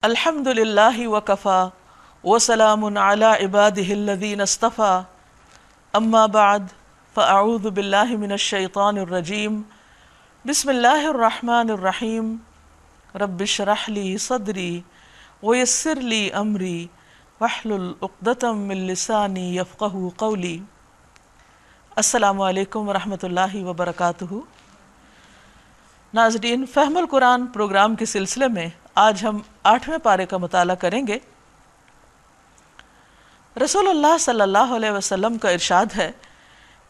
الحمد للہ وکفا وسلام علی عبادہ الذین اصطفا اما بعد فاعوذ باللہ من الشیطان الرجیم بسم اللہ الرحمن الرحیم رب اشرح لی صدری ویسر لی امری واحلل عقدۃ من لسانی یفقہوا قولی۔ السلام علیکم ورحمۃ اللہ وبرکاتہ۔ ناظرین، فہم القرآن پروگرام کے سلسلے میں آج ہم 8ویں پارے کا مطالعہ کریں گے۔ رسول اللہ صلی اللہ علیہ وسلم کا ارشاد ہے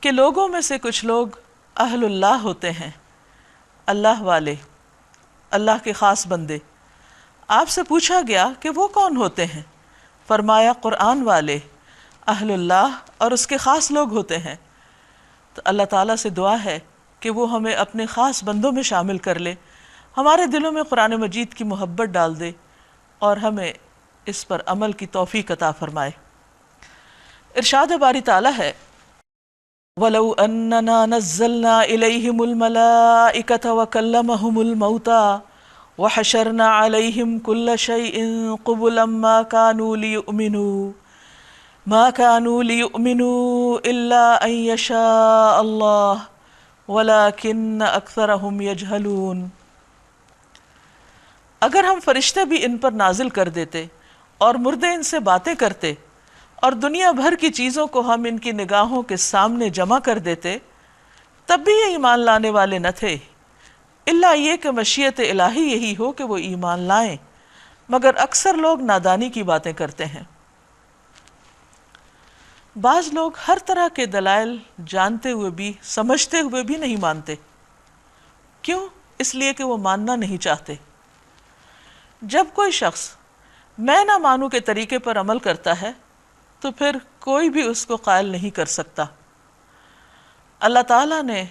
کہ لوگوں میں سے کچھ لوگ اہل اللہ ہوتے ہیں، اللہ والے، اللہ کے خاص بندے۔ آپ سے پوچھا گیا کہ وہ کون ہوتے ہیں؟ فرمایا قرآن والے، اہل اللہ اور اس کے خاص لوگ ہوتے ہیں۔ تو اللہ تعالیٰ سے دعا ہے کہ وہ ہمیں اپنے خاص بندوں میں شامل کر لے، ہمارے دلوں میں قرآن مجید کی محبت ڈال دے اور ہمیں اس پر عمل کی توفیق عطا فرمائے۔ ارشاد باری تعالیٰ ہے وَلَوْ أَنَّنَا نَزَّلْنَا إِلَيْهِمُ الْمَلَائِكَةَ وَكَلَّمَهُمُ الْمَوْتَى وَحَشَرْنَا عَلَيْهِمْ كُلَّ شَيْءٍ قُبُلًا ما كانوا ليؤمنوا إلا أن يشاء الله ولكن أكثرهم يجهلون۔ اگر ہم فرشتے بھی ان پر نازل کر دیتے اور مردے ان سے باتیں کرتے اور دنیا بھر کی چیزوں کو ہم ان کی نگاہوں کے سامنے جمع کر دیتے، تب بھی یہ ایمان لانے والے نہ تھے، الا یہ کہ مشیت الہی یہی ہو کہ وہ ایمان لائیں، مگر اکثر لوگ نادانی کی باتیں کرتے ہیں۔ بعض لوگ ہر طرح کے دلائل جانتے ہوئے بھی، سمجھتے ہوئے بھی نہیں مانتے۔ کیوں؟ اس لیے کہ وہ ماننا نہیں چاہتے۔ جب کوئی شخص میں نہ مانوں کے طریقے پر عمل کرتا ہے تو پھر کوئی بھی اس کو قائل نہیں کر سکتا۔ اللہ تعالیٰ نے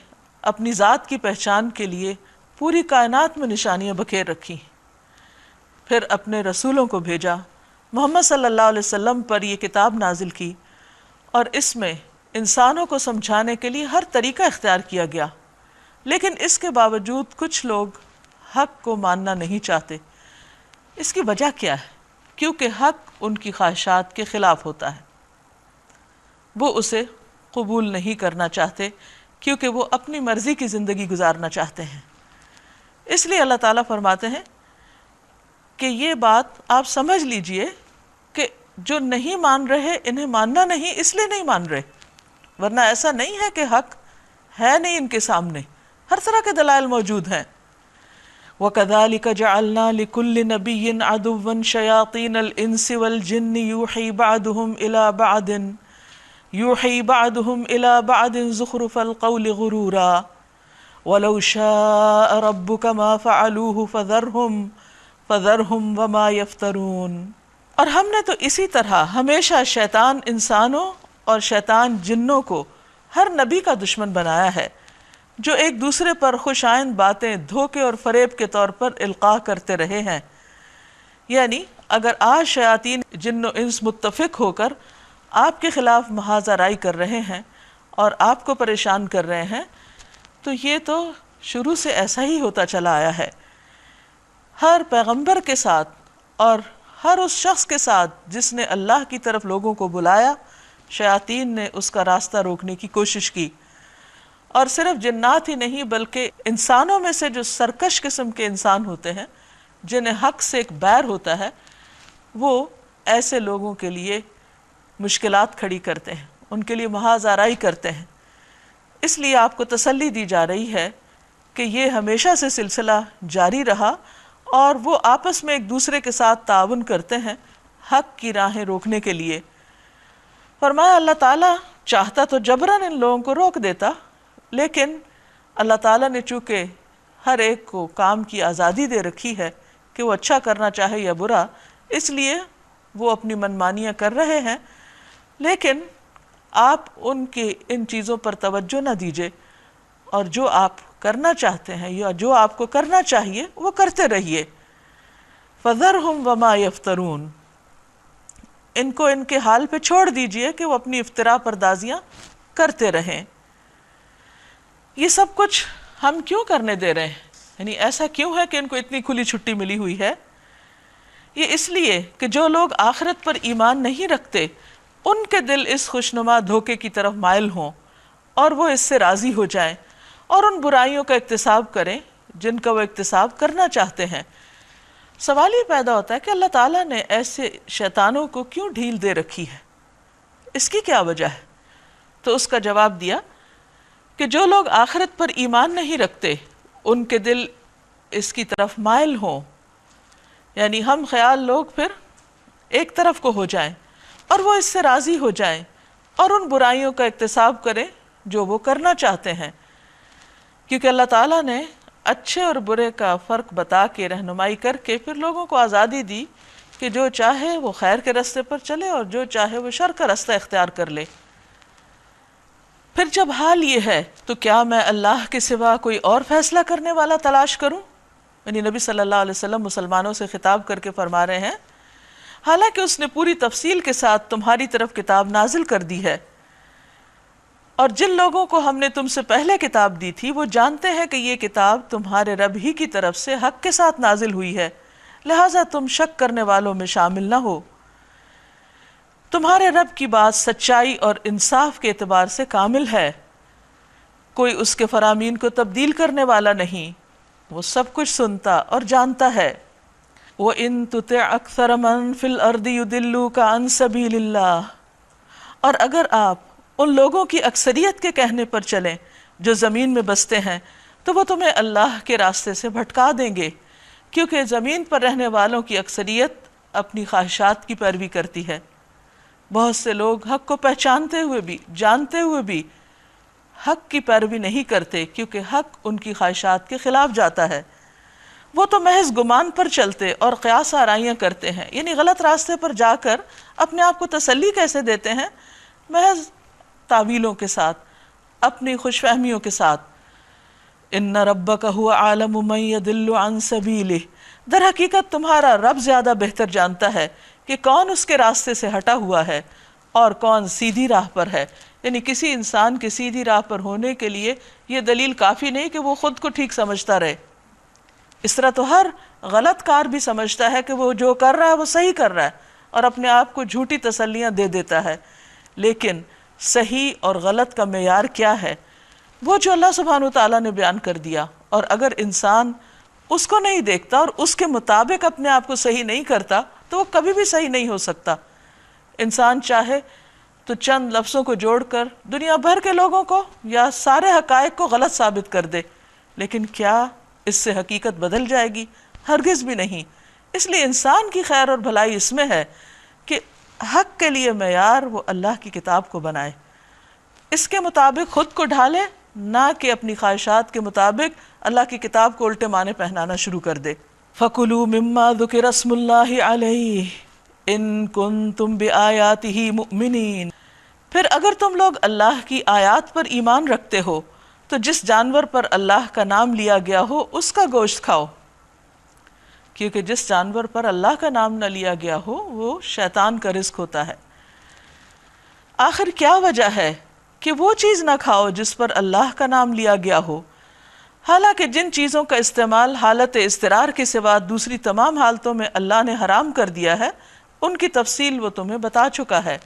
اپنی ذات کی پہچان کے لیے پوری کائنات میں نشانیاں بکھیر رکھی، پھر اپنے رسولوں کو بھیجا، محمد صلی اللہ علیہ وسلم پر یہ کتاب نازل کی، اور اس میں انسانوں کو سمجھانے کے لیے ہر طریقہ اختیار کیا گیا، لیکن اس کے باوجود کچھ لوگ حق کو ماننا نہیں چاہتے۔ اس کی وجہ کیا ہے؟ کیونکہ حق ان کی خواہشات کے خلاف ہوتا ہے، وہ اسے قبول نہیں کرنا چاہتے کیونکہ وہ اپنی مرضی کی زندگی گزارنا چاہتے ہیں۔ اس لیے اللہ تعالیٰ فرماتے ہیں کہ یہ بات آپ سمجھ لیجئے کہ جو نہیں مان رہے انہیں ماننا نہیں اس لیے نہیں مان رہے، ورنہ ایسا نہیں ہے کہ حق ہے نہیں ان کے سامنے، ہر طرح کے دلائل موجود ہیں۔ وَكَذَلِكَ جَعَلْنَا لِكُلِّ نَبِيٍّ عَدُوًّا شَيَاطِينَ الْإِنسِ وَالْجِنِّ يُوحِي بَعْضُهُمْ إِلَى بَعْضٍ زُخْرُفَ الْقَوْلِ غُرُورًا وَلَوْ شَاءَ رَبُّكَ مَا فَعَلُوهُ فَذَرْهُمْ وَمَا يَفْتَرُونَ۔ اور ہم نے تو اسی طرح ہمیشہ شیطان انسانوں اور شیطان جنوں کو ہر نبی کا دشمن بنایا ہے، جو ایک دوسرے پر خوش آئند باتیں دھوکے اور فریب کے طور پر القاء کرتے رہے ہیں۔ یعنی اگر آج شیاطین جن و انس متفق ہو کر آپ کے خلاف محاذ آرائی کر رہے ہیں اور آپ کو پریشان کر رہے ہیں، تو یہ تو شروع سے ایسا ہی ہوتا چلا آیا ہے۔ ہر پیغمبر کے ساتھ اور ہر اس شخص کے ساتھ جس نے اللہ کی طرف لوگوں کو بلایا، شیاطین نے اس کا راستہ روکنے کی کوشش کی۔ اور صرف جنات ہی نہیں بلکہ انسانوں میں سے جو سرکش قسم کے انسان ہوتے ہیں، جنہیں حق سے ایک بیر ہوتا ہے، وہ ایسے لوگوں کے لیے مشکلات کھڑی کرتے ہیں، ان کے لیے محاذ آرائی کرتے ہیں۔ اس لیے آپ کو تسلی دی جا رہی ہے کہ یہ ہمیشہ سے سلسلہ جاری رہا اور وہ آپس میں ایک دوسرے کے ساتھ تعاون کرتے ہیں حق کی راہیں روکنے کے لیے۔ فرمایا اللہ تعالیٰ چاہتا تو جبراً ان لوگوں کو روک دیتا، لیکن اللہ تعالیٰ نے چونکہ ہر ایک کو کام کی آزادی دے رکھی ہے کہ وہ اچھا کرنا چاہے یا برا، اس لیے وہ اپنی منمانیاں کر رہے ہیں، لیکن آپ ان کی ان چیزوں پر توجہ نہ دیجیے، اور جو آپ کرنا چاہتے ہیں یا جو آپ کو کرنا چاہیے وہ کرتے رہیے۔ فَذَرْهُمْ وَمَا يَفْتَرُونَ، ان کو ان کے حال پہ چھوڑ دیجئے کہ وہ اپنی افتراء پردازیاں کرتے رہیں۔ یہ سب کچھ ہم کیوں کرنے دے رہے ہیں؟ یعنی ایسا کیوں ہے کہ ان کو اتنی کھلی چھٹی ملی ہوئی ہے؟ یہ اس لیے کہ جو لوگ آخرت پر ایمان نہیں رکھتے ان کے دل اس خوشنما دھوکے کی طرف مائل ہوں اور وہ اس سے راضی ہو جائیں اور ان برائیوں کا اکتساب کریں جن کا وہ اکتساب کرنا چاہتے ہیں۔ سوال یہ پیدا ہوتا ہے کہ اللہ تعالیٰ نے ایسے شیطانوں کو کیوں ڈھیل دے رکھی ہے، اس کی کیا وجہ ہے؟ تو اس کا جواب دیا کہ جو لوگ آخرت پر ایمان نہیں رکھتے ان کے دل اس کی طرف مائل ہوں، یعنی ہم خیال لوگ پھر ایک طرف کو ہو جائیں اور وہ اس سے راضی ہو جائیں اور ان برائیوں کا اکتساب کریں جو وہ کرنا چاہتے ہیں، کیونکہ اللہ تعالیٰ نے اچھے اور برے کا فرق بتا کے رہنمائی کر کے پھر لوگوں کو آزادی دی کہ جو چاہے وہ خیر کے راستے پر چلے اور جو چاہے وہ شر کا راستہ اختیار کر لے۔ پھر جب حال یہ ہے تو کیا میں اللہ کے سوا کوئی اور فیصلہ کرنے والا تلاش کروں؟ یعنی نبی صلی اللہ علیہ وسلم مسلمانوں سے خطاب کر کے فرما رہے ہیں حالانکہ اس نے پوری تفصیل کے ساتھ تمہاری طرف کتاب نازل کر دی ہے، اور جن لوگوں کو ہم نے تم سے پہلے کتاب دی تھی وہ جانتے ہیں کہ یہ کتاب تمہارے رب ہی کی طرف سے حق کے ساتھ نازل ہوئی ہے، لہٰذا تم شک کرنے والوں میں شامل نہ ہو۔ تمہارے رب کی بات سچائی اور انصاف کے اعتبار سے کامل ہے، کوئی اس کے فرامین کو تبدیل کرنے والا نہیں، وہ سب کچھ سنتا اور جانتا ہے۔ وَإِن تُطِعْ أَكْثَرَ مَن فِي الْأَرْضِ يُضِلُّوكَ عَن سَبِيلِ اللَّهِ، اور اگر آپ ان لوگوں کی اکثریت کے کہنے پر چلیں جو زمین میں بستے ہیں تو وہ تمہیں اللہ کے راستے سے بھٹکا دیں گے، کیونکہ زمین پر رہنے والوں کی اکثریت اپنی خواہشات کی پیروی کرتی ہے۔ بہت سے لوگ حق کو پہچانتے ہوئے بھی جانتے ہوئے بھی حق کی پیروی نہیں کرتے، کیونکہ حق ان کی خواہشات کے خلاف جاتا ہے۔ وہ تو محض گمان پر چلتے اور قیاس آرائیاں کرتے ہیں، یعنی غلط راستے پر جا کر اپنے آپ کو تسلی کیسے دیتے ہیں؟ محض تعویلوں کے ساتھ، اپنی خوش فہمیوں کے ساتھ۔ ان ربک هو اعلم من يضل عن سبیلہ، در حقیقت تمہارا رب زیادہ بہتر جانتا ہے کہ کون اس کے راستے سے ہٹا ہوا ہے اور کون سیدھی راہ پر ہے۔ یعنی کسی انسان کے سیدھی راہ پر ہونے کے لیے یہ دلیل کافی نہیں کہ وہ خود کو ٹھیک سمجھتا رہے، اس طرح تو ہر غلط کار بھی سمجھتا ہے کہ وہ جو کر رہا ہے وہ صحیح کر رہا ہے اور اپنے آپ کو جھوٹی تسلیاں دے دیتا ہے۔ لیکن صحیح اور غلط کا معیار کیا ہے؟ وہ جو اللہ سبحانہ وتعالیٰ نے بیان کر دیا، اور اگر انسان اس کو نہیں دیکھتا اور اس کے مطابق اپنے آپ کو صحیح نہیں کرتا تو وہ کبھی بھی صحیح نہیں ہو سکتا۔ انسان چاہے تو چند لفظوں کو جوڑ کر دنیا بھر کے لوگوں کو یا سارے حقائق کو غلط ثابت کر دے، لیکن کیا اس سے حقیقت بدل جائے گی؟ ہرگز بھی نہیں۔ اس لیے انسان کی خیر اور بھلائی اس میں ہے کہ حق کے لیے معیار وہ اللہ کی کتاب کو بنائے، اس کے مطابق خود کو ڈھالے، نہ کہ اپنی خواہشات کے مطابق اللہ کی کتاب کو الٹے معنی پہنانا شروع کر دے۔ فَكُلُوا مِمَّا ذُكِرَ اسْمُ اللَّهِ عَلَيْهِ إِن كُنتُم بِآيَاتِهِ مُؤْمِنِينَ، پھر اگر تم لوگ اللہ کی آیات پر ایمان رکھتے ہو تو جس جانور پر اللہ کا نام لیا گیا ہو اس کا گوشت کھاؤ، کیونکہ جس جانور پر اللہ کا نام نہ لیا گیا ہو وہ شیطان کا رزق ہوتا ہے۔ آخر کیا وجہ ہے کہ وہ چیز نہ کھاؤ جس پر اللہ کا نام لیا گیا ہو، حالانکہ جن چیزوں کا استعمال حالت اضطرار کے سوا دوسری تمام حالتوں میں اللہ نے حرام کر دیا ہے ان کی تفصیل وہ تمہیں بتا چکا ہے۔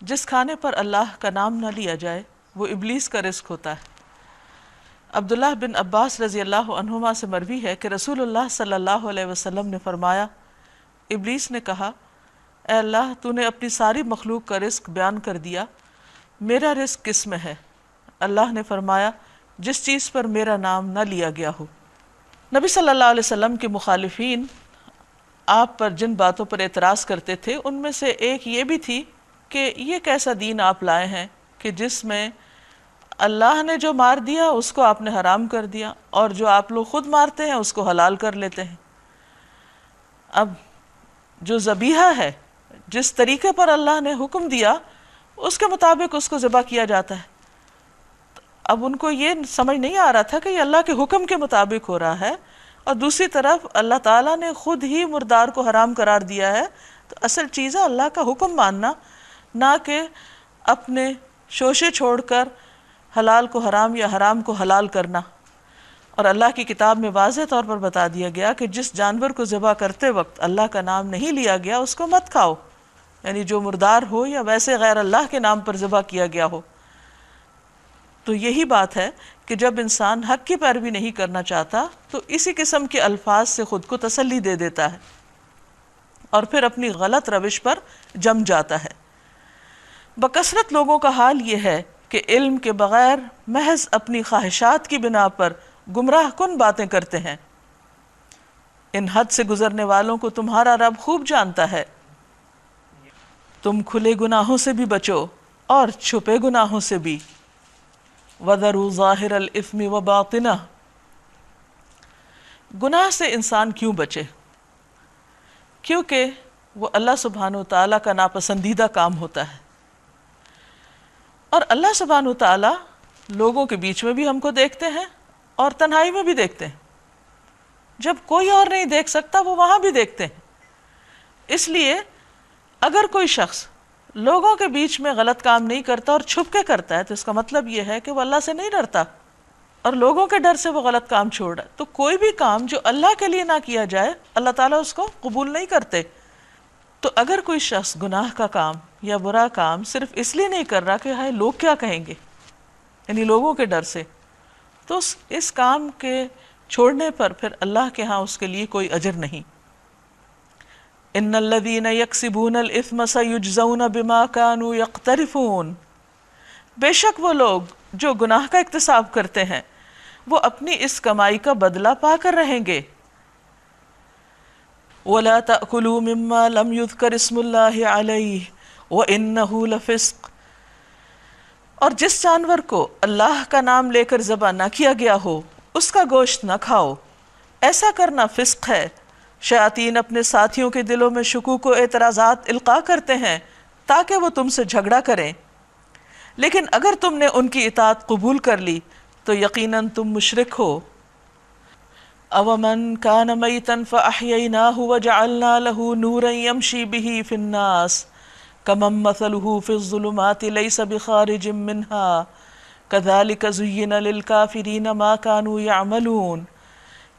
جس کھانے پر اللہ کا نام نہ لیا جائے وہ ابلیس کا رزق ہوتا ہے۔ عبداللہ بن عباس رضی اللہ عنہما سے مروی ہے کہ رسول اللہ صلی اللہ علیہ وسلم نے فرمایا، ابلیس نے کہا، اے اللہ تو نے اپنی ساری مخلوق کا رزق بیان کر دیا، میرا رزق کس میں ہے؟ اللہ نے فرمایا، جس چیز پر میرا نام نہ لیا گیا ہو۔ نبی صلی اللہ علیہ وسلم کے مخالفین آپ پر جن باتوں پر اعتراض کرتے تھے ان میں سے ایک یہ بھی تھی کہ یہ کیسا دین آپ لائے ہیں کہ جس میں اللہ نے جو مار دیا اس کو آپ نے حرام کر دیا اور جو آپ لوگ خود مارتے ہیں اس کو حلال کر لیتے ہیں۔ اب جو ذبیحہ ہے جس طریقے پر اللہ نے حکم دیا اس کے مطابق اس کو ذبح کیا جاتا ہے۔ اب ان کو یہ سمجھ نہیں آ رہا تھا کہ یہ اللہ کے حکم کے مطابق ہو رہا ہے، اور دوسری طرف اللہ تعالیٰ نے خود ہی مردار کو حرام قرار دیا ہے، تو اصل چیز ہے اللہ کا حکم ماننا، نہ کہ اپنے شوشے چھوڑ کر حلال کو حرام یا حرام کو حلال کرنا۔ اور اللہ کی کتاب میں واضح طور پر بتا دیا گیا کہ جس جانور کو ذبح کرتے وقت اللہ کا نام نہیں لیا گیا اس کو مت کھاؤ، یعنی جو مردار ہو یا ویسے غیر اللہ کے نام پر ذبح کیا گیا ہو۔ تو یہی بات ہے کہ جب انسان حق کی پیروی نہیں کرنا چاہتا تو اسی قسم کے الفاظ سے خود کو تسلی دے دیتا ہے اور پھر اپنی غلط روش پر جم جاتا ہے۔ بکثرت لوگوں کا حال یہ ہے کہ علم کے بغیر محض اپنی خواہشات کی بنا پر گمراہ کن باتیں کرتے ہیں۔ ان حد سے گزرنے والوں کو تمہارا رب خوب جانتا ہے۔ تم کھلے گناہوں سے بھی بچو اور چھپے گناہوں سے بھی۔ وَذَرُوا ظَاهِرَ الْإِثْمِ وَبَاطِنَهُ۔ گناہ سے انسان کیوں بچے؟ کیونکہ وہ اللہ سبحانہ وتعالیٰ کا ناپسندیدہ کام ہوتا ہے، اور اللہ سبحانہ وتعالیٰ لوگوں کے بیچ میں بھی ہم کو دیکھتے ہیں اور تنہائی میں بھی دیکھتے ہیں۔ جب کوئی اور نہیں دیکھ سکتا وہ وہاں بھی دیکھتے ہیں۔ اس لیے اگر کوئی شخص لوگوں کے بیچ میں غلط کام نہیں کرتا اور چھپ کے کرتا ہے تو اس کا مطلب یہ ہے کہ وہ اللہ سے نہیں ڈرتا اور لوگوں کے ڈر سے وہ غلط کام چھوڑ رہا ہے۔ تو کوئی بھی کام جو اللہ کے لیے نہ کیا جائے اللہ تعالیٰ اس کو قبول نہیں کرتے۔ تو اگر کوئی شخص گناہ کا کام یا برا کام صرف اس لیے نہیں کر رہا کہ ہائے لوگ کیا کہیں گے، یعنی لوگوں کے ڈر سے، تو اس کام کے چھوڑنے پر پھر اللہ کے ہاں اس کے لیے کوئی اجر نہیں۔ ان الذین یکسبون الاثم سیجزون بما کانوا یقترفون۔ بے شک وہ لوگ جو گناہ کا اکتساب کرتے ہیں وہ اپنی اس کمائی کا بدلہ پا کر رہیں گے۔ وَلَا تَأْكُلُوا مِمَّا لَمْ يُذْكَرِ اسْمُ اللَّهِ عَلَيْهِ وَإِنَّهُ لَفِسْقٌ۔ اور جس جانور کو اللہ کا نام لے کر ذبح نہ کیا گیا ہو اس کا گوشت نہ کھاؤ، ایسا کرنا فسق ہے۔ شیاطین اپنے ساتھیوں کے دلوں میں شکوک و اعتراضات القاء کرتے ہیں تاکہ وہ تم سے جھگڑا کریں، لیکن اگر تم نے ان کی اطاعت قبول کر لی تو یقیناً تم مشرک ہو۔ أَوَمَنْ كَانَ مَيْتًا فَأَحْيَيْنَاهُ وَجَعَلْنَا لَهُ نُورًا يَمْشِي بِهِ فِي النَّاسِ كَمَنْ مَثَلُهُ فِي الظُّلُمَاتِ لَيْسَ بِخَارِجٍ مِّنْهَا كَذَلِكَ زُيِّنَ لِلْكَافِرِينَ مَا كَانُوا يَعْمَلُونَ۔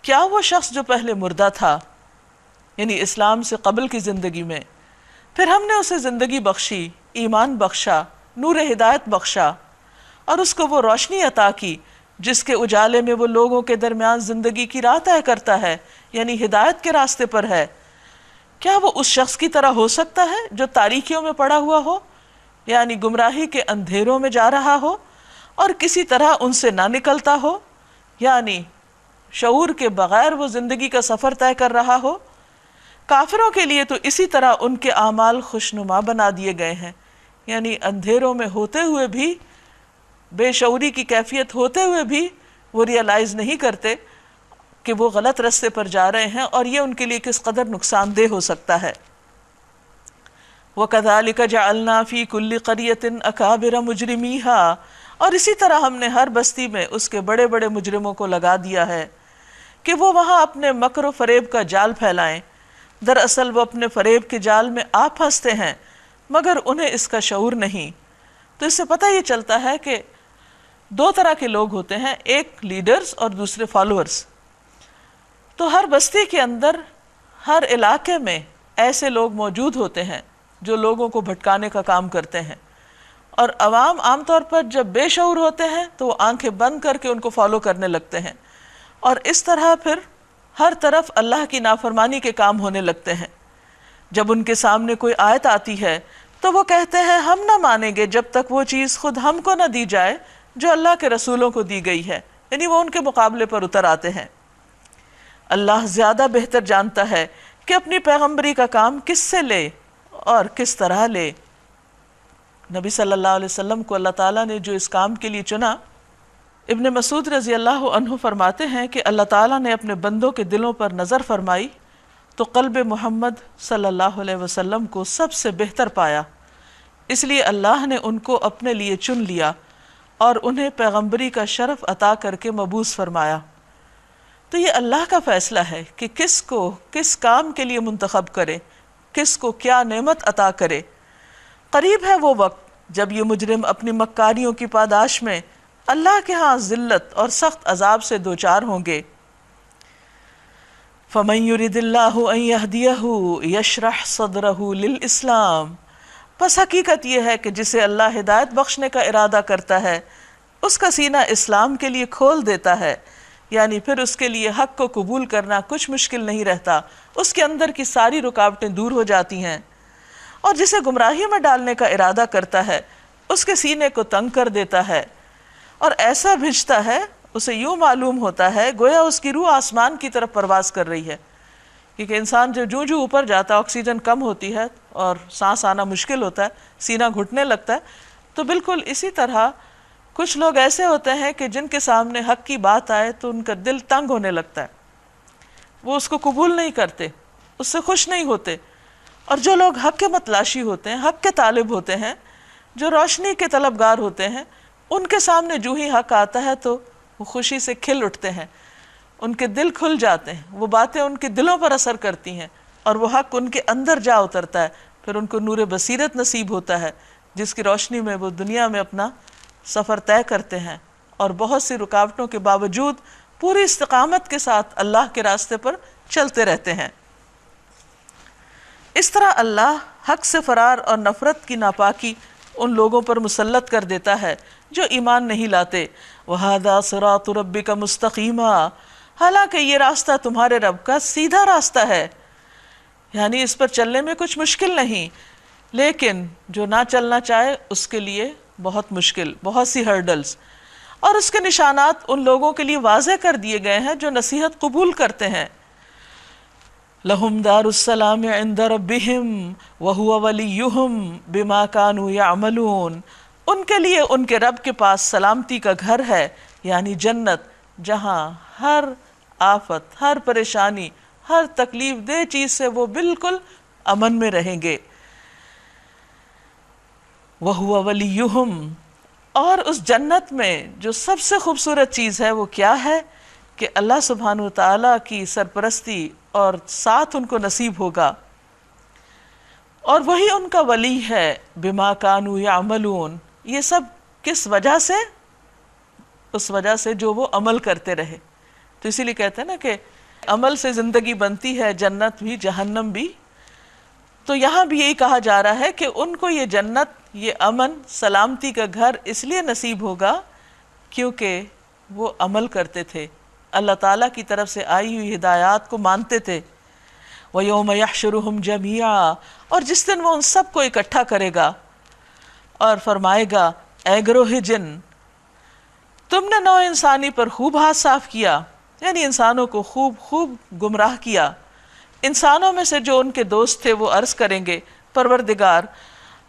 کیا وہ شخص جو پہلے مردہ تھا، یعنی اسلام سے قبل کی زندگی میں، پھر ہم نے اسے زندگی بخشی، ایمان بخشا، نور ہدایت بخشا اور اس کو وہ روشنی عطا کی جس کے اجالے میں وہ لوگوں کے درمیان زندگی کی راہ طے کرتا ہے، یعنی ہدایت کے راستے پر ہے۔ کیا وہ اس شخص کی طرح ہو سکتا ہے جو تاریکیوں میں پڑا ہوا ہو، یعنی گمراہی کے اندھیروں میں جا رہا ہو اور کسی طرح ان سے نہ نکلتا ہو، یعنی شعور کے بغیر وہ زندگی کا سفر طے کر رہا ہو؟ کافروں کے لیے تو اسی طرح ان کے اعمال خوشنما بنا دیے گئے ہیں، یعنی اندھیروں میں ہوتے ہوئے بھی، بے شعوری کی کیفیت ہوتے ہوئے بھی وہ ریئلائز نہیں کرتے کہ وہ غلط راستے پر جا رہے ہیں اور یہ ان کے لیے کس قدر نقصان دہ ہو سکتا ہے۔ وَكَذَلِكَ جَعَلْنَا فِي كُلِّ قَرْيَةٍ أَكَابِرَ مُجْرِمِيهَا۔ اور اسی طرح ہم نے ہر بستی میں اس کے بڑے بڑے مجرموں کو لگا دیا ہے کہ وہ وہاں اپنے مکر و فریب کا جال پھیلائیں۔ دراصل وہ اپنے فریب کے جال میں آپ پھنستے ہیں مگر انہیں اس کا شعور نہیں۔ تو اس سے پتہ یہ چلتا ہے کہ دو طرح کے لوگ ہوتے ہیں، ایک لیڈرز اور دوسرے فالوورز۔ تو ہر بستی کے اندر، ہر علاقے میں ایسے لوگ موجود ہوتے ہیں جو لوگوں کو بھٹکانے کا کام کرتے ہیں، اور عوام عام طور پر جب بے شعور ہوتے ہیں تو وہ آنکھیں بند کر کے ان کو فالو کرنے لگتے ہیں، اور اس طرح پھر ہر طرف اللہ کی نافرمانی کے کام ہونے لگتے ہیں۔ جب ان کے سامنے کوئی آیت آتی ہے تو وہ کہتے ہیں ہم نہ مانیں گے جب تک وہ چیز خود ہم کو نہ دی جائے جو اللہ کے رسولوں کو دی گئی ہے، یعنی وہ ان کے مقابلے پر اتر آتے ہیں۔ اللہ زیادہ بہتر جانتا ہے کہ اپنی پیغمبری کا کام کس سے لے اور کس طرح لے۔ نبی صلی اللہ علیہ وسلم کو اللہ تعالیٰ نے جو اس کام کے لیے چنا، ابن مسعود رضی اللہ عنہ فرماتے ہیں کہ اللہ تعالیٰ نے اپنے بندوں کے دلوں پر نظر فرمائی تو قلب محمد صلی اللہ علیہ وسلم کو سب سے بہتر پایا، اس لیے اللہ نے ان کو اپنے لیے چن لیا اور انہیں پیغمبری کا شرف عطا کر کے مبعوث فرمایا۔ تو یہ اللہ کا فیصلہ ہے کہ کس کو کس کام کے لیے منتخب کرے، کس کو کیا نعمت عطا کرے۔ قریب ہے وہ وقت جب یہ مجرم اپنی مکاریوں کی پاداش میں اللہ کے ہاں ذلت اور سخت عذاب سے دوچار ہوں گے۔ فَمَن يُرِدِ اللَّهُ أَن يَهْدِيَهُ يَشْرَحْ صَدْرَهُ لِلْإِسْلَامِ، پس حقیقت یہ ہے کہ جسے اللہ ہدایت بخشنے کا ارادہ کرتا ہے اس کا سینہ اسلام کے لیے کھول دیتا ہے، یعنی پھر اس کے لیے حق کو قبول کرنا کچھ مشکل نہیں رہتا، اس کے اندر کی ساری رکاوٹیں دور ہو جاتی ہیں۔ اور جسے گمراہی میں ڈالنے کا ارادہ کرتا ہے اس کے سینے کو تنگ کر دیتا ہے اور ایسا بھجتا ہے، اسے یوں معلوم ہوتا ہے گویا اس کی روح آسمان کی طرف پرواز کر رہی ہے، کیونکہ انسان جو اوپر جاتا ہے آکسیجن کم ہوتی ہے اور سانس آنا مشکل ہوتا ہے، سینہ گھٹنے لگتا ہے۔ تو بالکل اسی طرح کچھ لوگ ایسے ہوتے ہیں کہ جن کے سامنے حق کی بات آئے تو ان کا دل تنگ ہونے لگتا ہے، وہ اس کو قبول نہیں کرتے، اس سے خوش نہیں ہوتے۔ اور جو لوگ حق کے متلاشی ہوتے ہیں، حق کے طالب ہوتے ہیں، جو روشنی کے طلبگار ہوتے ہیں، ان کے سامنے جو ہی حق آتا ہے تو وہ خوشی سے کھل اٹھتے ہیں، ان کے دل کھل جاتے ہیں، وہ باتیں ان کے دلوں پر اثر کرتی ہیں اور وہ حق ان کے اندر جا اترتا ہے، پھر ان کو نور بصیرت نصیب ہوتا ہے جس کی روشنی میں وہ دنیا میں اپنا سفر طے کرتے ہیں اور بہت سی رکاوٹوں کے باوجود پوری استقامت کے ساتھ اللہ کے راستے پر چلتے رہتے ہیں۔ اس طرح اللہ حق سے فرار اور نفرت کی ناپاکی ان لوگوں پر مسلط کر دیتا ہے جو ایمان نہیں لاتے۔ وَهَذَا صِرَاطُ رَبِّكَ مُسْتَقِيمًا، حالانکہ یہ راستہ تمہارے رب کا سیدھا راستہ ہے، یعنی اس پر چلنے میں کچھ مشکل نہیں، لیکن جو نہ چلنا چاہے اس کے لیے بہت مشکل، بہت سی ہرڈلز، اور اس کے نشانات ان لوگوں کے لیے واضح کر دیے گئے ہیں جو نصیحت قبول کرتے ہیں۔ لَهُمْ دَارُ السَّلَامِ عِنْدَ رَبِّهِمْ وَهُوَ وَلِيُّهُمْ بِمَا كَانُوا يَعْمَلُونَ، ان کے لیے ان کے رب کے پاس سلامتی کا گھر ہے، یعنی جنت، جہاں ہر آفت، ہر پریشانی، ہر تکلیف دہ چیز سے وہ بالکل امن میں رہیں گے۔ وَهُوَ وَلِيُّهُمْ، اور اس جنت میں جو سب سے خوبصورت چیز ہے وہ کیا ہے کہ اللہ سبحانہ وتعالیٰ کی سرپرستی اور ساتھ ان کو نصیب ہوگا، اور وہی ان کا ولی ہے۔ بما كانوا يعملون، یہ سب کس وجہ سے؟ اس وجہ سے جو وہ عمل کرتے رہے۔ تو اسی لیے کہتے ہیں نا کہ عمل سے زندگی بنتی ہے، جنت بھی جہنم بھی۔ تو یہاں بھی یہی کہا جا رہا ہے کہ ان کو یہ جنت، یہ امن، سلامتی کا گھر اس لیے نصیب ہوگا کیونکہ وہ عمل کرتے تھے، اللہ تعالیٰ کی طرف سے آئی ہوئی ہدایات کو مانتے تھے۔ وَيَوْمَ يَحْشُرُهُمْ جَمِيعًا، اور جس دن وہ ان سب کو اکٹھا کرے گا اور فرمائے گا، اے گروہ جن، تم نے نوع انسانی پر خوب ہاتھ صاف کیا، یعنی انسانوں کو خوب گمراہ کیا۔ انسانوں میں سے جو ان کے دوست تھے وہ عرض کریں گے، پروردگار،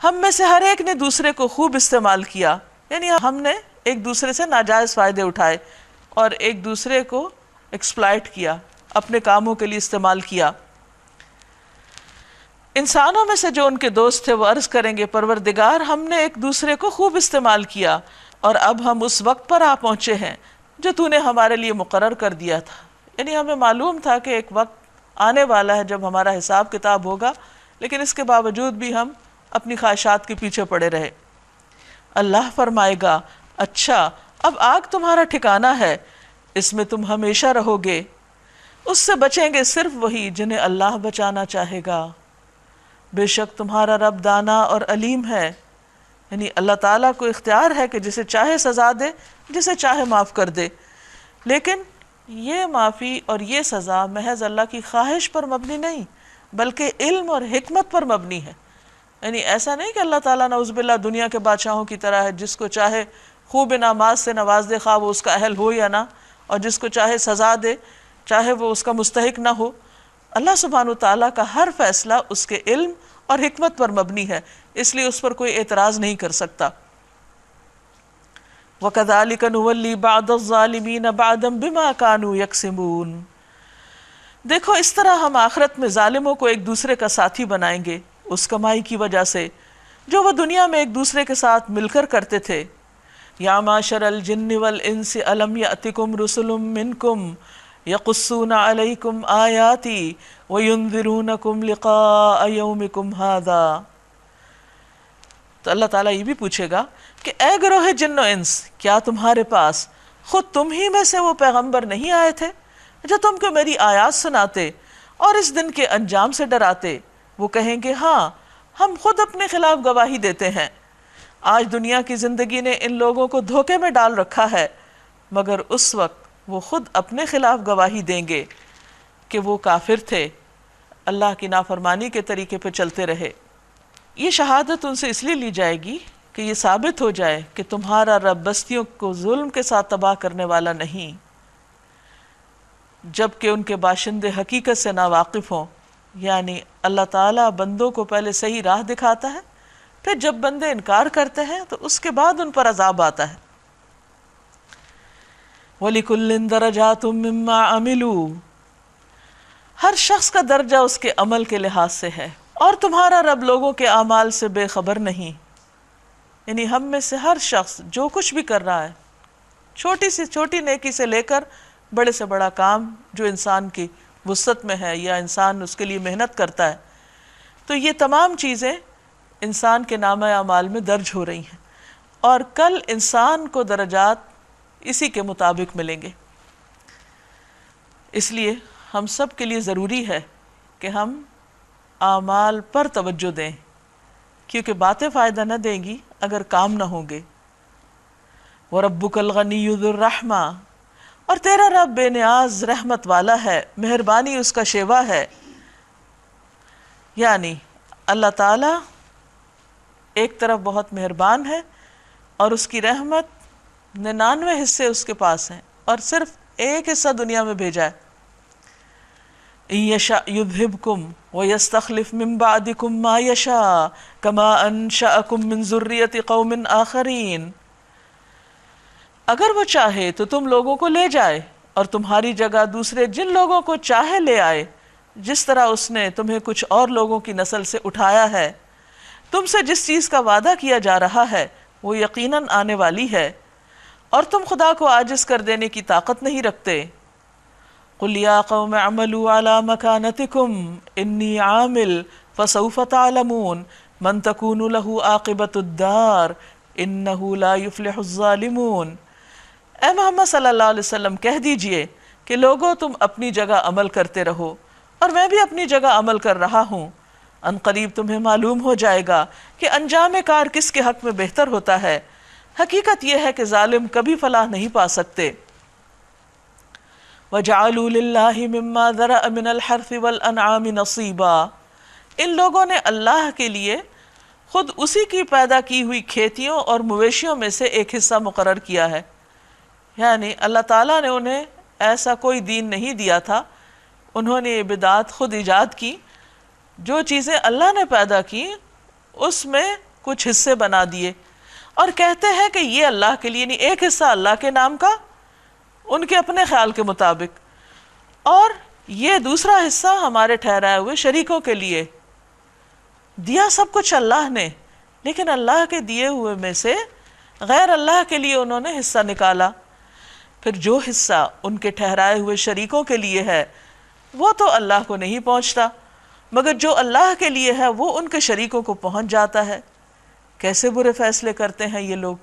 ہم میں سے ہر ایک نے دوسرے کو خوب استعمال کیا، یعنی ہم نے ایک دوسرے سے ناجائز فائدے اٹھائے اور ایک دوسرے کو ایکسپلائٹ کیا، اپنے کاموں کے لیے استعمال کیا۔ انسانوں میں سے جو ان کے دوست تھے وہ عرض کریں گے، پروردگار، ہم نے ایک دوسرے کو خوب استعمال کیا اور اب ہم اس وقت پر آ پہنچے ہیں جو تو نے ہمارے لیے مقرر کر دیا تھا، یعنی ہمیں معلوم تھا کہ ایک وقت آنے والا ہے جب ہمارا حساب کتاب ہوگا، لیکن اس کے باوجود بھی ہم اپنی خواہشات کے پیچھے پڑے رہے۔ اللہ فرمائے گا، اچھا اب آگ تمہارا ٹھکانہ ہے، اس میں تم ہمیشہ رہو گے، اس سے بچیں گے صرف وہی جنہیں اللہ بچانا چاہے گا، بے شک تمہارا رب دانا اور علیم ہے۔ یعنی اللہ تعالیٰ کو اختیار ہے کہ جسے چاہے سزا دے، جسے چاہے معاف کر دے، لیکن یہ معافی اور یہ سزا محض اللہ کی خواہش پر مبنی نہیں بلکہ علم اور حکمت پر مبنی ہے۔ یعنی ایسا نہیں کہ اللہ تعالیٰ نعوذ باللہ دنیا کے بادشاہوں کی طرح ہے، جس کو چاہے خوب انعامات سے نواز دے، خواہ وہ اس کا اہل ہو یا نہ، اور جس کو چاہے سزا دے، چاہے وہ اس کا مستحق نہ ہو۔ اللہ سبحانہ وتعالیٰ کا ہر فیصلہ اس کے علم اور حکمت پر مبنی ہے، اس لیے اس پر کوئی اعتراض نہیں کر سکتا۔ وَكَذَلِكَ نُوَلِّي بَعْضَ الظَّالِمِينَ بَعْضًا بِمَا كَانُوا يَكْسِبُونَ، دیکھو اس طرح ہم آخرت میں ظالموں کو ایک دوسرے کا ساتھی بنائیں گے اس کمائی کی وجہ سے جو وہ دنیا میں ایک دوسرے کے ساتھ مل کر کرتے تھے۔ یا معشر الجن والانس الم یأتکم رسل منکم یقصون علیکم آیاتی وینذرونکم لقاء یومکم ھذا، تو تو اللہ تعالیٰ یہ بھی پوچھے گا کہ اے گروہ جن و انس، کیا تمہارے پاس خود تم ہی میں سے وہ پیغمبر نہیں آئے تھے جو تم کو میری آیات سناتے اور اس دن کے انجام سے ڈراتے؟ وہ کہیں گے ہاں، ہم خود اپنے خلاف گواہی دیتے ہیں۔ آج دنیا کی زندگی نے ان لوگوں کو دھوکے میں ڈال رکھا ہے، مگر اس وقت وہ خود اپنے خلاف گواہی دیں گے کہ وہ کافر تھے، اللہ کی نافرمانی کے طریقے پہ چلتے رہے۔ یہ شہادت ان سے اس لیے لی جائے گی کہ یہ ثابت ہو جائے کہ تمہارا رب بستیوں کو ظلم کے ساتھ تباہ کرنے والا نہیں، جبکہ ان کے باشندے حقیقت سے ناواقف ہوں۔ یعنی اللہ تعالیٰ بندوں کو پہلے صحیح راہ دکھاتا ہے، پھر جب بندے انکار کرتے ہیں تو اس کے بعد ان پر عذاب آتا ہے۔ وَلِكُلٍّ دَرَجَاتٌ مِّمَّا عَمِلُوا، ہر شخص کا درجہ اس کے عمل کے لحاظ سے ہے، اور تمہارا رب لوگوں کے اعمال سے بے خبر نہیں۔ یعنی ہم میں سے ہر شخص جو کچھ بھی کر رہا ہے، چھوٹی سے چھوٹی نیکی سے لے کر بڑے سے بڑا کام جو انسان کی وسعت میں ہے یا انسان اس کے لیے محنت کرتا ہے، تو یہ تمام چیزیں انسان کے نامہ اعمال میں درج ہو رہی ہیں، اور کل انسان کو درجات اسی کے مطابق ملیں گے۔ اس لیے ہم سب کے لیے ضروری ہے کہ ہم اعمال پر توجہ دیں، کیونکہ باتیں فائدہ نہ دیں گی اگر کام نہ ہوں گے۔ وَرَبُّكَ الْغَنِيُّ ذُو الرَّحْمَةِ، اور تیرا رب بے نیاز رحمت والا ہے، مہربانی اس کا شیوا ہے۔ یعنی اللہ تعالیٰ ایک طرف بہت مہربان ہے اور اس کی رحمت 99 حصے اس کے پاس ہیں، اور صرف ایک حصہ دنیا میں بھیجا ہے۔ إِن يَشَأْ يُذْهِبْكُمْ وَيَسْتَخْلِفْ مِن بَعْدِكُم مَّا يَشَاءُ كَمَا أَنشَأَكُم مِّن ذُرِّيَّةِ قَوْمٍ آخَرِينَ، اگر وہ چاہے تو تم لوگوں کو لے جائے اور تمہاری جگہ دوسرے جن لوگوں کو چاہے لے آئے، جس طرح اس نے تمہیں کچھ اور لوگوں کی نسل سے اٹھایا ہے۔ تم سے جس چیز کا وعدہ کیا جا رہا ہے وہ یقیناً آنے والی ہے، اور تم خدا کو عاجز کر دینے کی طاقت نہیں رکھتے۔ قُلْ يَا قَوْمِ اعْمَلُوا عَلَى مَكَانَتِكُمْ إِنِّي عَامِلٌ فَسَوْفَ تَعْلَمُونَ مَنْ تَكُونُ لَهُ عَاقِبَةُ الدَّارِ إِنَّهُ لَا يُفْلِحُ الظَّالِمُونَ۔ اے محمد صلی اللہ علیہ وسلم کہہ دیجئے کہ لوگو تم اپنی جگہ عمل کرتے رہو اور میں بھی اپنی جگہ عمل کر رہا ہوں، ان قریب تمہیں معلوم ہو جائے گا کہ انجام کار کس کے حق میں بہتر ہوتا ہے۔ حقیقت یہ ہے کہ ظالم کبھی فلاح نہیں پا سکتے۔ وَجَعَلُوا لِلَّهِ مِمَّا ذَرَأَ مِنَ الْحَرْثِ وَالْأَنْعَامِ نَصِيبًا، ان لوگوں نے اللہ کے لیے خود اسی کی پیدا کی ہوئی کھیتیوں اور مویشیوں میں سے ایک حصہ مقرر کیا ہے۔ یعنی اللہ تعالیٰ نے انہیں ایسا کوئی دین نہیں دیا تھا، انہوں نے یہ بدعات خود ایجاد کی۔ جو چیزیں اللہ نے پیدا کی اس میں کچھ حصے بنا دیے اور کہتے ہیں کہ یہ اللہ کے لیے، نہیں، ایک حصہ اللہ کے نام کا ان کے اپنے خیال کے مطابق، اور یہ دوسرا حصہ ہمارے ٹھہرائے ہوئے شریکوں کے لیے۔ دیا سب کچھ اللہ نے، لیکن اللہ کے دیے ہوئے میں سے غیر اللہ کے لیے انہوں نے حصہ نکالا۔ پھر جو حصہ ان کے ٹھہرائے ہوئے شریکوں کے لیے ہے وہ تو اللہ کو نہیں پہنچتا، مگر جو اللہ کے لیے ہے وہ ان کے شریکوں کو پہنچ جاتا ہے۔ کیسے برے فیصلے کرتے ہیں یہ لوگ۔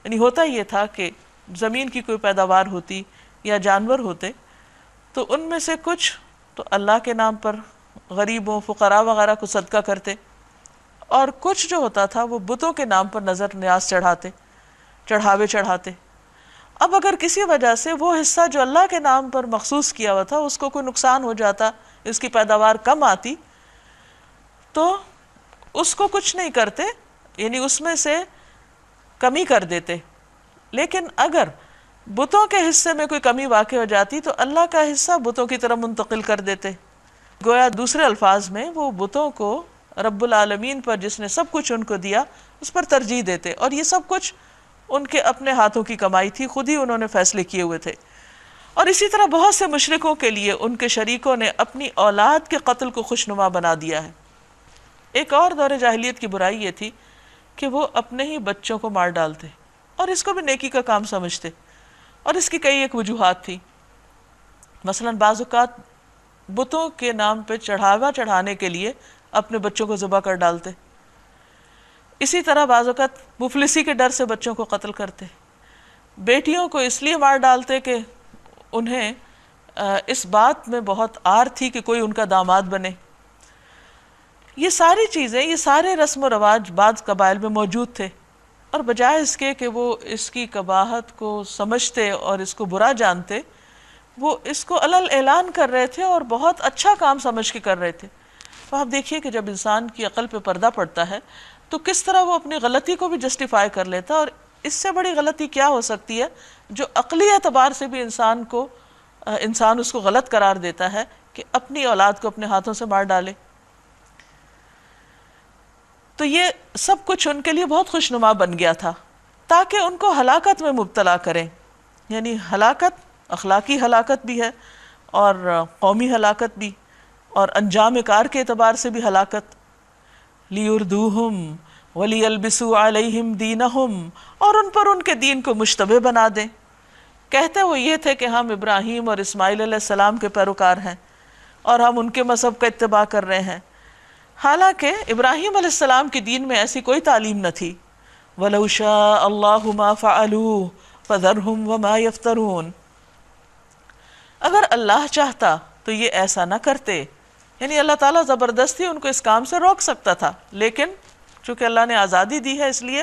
یعنی ہوتا یہ تھا کہ زمین کی کوئی پیداوار ہوتی یا جانور ہوتے تو ان میں سے کچھ تو اللہ کے نام پر غریبوں، فقراء وغیرہ کو صدقہ کرتے، اور کچھ جو ہوتا تھا وہ بتوں کے نام پر نظر نیاز چڑھاوے چڑھاتے۔ اب اگر کسی وجہ سے وہ حصہ جو اللہ کے نام پر مخصوص کیا ہوا تھا اس کو کوئی نقصان ہو جاتا، اس کی پیداوار کم آتی، تو اس کو کچھ نہیں کرتے، یعنی اس میں سے کمی کر دیتے۔ لیکن اگر بتوں کے حصے میں کوئی کمی واقع ہو جاتی تو اللہ کا حصہ بتوں کی طرف منتقل کر دیتے۔ گویا دوسرے الفاظ میں وہ بتوں کو رب العالمین پر جس نے سب کچھ ان کو دیا اس پر ترجیح دیتے، اور یہ سب کچھ ان کے اپنے ہاتھوں کی کمائی تھی، خود ہی انہوں نے فیصلے کیے ہوئے تھے۔ اور اسی طرح بہت سے مشرکوں کے لیے ان کے شریکوں نے اپنی اولاد کے قتل کو خوشنما بنا دیا ہے۔ ایک اور دور جاہلیت کی برائی یہ تھی کہ وہ اپنے ہی بچوں کو مار ڈالتے اور اس کو بھی نیکی کا کام سمجھتے، اور اس کی کئی ایک وجوہات تھی۔ مثلا بعض اوقات بتوں کے نام پہ چڑھاوا چڑھانے کے لیے اپنے بچوں کو ذبح کر ڈالتے۔ اسی طرح بعض اوقات مفلسی کے ڈر سے بچوں کو قتل کرتے، بیٹیوں کو اس لیے مار ڈالتے کہ انہیں اس بات میں بہت آر تھی کہ کوئی ان کا داماد بنے۔ یہ ساری چیزیں، یہ سارے رسم و رواج بعض قبائل میں موجود تھے، اور بجائے اس کے کہ وہ اس کی قباحت کو سمجھتے اور اس کو برا جانتے، وہ اس کو علل اعلان کر رہے تھے اور بہت اچھا کام سمجھ کے کر رہے تھے۔ تو آپ دیکھیے کہ جب انسان کی عقل پہ پردہ پڑتا ہے تو کس طرح وہ اپنی غلطی کو بھی جسٹیفائی کر لیتا ہے، اور اس سے بڑی غلطی کیا ہو سکتی ہے جو عقلی اعتبار سے بھی انسان اس کو غلط قرار دیتا ہے کہ اپنی اولاد کو اپنے ہاتھوں سے مار ڈالے۔ تو یہ سب کچھ ان کے لیے بہت خوشنما بن گیا تھا تاکہ ان کو ہلاکت میں مبتلا کریں، یعنی ہلاکت اخلاقی ہلاکت بھی ہے اور قومی ہلاکت بھی، اور انجام کار کے اعتبار سے بھی ہلاکت۔ لِيُرْدُوهُمْ وَلِيَلْبِسُوا عَلَيْهِمْ دِينَهُمْ، اور ان پر ان کے دین کو مشتبہ بنا دیں۔ کہتے وہ یہ تھے کہ ہم ابراہیم اور اسماعیل علیہ السلام کے پیروکار ہیں اور ہم ان کے مذہب کا اتباع کر رہے ہیں، حالانکہ ابراہیم علیہ السلام کے دین میں ایسی کوئی تعلیم نہ تھی۔ وَلَوْ شَاءَ اللَّهُ مَا فَعَلُوهُ فَذَرْهُمْ وَمَا يَفْتَرُونَ، اگر اللہ چاہتا تو یہ ایسا نہ کرتے، یعنی اللہ تعالیٰ زبردستی ان کو اس کام سے روک سکتا تھا، لیکن چونکہ اللہ نے آزادی دی ہے اس لیے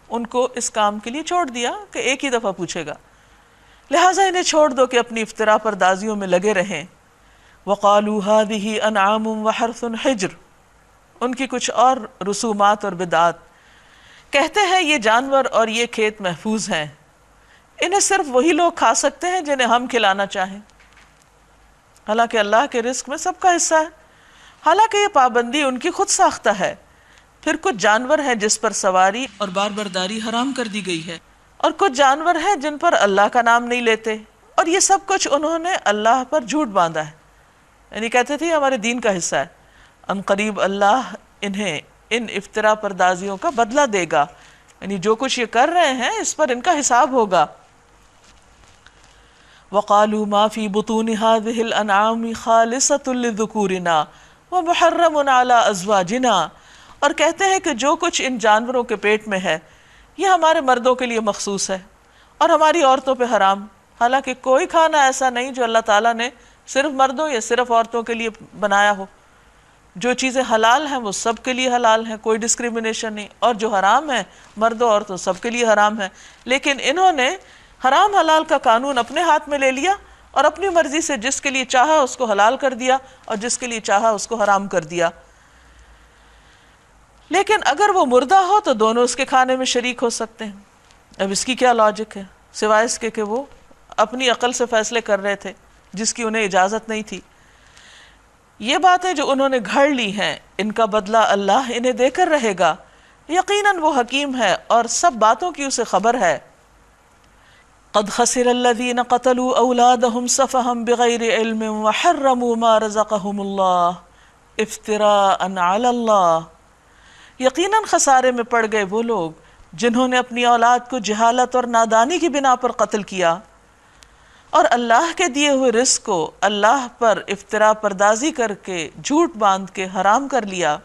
ان کو اس کام کے لیے چھوڑ دیا کہ ایک ہی دفعہ پوچھے گا، لہٰذا انہیں چھوڑ دو کہ اپنی افتراء پردازیوں میں لگے رہیں۔ وَقَالُوا هَٰذِهِ أَنْعَامٌ وَحَرْثٌ حِجْرٌ، ان کی کچھ اور رسومات اور بدعات، کہتے ہیں یہ جانور اور یہ کھیت محفوظ ہیں، انہیں صرف وہی لوگ کھا سکتے ہیں جنہیں ہم کھلانا چاہیں، حالانکہ اللہ کے رزق میں سب کا حصہ ہے۔ حالانکہ یہ پابندی ان کی خود ساختہ ہے۔ پھر کچھ جانور ہیں جس پر سواری اور بار برداری حرام کر دی گئی ہے، اور کچھ جانور ہیں جن پر اللہ کا نام نہیں لیتے، اور یہ سب کچھ انہوں نے اللہ پر جھوٹ باندھا ہے، یعنی کہتے تھے ہمارے دین کا حصہ ہے۔ ان قریب اللہ انہیں ان افطرا پردازیوں کا بدلہ دے گا، یعنی جو کچھ یہ کر رہے ہیں اس پر ان کا حساب ہوگا۔ وَقَالُوا مَا فِي بُطُونِ هَٰذِهِ الْأَنْعَامِ خَالِصَةٌ لِّذُكُورِنَا وَمُحَرَّمٌ عَلَىٰ أَزْوَاجِنَا، اور کہتے ہیں کہ جو کچھ ان جانوروں کے پیٹ میں ہے یہ ہمارے مردوں کے لیے مخصوص ہے اور ہماری عورتوں پہ حرام، حالانکہ کوئی کھانا ایسا نہیں جو اللہ تعالیٰ نے صرف مردوں یا صرف عورتوں کے لیے بنایا ہو۔ جو چیزیں حلال ہیں وہ سب کے لیے حلال ہیں، کوئی ڈسکریمنیشن نہیں، اور جو حرام ہے مردوں عورتوں سب کے لیے حرام ہے، لیکن انہوں نے حرام حلال کا قانون اپنے ہاتھ میں لے لیا اور اپنی مرضی سے جس کے لیے چاہا اس کو حلال کر دیا اور جس کے لیے چاہا اس کو حرام کر دیا۔ لیکن اگر وہ مردہ ہو تو دونوں اس کے کھانے میں شریک ہو سکتے ہیں۔ اب اس کی کیا لاجک ہے سوائے اس کے کہ وہ اپنی عقل سے فیصلے کر رہے تھے جس کی انہیں اجازت نہیں تھی۔ یہ باتیں جو انہوں نے گھڑ لی ہیں ان کا بدلہ اللہ انہیں دے کر رہے گا، یقیناً وہ حکیم ہے اور سب باتوں کی اسے خبر ہے۔ قد خسر الذین قتلوا اولادہم سفہا بغیر علم وحرموا ما رزقہم اللہ افتراء علی اللہ، یقیناً خسارے میں پڑ گئے وہ لوگ جنہوں نے اپنی اولاد کو جہالت اور نادانی کی بنا پر قتل کیا اور اللہ کے دیے ہوئے رزق کو اللہ پر افتراء پردازی کر کے جھوٹ باندھ کے حرام کر لیا۔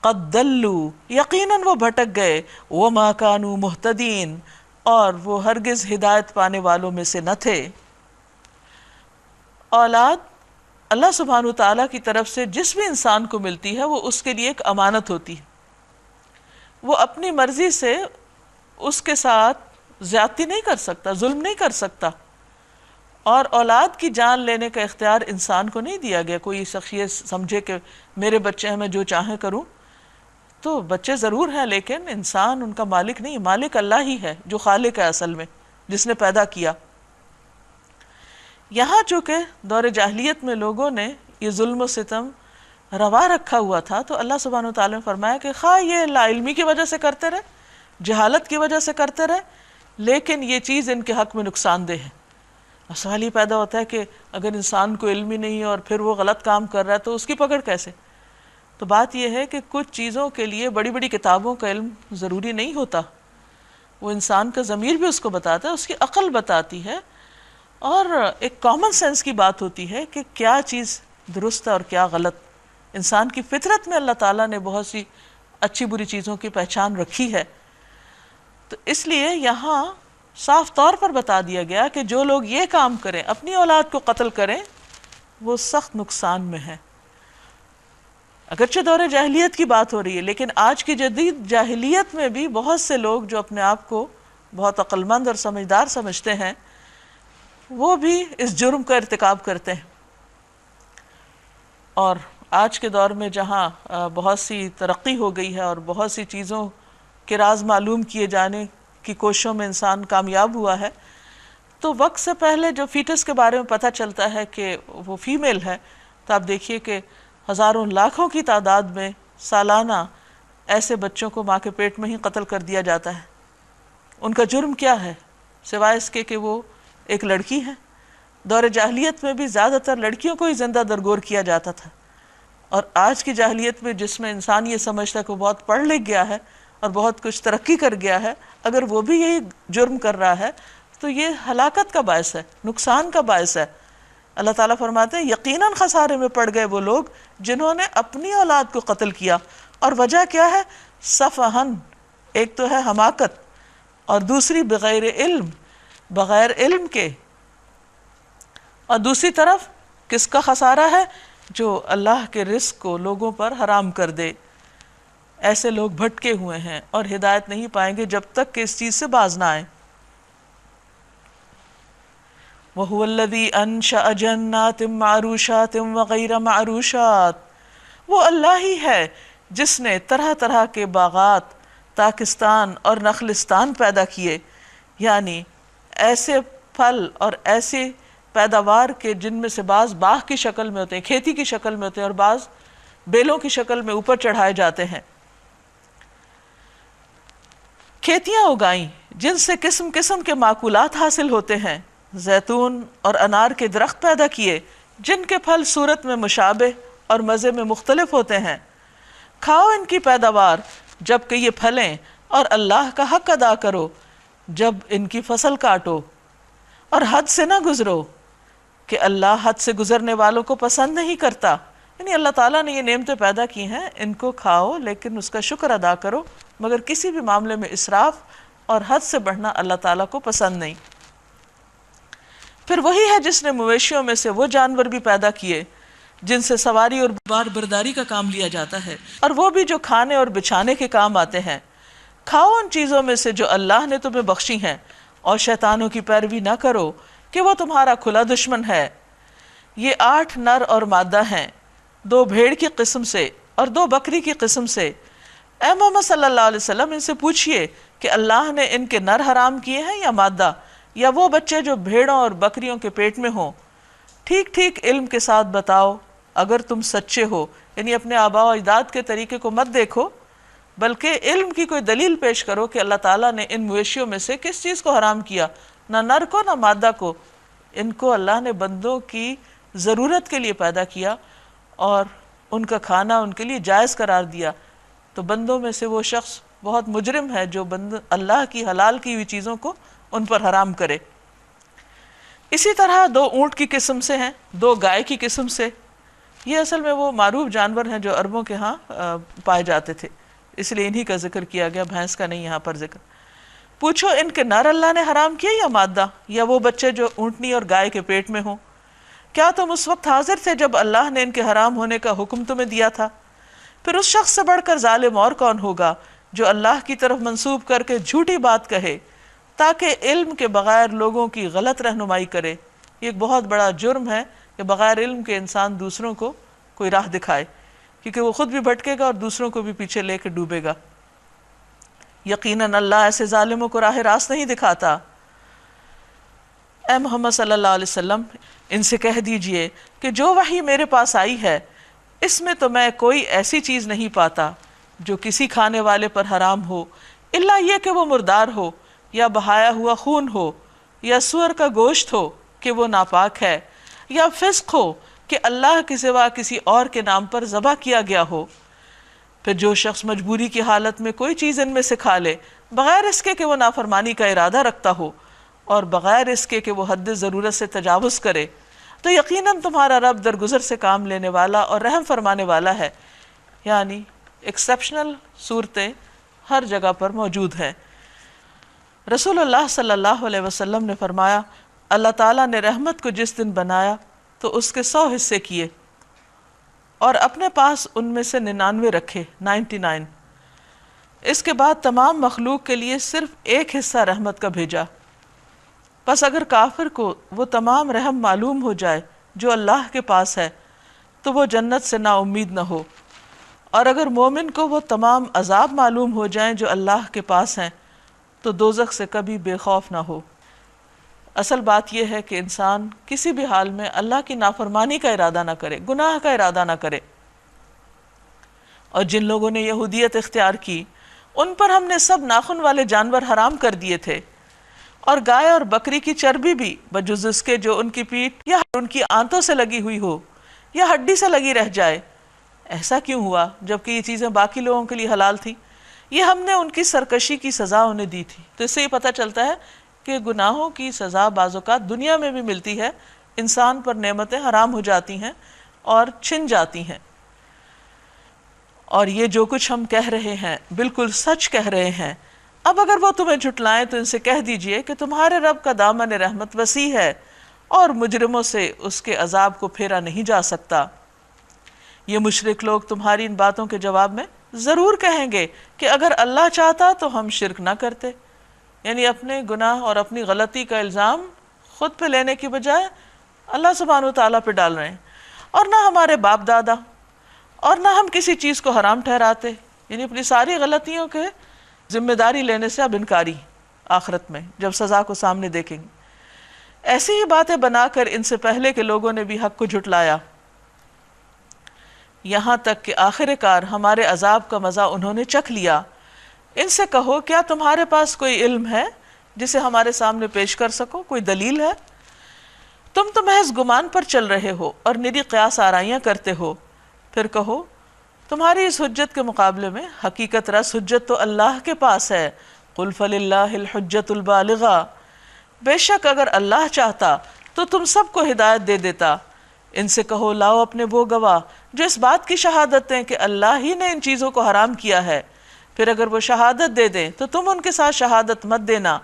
قد دلوا، یقیناً وہ بھٹک گئے، وما کانوا مہتدین، اور وہ ہرگز ہدایت پانے والوں میں سے نہ تھے۔ اولاد اللہ سبحانہ وتعالیٰ کی طرف سے جس بھی انسان کو ملتی ہے وہ اس کے لیے ایک امانت ہوتی ہے، وہ اپنی مرضی سے اس کے ساتھ زیادتی نہیں کر سکتا، ظلم نہیں کر سکتا، اور اولاد کی جان لینے کا اختیار انسان کو نہیں دیا گیا۔ کوئی شخص یہ سمجھے کہ میرے بچے ہیں میں جو چاہیں کروں، تو بچے ضرور ہیں لیکن انسان ان کا مالک نہیں، مالک اللہ ہی ہے جو خالق ہے اصل میں، جس نے پیدا کیا۔ یہاں چونکہ دور جاہلیت میں لوگوں نے یہ ظلم و ستم روا رکھا ہوا تھا تو اللہ سبحانہ وتعالیٰ نے فرمایا کہ خواہ یہ لا علمی کی وجہ سے کرتے رہے، جہالت کی وجہ سے کرتے رہے، لیکن یہ چیز ان کے حق میں نقصان دہ ہے۔ اور سوال یہ پیدا ہوتا ہے کہ اگر انسان کو علم ہی نہیں اور پھر وہ غلط کام کر رہا ہے تو اس کی پکڑ کیسے؟ تو بات یہ ہے کہ کچھ چیزوں کے لیے بڑی بڑی کتابوں کا علم ضروری نہیں ہوتا، وہ انسان کا ضمیر بھی اس کو بتاتا ہے، اس کی عقل بتاتی ہے، اور ایک کامن سینس کی بات ہوتی ہے کہ کیا چیز درست ہے اور کیا غلط۔ انسان کی فطرت میں اللہ تعالیٰ نے بہت سی اچھی بری چیزوں کی پہچان رکھی ہے۔ تو اس لیے یہاں صاف طور پر بتا دیا گیا کہ جو لوگ یہ کام کریں، اپنی اولاد کو قتل کریں، وہ سخت نقصان میں ہے۔ اگرچہ دور جاہلیت کی بات ہو رہی ہے، لیکن آج کی جدید جاہلیت میں بھی بہت سے لوگ جو اپنے آپ کو بہت عقل مند اور سمجھدار سمجھتے ہیں، وہ بھی اس جرم کا ارتکاب کرتے ہیں۔ اور آج کے دور میں جہاں بہت سی ترقی ہو گئی ہے اور بہت سی چیزوں کے راز معلوم کیے جانے کی کوششوں میں انسان کامیاب ہوا ہے، تو وقت سے پہلے جو فیٹس کے بارے میں پتہ چلتا ہے کہ وہ فیمیل ہے، تو آپ دیکھیے کہ ہزاروں لاکھوں کی تعداد میں سالانہ ایسے بچوں کو ماں کے پیٹ میں ہی قتل کر دیا جاتا ہے۔ ان کا جرم کیا ہے سوائے اس کے کہ وہ ایک لڑکی ہے؟ دور جاہلیت میں بھی زیادہ تر لڑکیوں کو ہی زندہ درگور کیا جاتا تھا، اور آج کی جاہلیت میں جس میں انسان یہ سمجھتا ہے کہ وہ بہت پڑھ لکھ گیا ہے اور بہت کچھ ترقی کر گیا ہے، اگر وہ بھی یہی جرم کر رہا ہے تو یہ ہلاکت کا باعث ہے، نقصان کا باعث ہے۔ اللہ تعالیٰ فرماتے ہیں یقیناً خسارے میں پڑ گئے وہ لوگ جنہوں نے اپنی اولاد کو قتل کیا، اور وجہ کیا ہے؟ سفہن، ایک تو ہے حماقت، اور دوسری بغیر علم، بغیر علم کے، اور دوسری طرف کس کا خسارہ ہے؟ جو اللہ کے رزق کو لوگوں پر حرام کر دے۔ ایسے لوگ بھٹکے ہوئے ہیں اور ہدایت نہیں پائیں گے جب تک کہ اس چیز سے باز نہ آئیں۔ وَهُوَ الَّذِي أَنشَأَ جَنَّاتٍ مَّعْرُوشَاتٍ وَغَيْرَ مَعْرُوشَاتٍ، وہ اللہ ہی ہے جس نے طرح طرح کے باغات، تاکستان اور نخلستان پیدا کیے، یعنی ایسے پھل اور ایسے پیداوار کے جن میں سے بعض باغ کی شکل میں ہوتے ہیں، کھیتی کی شکل میں ہوتے ہیں، اور بعض بیلوں کی شکل میں اوپر چڑھائے جاتے ہیں۔ کھیتیاں اگائیں جن سے قسم قسم کے معقولات حاصل ہوتے ہیں، زیتون اور انار کے درخت پیدا کیے جن کے پھل صورت میں مشابہ اور مزے میں مختلف ہوتے ہیں۔ کھاؤ ان کی پیداوار جب کہ یہ پھلیں، اور اللہ کا حق ادا کرو جب ان کی فصل کاٹو، اور حد سے نہ گزرو کہ اللہ حد سے گزرنے والوں کو پسند نہیں کرتا۔ یعنی اللہ تعالیٰ نے یہ نعمتیں پیدا کی ہیں، ان کو کھاؤ لیکن اس کا شکر ادا کرو، مگر کسی بھی معاملے میں اسراف اور حد سے بڑھنا اللہ تعالیٰ کو پسند نہیں۔ پھر وہی ہے جس نے مویشیوں میں سے وہ جانور بھی پیدا کیے جن سے سواری اور بار برداری کا کام لیا جاتا ہے، اور وہ بھی جو کھانے اور بچھانے کے کام آتے ہیں۔ کھاؤ ان چیزوں میں سے جو اللہ نے تمہیں بخشی ہیں، اور شیطانوں کی پیروی نہ کرو کہ وہ تمہارا کھلا دشمن ہے۔ یہ 8 نر اور مادہ ہیں، 2 بھیڑ کی قسم سے اور 2 بکری کی قسم سے۔ اے محمد صلی اللہ علیہ وسلم ان سے پوچھئے کہ اللہ نے ان کے نر حرام کیے ہیں یا مادہ، یا وہ بچے جو بھیڑوں اور بکریوں کے پیٹ میں ہوں؟ ٹھیک ٹھیک علم کے ساتھ بتاؤ اگر تم سچے ہو، یعنی اپنے آباء و اجداد کے طریقے کو مت دیکھو، بلکہ علم کی کوئی دلیل پیش کرو کہ اللہ تعالیٰ نے ان مویشیوں میں سے کس چیز کو حرام کیا، نہ نر کو نہ مادہ کو۔ ان کو اللہ نے بندوں کی ضرورت کے لیے پیدا کیا اور ان کا کھانا ان کے لیے جائز قرار دیا، تو بندوں میں سے وہ شخص بہت مجرم ہے جو اللہ کی حلال کی ہوئی چیزوں کو ان پر حرام کرے۔ اسی طرح 2 اونٹ کی قسم سے ہیں، 2 گائے کی قسم سے۔ یہ اصل میں وہ معروف جانور ہیں جو عربوں کے ہاں پائے جاتے تھے، اس لیے انہی کا ذکر کیا گیا، بھینس کا نہیں یہاں پر ذکر۔ پوچھو ان کے نر اللہ نے حرام کیا یا مادہ، یا وہ بچے جو اونٹنی اور گائے کے پیٹ میں ہوں؟ کیا تم اس وقت حاضر تھے جب اللہ نے ان کے حرام ہونے کا حکم تمہیں دیا تھا؟ پھر اس شخص سے بڑھ کر ظالم اور کون ہوگا جو اللہ کی طرف منسوب کر کے جھوٹی بات کہے تاکہ علم کے بغیر لوگوں کی غلط رہنمائی کرے۔ یہ ایک بہت بڑا جرم ہے کہ بغیر علم کے انسان دوسروں کو کوئی راہ دکھائے، کیونکہ وہ خود بھی بھٹکے گا اور دوسروں کو بھی پیچھے لے کے ڈوبے گا۔ یقیناً اللہ ایسے ظالموں کو راہ راست نہیں دکھاتا۔ اے محمد صلی اللہ علیہ وسلم ان سے کہہ دیجئے کہ جو وحی میرے پاس آئی ہے اس میں تو میں کوئی ایسی چیز نہیں پاتا جو کسی کھانے والے پر حرام ہو، الا یہ کہ وہ مردار ہو، یا بہایا ہوا خون ہو، یا سور کا گوشت ہو کہ وہ ناپاک ہے، یا فسق ہو کہ اللہ کے سوا کسی اور کے نام پر ذبح کیا گیا ہو۔ پھر جو شخص مجبوری کی حالت میں کوئی چیز ان میں سے کھا لے بغیر اس کے کہ وہ نافرمانی کا ارادہ رکھتا ہو، اور بغیر اس کے کہ وہ حد ضرورت سے تجاوز کرے، تو یقیناً تمہارا رب درگزر سے کام لینے والا اور رحم فرمانے والا ہے۔ یعنی ایکسیپشنل صورتیں ہر جگہ پر موجود ہیں۔ رسول اللہ صلی اللہ علیہ وسلم نے فرمایا، اللہ تعالیٰ نے رحمت کو جس دن بنایا تو اس کے 100 حصے کیے اور اپنے پاس ان میں سے 99 رکھے، 99۔ اس کے بعد تمام مخلوق کے لیے صرف ایک حصہ رحمت کا بھیجا۔ پس اگر کافر کو وہ تمام رحم معلوم ہو جائے جو اللہ کے پاس ہے تو وہ جنت سے نا امید نہ ہو، اور اگر مومن کو وہ تمام عذاب معلوم ہو جائیں جو اللہ کے پاس ہیں تو دوزخ سے کبھی بے خوف نہ ہو۔ اصل بات یہ ہے کہ انسان کسی بھی حال میں اللہ کی نافرمانی کا ارادہ نہ کرے، گناہ کا ارادہ نہ کرے۔ اور جن لوگوں نے یہودیت اختیار کی ان پر ہم نے سب ناخن والے جانور حرام کر دیے تھے، اور گائے اور بکری کی چربی بھی بجز اس کے جو ان کی پیٹھ یا ان کی آنتوں سے لگی ہوئی ہو یا ہڈی سے لگی رہ جائے۔ ایسا کیوں ہوا جبکہ یہ چیزیں باقی لوگوں کے لیے حلال تھی؟ یہ ہم نے ان کی سرکشی کی سزا انہیں دی تھی۔ تو اس سے یہ پتہ چلتا ہے کہ گناہوں کی سزا بعض اوقات دنیا میں بھی ملتی ہے، انسان پر نعمتیں حرام ہو جاتی ہیں اور چھن جاتی ہیں۔ اور یہ جو کچھ ہم کہہ رہے ہیں بالکل سچ کہہ رہے ہیں۔ اب اگر وہ تمہیں جھٹلائیں تو ان سے کہہ دیجئے کہ تمہارے رب کا دامن رحمت وسیع ہے اور مجرموں سے اس کے عذاب کو پھیرا نہیں جا سکتا۔ یہ مشرک لوگ تمہاری ان باتوں کے جواب میں ضرور کہیں گے کہ اگر اللہ چاہتا تو ہم شرک نہ کرتے، یعنی اپنے گناہ اور اپنی غلطی کا الزام خود پہ لینے کی بجائے اللہ سبحانہ و تعالیٰ پہ ڈال رہے ہیں۔ اور نہ ہمارے باپ دادا، اور نہ ہم کسی چیز کو حرام ٹھہراتے، یعنی اپنی ساری غلطیوں کے ذمہ داری لینے سے اب انکاری آخرت میں جب سزا کو سامنے دیکھیں گے۔ ایسی ہی باتیں بنا کر ان سے پہلے کے لوگوں نے بھی حق کو جھٹلایا، یہاں تک کہ آخر کار ہمارے عذاب کا مزہ انہوں نے چکھ لیا۔ ان سے کہو کیا تمہارے پاس کوئی علم ہے جسے ہمارے سامنے پیش کر سکو، کوئی دلیل ہے؟ تم تو محض گمان پر چل رہے ہو اور نری قیاس آرائیاں کرتے ہو۔ پھر کہو تمہاری اس حجت کے مقابلے میں حقیقت رس حجت تو اللہ کے پاس ہے۔ قل فللہ الحجت البالغہ، بے شک اگر اللہ چاہتا تو تم سب کو ہدایت دے دیتا۔ ان سے کہو لاؤ اپنے وہ گواہ جو اس بات کی شہادت دیں کہ اللہ ہی نے ان چیزوں کو حرام کیا ہے، پھر اگر وہ شہادت دے دیں تو تم ان کے ساتھ شہادت مت دینا،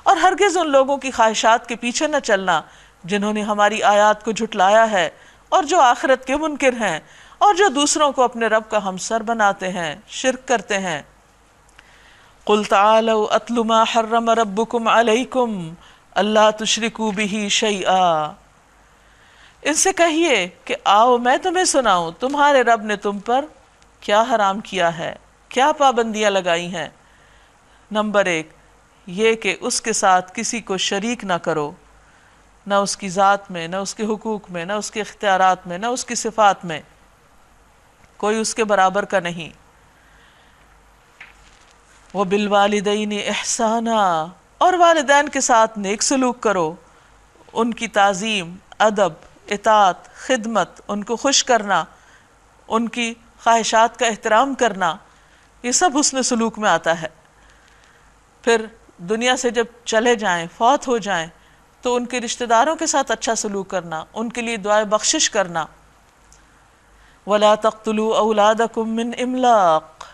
اور ہرگز ان لوگوں کی خواہشات کے پیچھے نہ چلنا جنہوں نے ہماری آیات کو جھٹلایا ہے اور جو آخرت کے منکر ہیں اور جو دوسروں کو اپنے رب کا ہمسر بناتے ہیں، شرک کرتے ہیں۔ قل تعالوا اتل ما حرم ربکم علیکم اللہ تشرکوا بہ شیئا، ان سے کہیے کہ آؤ میں تمہیں سناؤں تمہارے رب نے تم پر کیا حرام کیا ہے، کیا پابندیاں لگائی ہیں۔ نمبر 1 یہ کہ اس کے ساتھ کسی کو شریک نہ کرو، نہ اس کی ذات میں، نہ اس کے حقوق میں، نہ اس کے اختیارات میں، نہ اس کی صفات میں، کوئی اس کے برابر کا نہیں۔ وبالوالدین احسانا، اور والدین کے ساتھ نیک سلوک کرو، ان کی تعظیم، ادب، اطاعت، خدمت، ان کو خوش کرنا، ان کی خواہشات کا احترام کرنا، یہ سب حسن سلوک میں آتا ہے۔ پھر دنیا سے جب چلے جائیں، فوت ہو جائیں، تو ان کے رشتہ داروں کے ساتھ اچھا سلوک کرنا، ان کے لیے دعائے بخشش کرنا۔ وَلَا تَقْتُلُوا أَوْلَادَكُم مِّنْ إِمْلَاقٍ،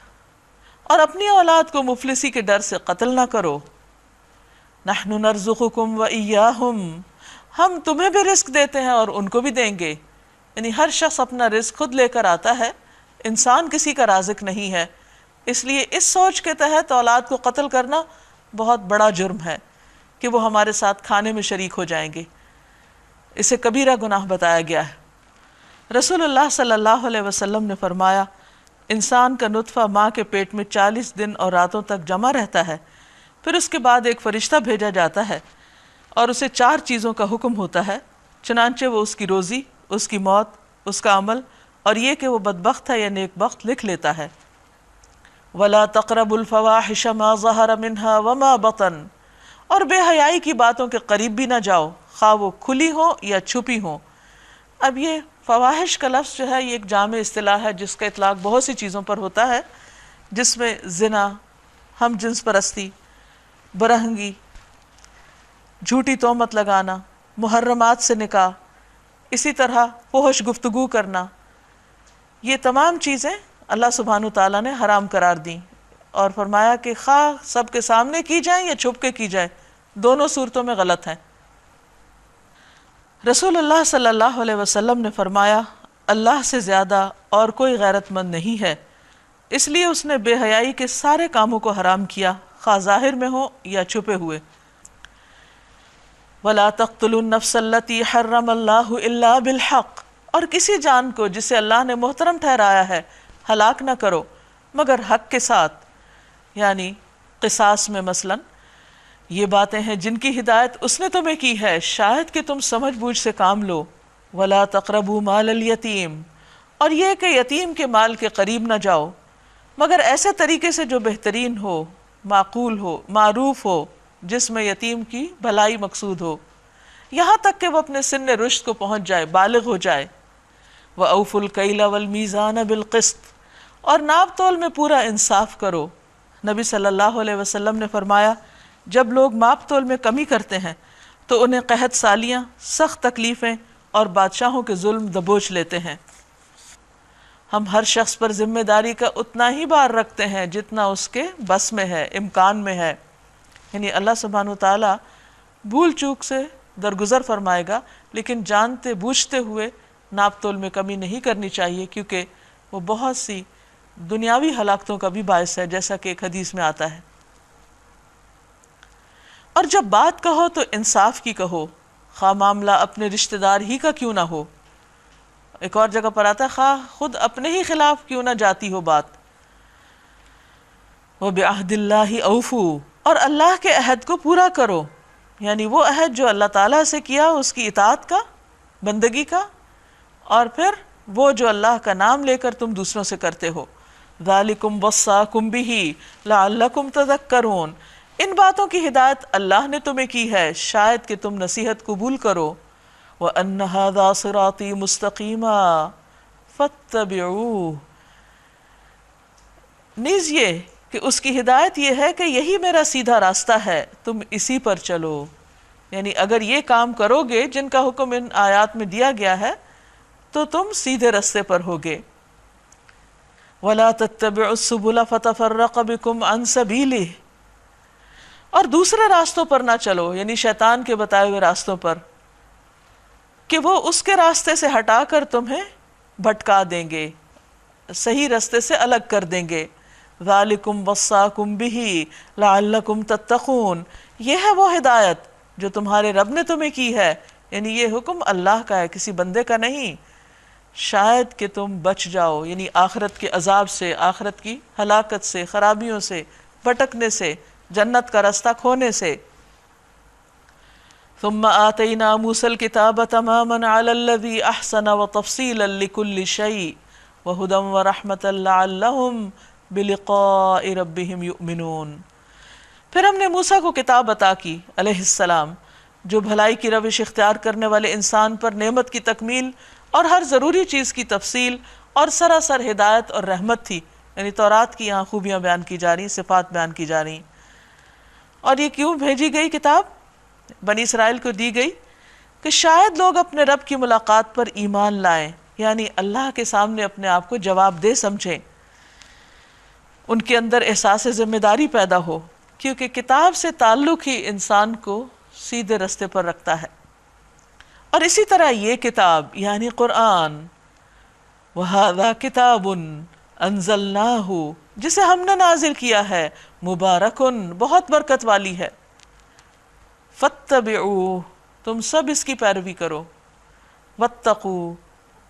اور اپنی اولاد کو مفلسی کے ڈر سے قتل نہ کرو۔ نَحْنُ نَرْزُقُكُمْ وَإِيَّاهُمْ، ہم تمہیں بھی رزق دیتے ہیں اور ان کو بھی دیں گے، یعنی ہر شخص اپنا رزق خود لے کر آتا ہے، انسان کسی کا رازق نہیں ہے۔ اس لیے اس سوچ کے تحت اولاد کو قتل کرنا بہت بڑا جرم ہے کہ وہ ہمارے ساتھ کھانے میں شریک ہو جائیں گے، اسے کبیرہ گناہ بتایا گیا ہے۔ رسول اللہ صلی اللہ علیہ وسلم نے فرمایا، انسان کا نطفہ ماں کے پیٹ میں 40 دن اور راتوں تک جمع رہتا ہے، پھر اس کے بعد ایک فرشتہ بھیجا جاتا ہے اور اسے 4 چیزوں کا حکم ہوتا ہے، چنانچہ وہ اس کی روزی، اس کی موت، اس کا عمل اور یہ کہ وہ بدبخت ہے یا نیک بخت لکھ لیتا ہے۔ وَلَا تَقْرَبُوا الْفَوَاحِشَ مَا ظَهَرَ مِنْهَا وَمَا بَطَنَ، اور بے حیائی کی باتوں کے قریب بھی نہ جاؤ، خواہ وہ کھلی ہوں یا چھپی ہوں۔ اب یہ فواحش کا لفظ جو ہے یہ ایک جامع اصطلاح ہے جس کا اطلاق بہت سی چیزوں پر ہوتا ہے، جس میں زنا، ہم جنس پرستی، برہنگی، جھوٹی تہمت لگانا، محرمات سے نکاح، اسی طرح فحش گفتگو کرنا، یہ تمام چیزیں اللہ سبحانہ تعالیٰ نے حرام قرار دی، اور فرمایا کہ خواہ سب کے سامنے کی جائیں یا چھپ کے کی جائے، دونوں صورتوں میں غلط ہیں۔ رسول اللہ صلی اللہ علیہ وسلم نے فرمایا اللہ سے زیادہ اور کوئی غیرت مند نہیں ہے، اس لیے اس نے بے حیائی کے سارے کاموں کو حرام کیا، خواہ ظاہر میں ہو یا چھپے ہوئے۔ وَلَا تَقْتُلُوا النَّفْسَ الَّتِي حَرَّمَ اللَّهُ إِلَّا بِالْحَقِّ، اور کسی جان کو جسے اللہ نے محترم ٹھہرایا ہے ہلاک نہ کرو مگر حق کے ساتھ، یعنی قصاص میں مثلا۔ یہ باتیں ہیں جن کی ہدایت اس نے تمہیں کی ہے شاید کہ تم سمجھ بوجھ سے کام لو۔ وَلَا تَقْرَبُوا مَالَ الْيَتِيمِ، اور یہ کہ یتیم کے مال کے قریب نہ جاؤ مگر ایسے طریقے سے جو بہترین ہو، معقول ہو، معروف ہو، جس میں یتیم کی بھلائی مقصود ہو، یہاں تک کہ وہ اپنے سن رشد کو پہنچ جائے، بالغ ہو جائے۔ وَأَوْفُوا الْكَيْلَ وَالْمِيزَانَ بِالْقِسْطِ، اور ناپ تول میں پورا انصاف کرو۔ نبی صلی اللہ علیہ وسلم نے فرمایا جب لوگ ماپ تول میں کمی کرتے ہیں تو انہیں قحط سالیاں، سخت تکلیفیں اور بادشاہوں کے ظلم دبوچ لیتے ہیں۔ ہم ہر شخص پر ذمہ داری کا اتنا ہی بار رکھتے ہیں جتنا اس کے بس میں ہے، امکان میں ہے، یعنی اللہ سبحانہ تعالیٰ بھول چوک سے درگزر فرمائے گا، لیکن جانتے بوجھتے ہوئے ناپ تول میں کمی نہیں کرنی چاہیے، کیونکہ وہ بہت سی دنیاوی ہلاکتوں کا بھی باعث ہے، جیسا کہ ایک حدیث میں آتا ہے۔ اور جب بات کہو تو انصاف کی کہو، خواہ معاملہ اپنے رشتہ دار ہی کا کیوں نہ ہو۔ ایک اور جگہ پر آتا ہے خواہ خود اپنے ہی خلاف کیوں نہ جاتی ہو بات۔ وَبِعَهْدِ اللَّهِ أَوْفُوا، اور اللہ کے عہد کو پورا کرو، یعنی وہ عہد جو اللہ تعالیٰ سے کیا اس کی اطاعت کا، بندگی کا، اور پھر وہ جو اللہ کا نام لے کر تم دوسروں سے کرتے ہو۔ ذَلِكُمْ وَصَّاكُمْ بِهِ لَعَلَّكُمْ تَذَكَّرُونَ، ان باتوں کی ہدایت اللہ نے تمہیں کی ہے شاید کہ تم نصیحت قبول کرو۔ وَأَنَّ هَذَا صِرَاطِي مُسْتَقِيمًا فَاتَّبِعُوهُ، نیز یہ کہ اس کی ہدایت یہ ہے کہ یہی میرا سیدھا راستہ ہے، تم اسی پر چلو، یعنی اگر یہ کام کرو گے جن کا حکم ان آیات میں دیا گیا ہے تو تم سیدھے راستے پر ہوگے۔ وَلَا تَتَّبِعُوا السُّبُلَ فَتَفَرَّقَ بِكُمْ عَنْ سَبِيلِهِ، اور دوسرے راستوں پر نہ چلو، یعنی شیطان کے بتائے ہوئے راستوں پر، کہ وہ اس کے راستے سے ہٹا کر تمہیں بھٹکا دیں گے، صحیح راستے سے الگ کر دیں گے۔ ذَلِكُمْ وَصَّاكُمْ بِهِ لَعَلَّكُمْ تَتَّقُونَ، یہ ہے وہ ہدایت جو تمہارے رب نے تمہیں کی ہے، یعنی یہ حکم اللہ کا ہے، کسی بندے کا نہیں، شاید کہ تم بچ جاؤ، یعنی آخرت کے عذاب سے، آخرت کی ہلاکت سے، خرابیوں سے، بھٹکنے سے، جنت کا راستہ کھونے سے۔ ثم آتینا موسیٰ الکتاب تماما علی الذی احسن وتفصیلا لکل شیء وہدی ورحمۃ لعلہم بلقاء ربہم یؤمنون، پھر ہم نے موسیٰ کو کتاب عطا کی علیہ السلام جو بھلائی کی روش اختیار کرنے والے انسان پر نعمت کی تکمیل اور ہر ضروری چیز کی تفصیل اور سراسر ہدایت اور رحمت تھی، یعنی تورات کی یہاں خوبیاں بیان کی جا رہی، صفات بیان کی جا رہی۔ اور یہ کیوں بھیجی گئی کتاب بنی اسرائیل کو دی گئی؟ کہ شاید لوگ اپنے رب کی ملاقات پر ایمان لائیں، یعنی اللہ کے سامنے اپنے آپ کو جواب دہ سمجھیں، ان کے اندر احساس ذمہ داری پیدا ہو، کیونکہ کتاب سے تعلق ہی انسان کو سیدھے راستے پر رکھتا ہے۔ اور اسی طرح یہ کتاب یعنی قرآن، وَهَذَا كِتَابٌ أَنزَلْنَاهُ، جسے ہم نے نازل کیا ہے، مبارکن، بہت برکت والی ہے، فَاتَّبِعُوهُ، تم سب اس کی پیروی کرو، وَاتَّقُوا،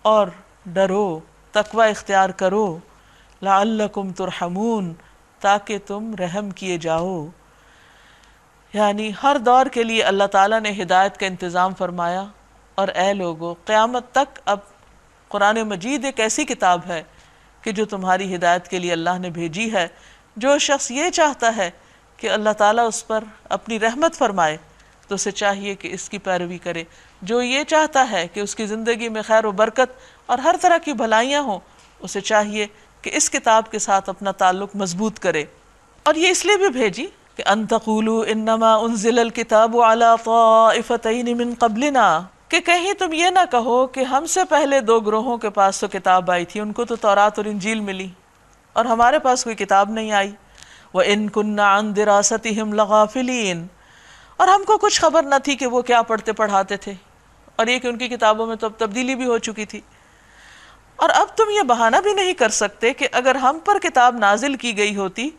اور ڈرو، تقوی اختیار کرو، لَعَلَّكُمْ تُرْحَمُونَ، تاکہ تم رحم کیے جاؤ۔ یعنی ہر دور کے لیے اللہ تعالیٰ نے ہدایت کا انتظام فرمایا، اور اے لوگو قیامت تک اب قرآن مجید ایک ایسی کتاب ہے کہ جو تمہاری ہدایت کے لیے اللہ نے بھیجی ہے۔ جو شخص یہ چاہتا ہے کہ اللہ تعالیٰ اس پر اپنی رحمت فرمائے تو اسے چاہیے کہ اس کی پیروی کرے، جو یہ چاہتا ہے کہ اس کی زندگی میں خیر و برکت اور ہر طرح کی بھلائیاں ہوں، اسے چاہیے کہ اس کتاب کے ساتھ اپنا تعلق مضبوط کرے۔ اور یہ اس لیے بھی بھیجی کہ ان تقولوا انما انزل الکتاب علی طائفتین من قبلنا، کہ کہیں تم یہ نہ کہو کہ ہم سے پہلے دو گروہوں کے پاس تو کتاب آئی تھی، ان کو تو تورات اور انجیل ملی، اور ہمارے پاس کوئی کتاب نہیں آئی. وَإِن كُنَّا عَن دِرَاسَتِهِمْ لَغَافِلِينَ، اور ہم کو کچھ خبر نہ تھی کہ وہ کیا پڑھتے پڑھاتے تھے، اور یہ کہ ان کی کتابوں میں تو اب تبدیلی بھی ہو چکی تھی. اور اب تم یہ بہانہ بھی نہیں کر سکتے کہ اگر ہم پر کتاب نازل کی گئی ہوتی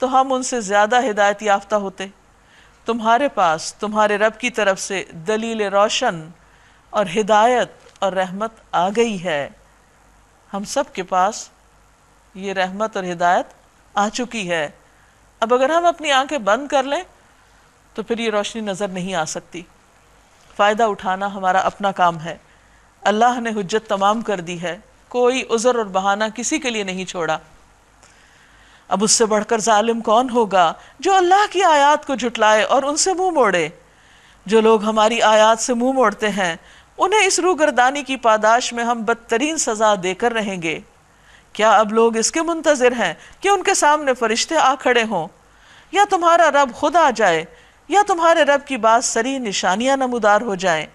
تو ہم ان سے زیادہ ہدایت یافتہ ہوتے. تمہارے پاس تمہارے رب کی طرف سے دلیل روشن اور ہدایت اور رحمت آ گئی ہے. ہم سب کے پاس یہ رحمت اور ہدایت آ چکی ہے. اب اگر ہم اپنی آنکھیں بند کر لیں تو پھر یہ روشنی نظر نہیں آ سکتی. فائدہ اٹھانا ہمارا اپنا کام ہے. اللہ نے حجت تمام کر دی ہے، کوئی عذر اور بہانہ کسی کے لیے نہیں چھوڑا. اب اس سے بڑھ کر ظالم کون ہوگا جو اللہ کی آیات کو جھٹلائے اور ان سے منہ موڑے. جو لوگ ہماری آیات سے منہ موڑتے ہیں انہیں اس روگردانی کی پاداش میں ہم بدترین سزا دے کر رہیں گے. کیا اب لوگ اس کے منتظر ہیں کہ ان کے سامنے فرشتے آ کھڑے ہوں، یا تمہارا رب خود آ جائے، یا تمہارے رب کی بعض صریح نشانیاں نمودار ہو جائیں؟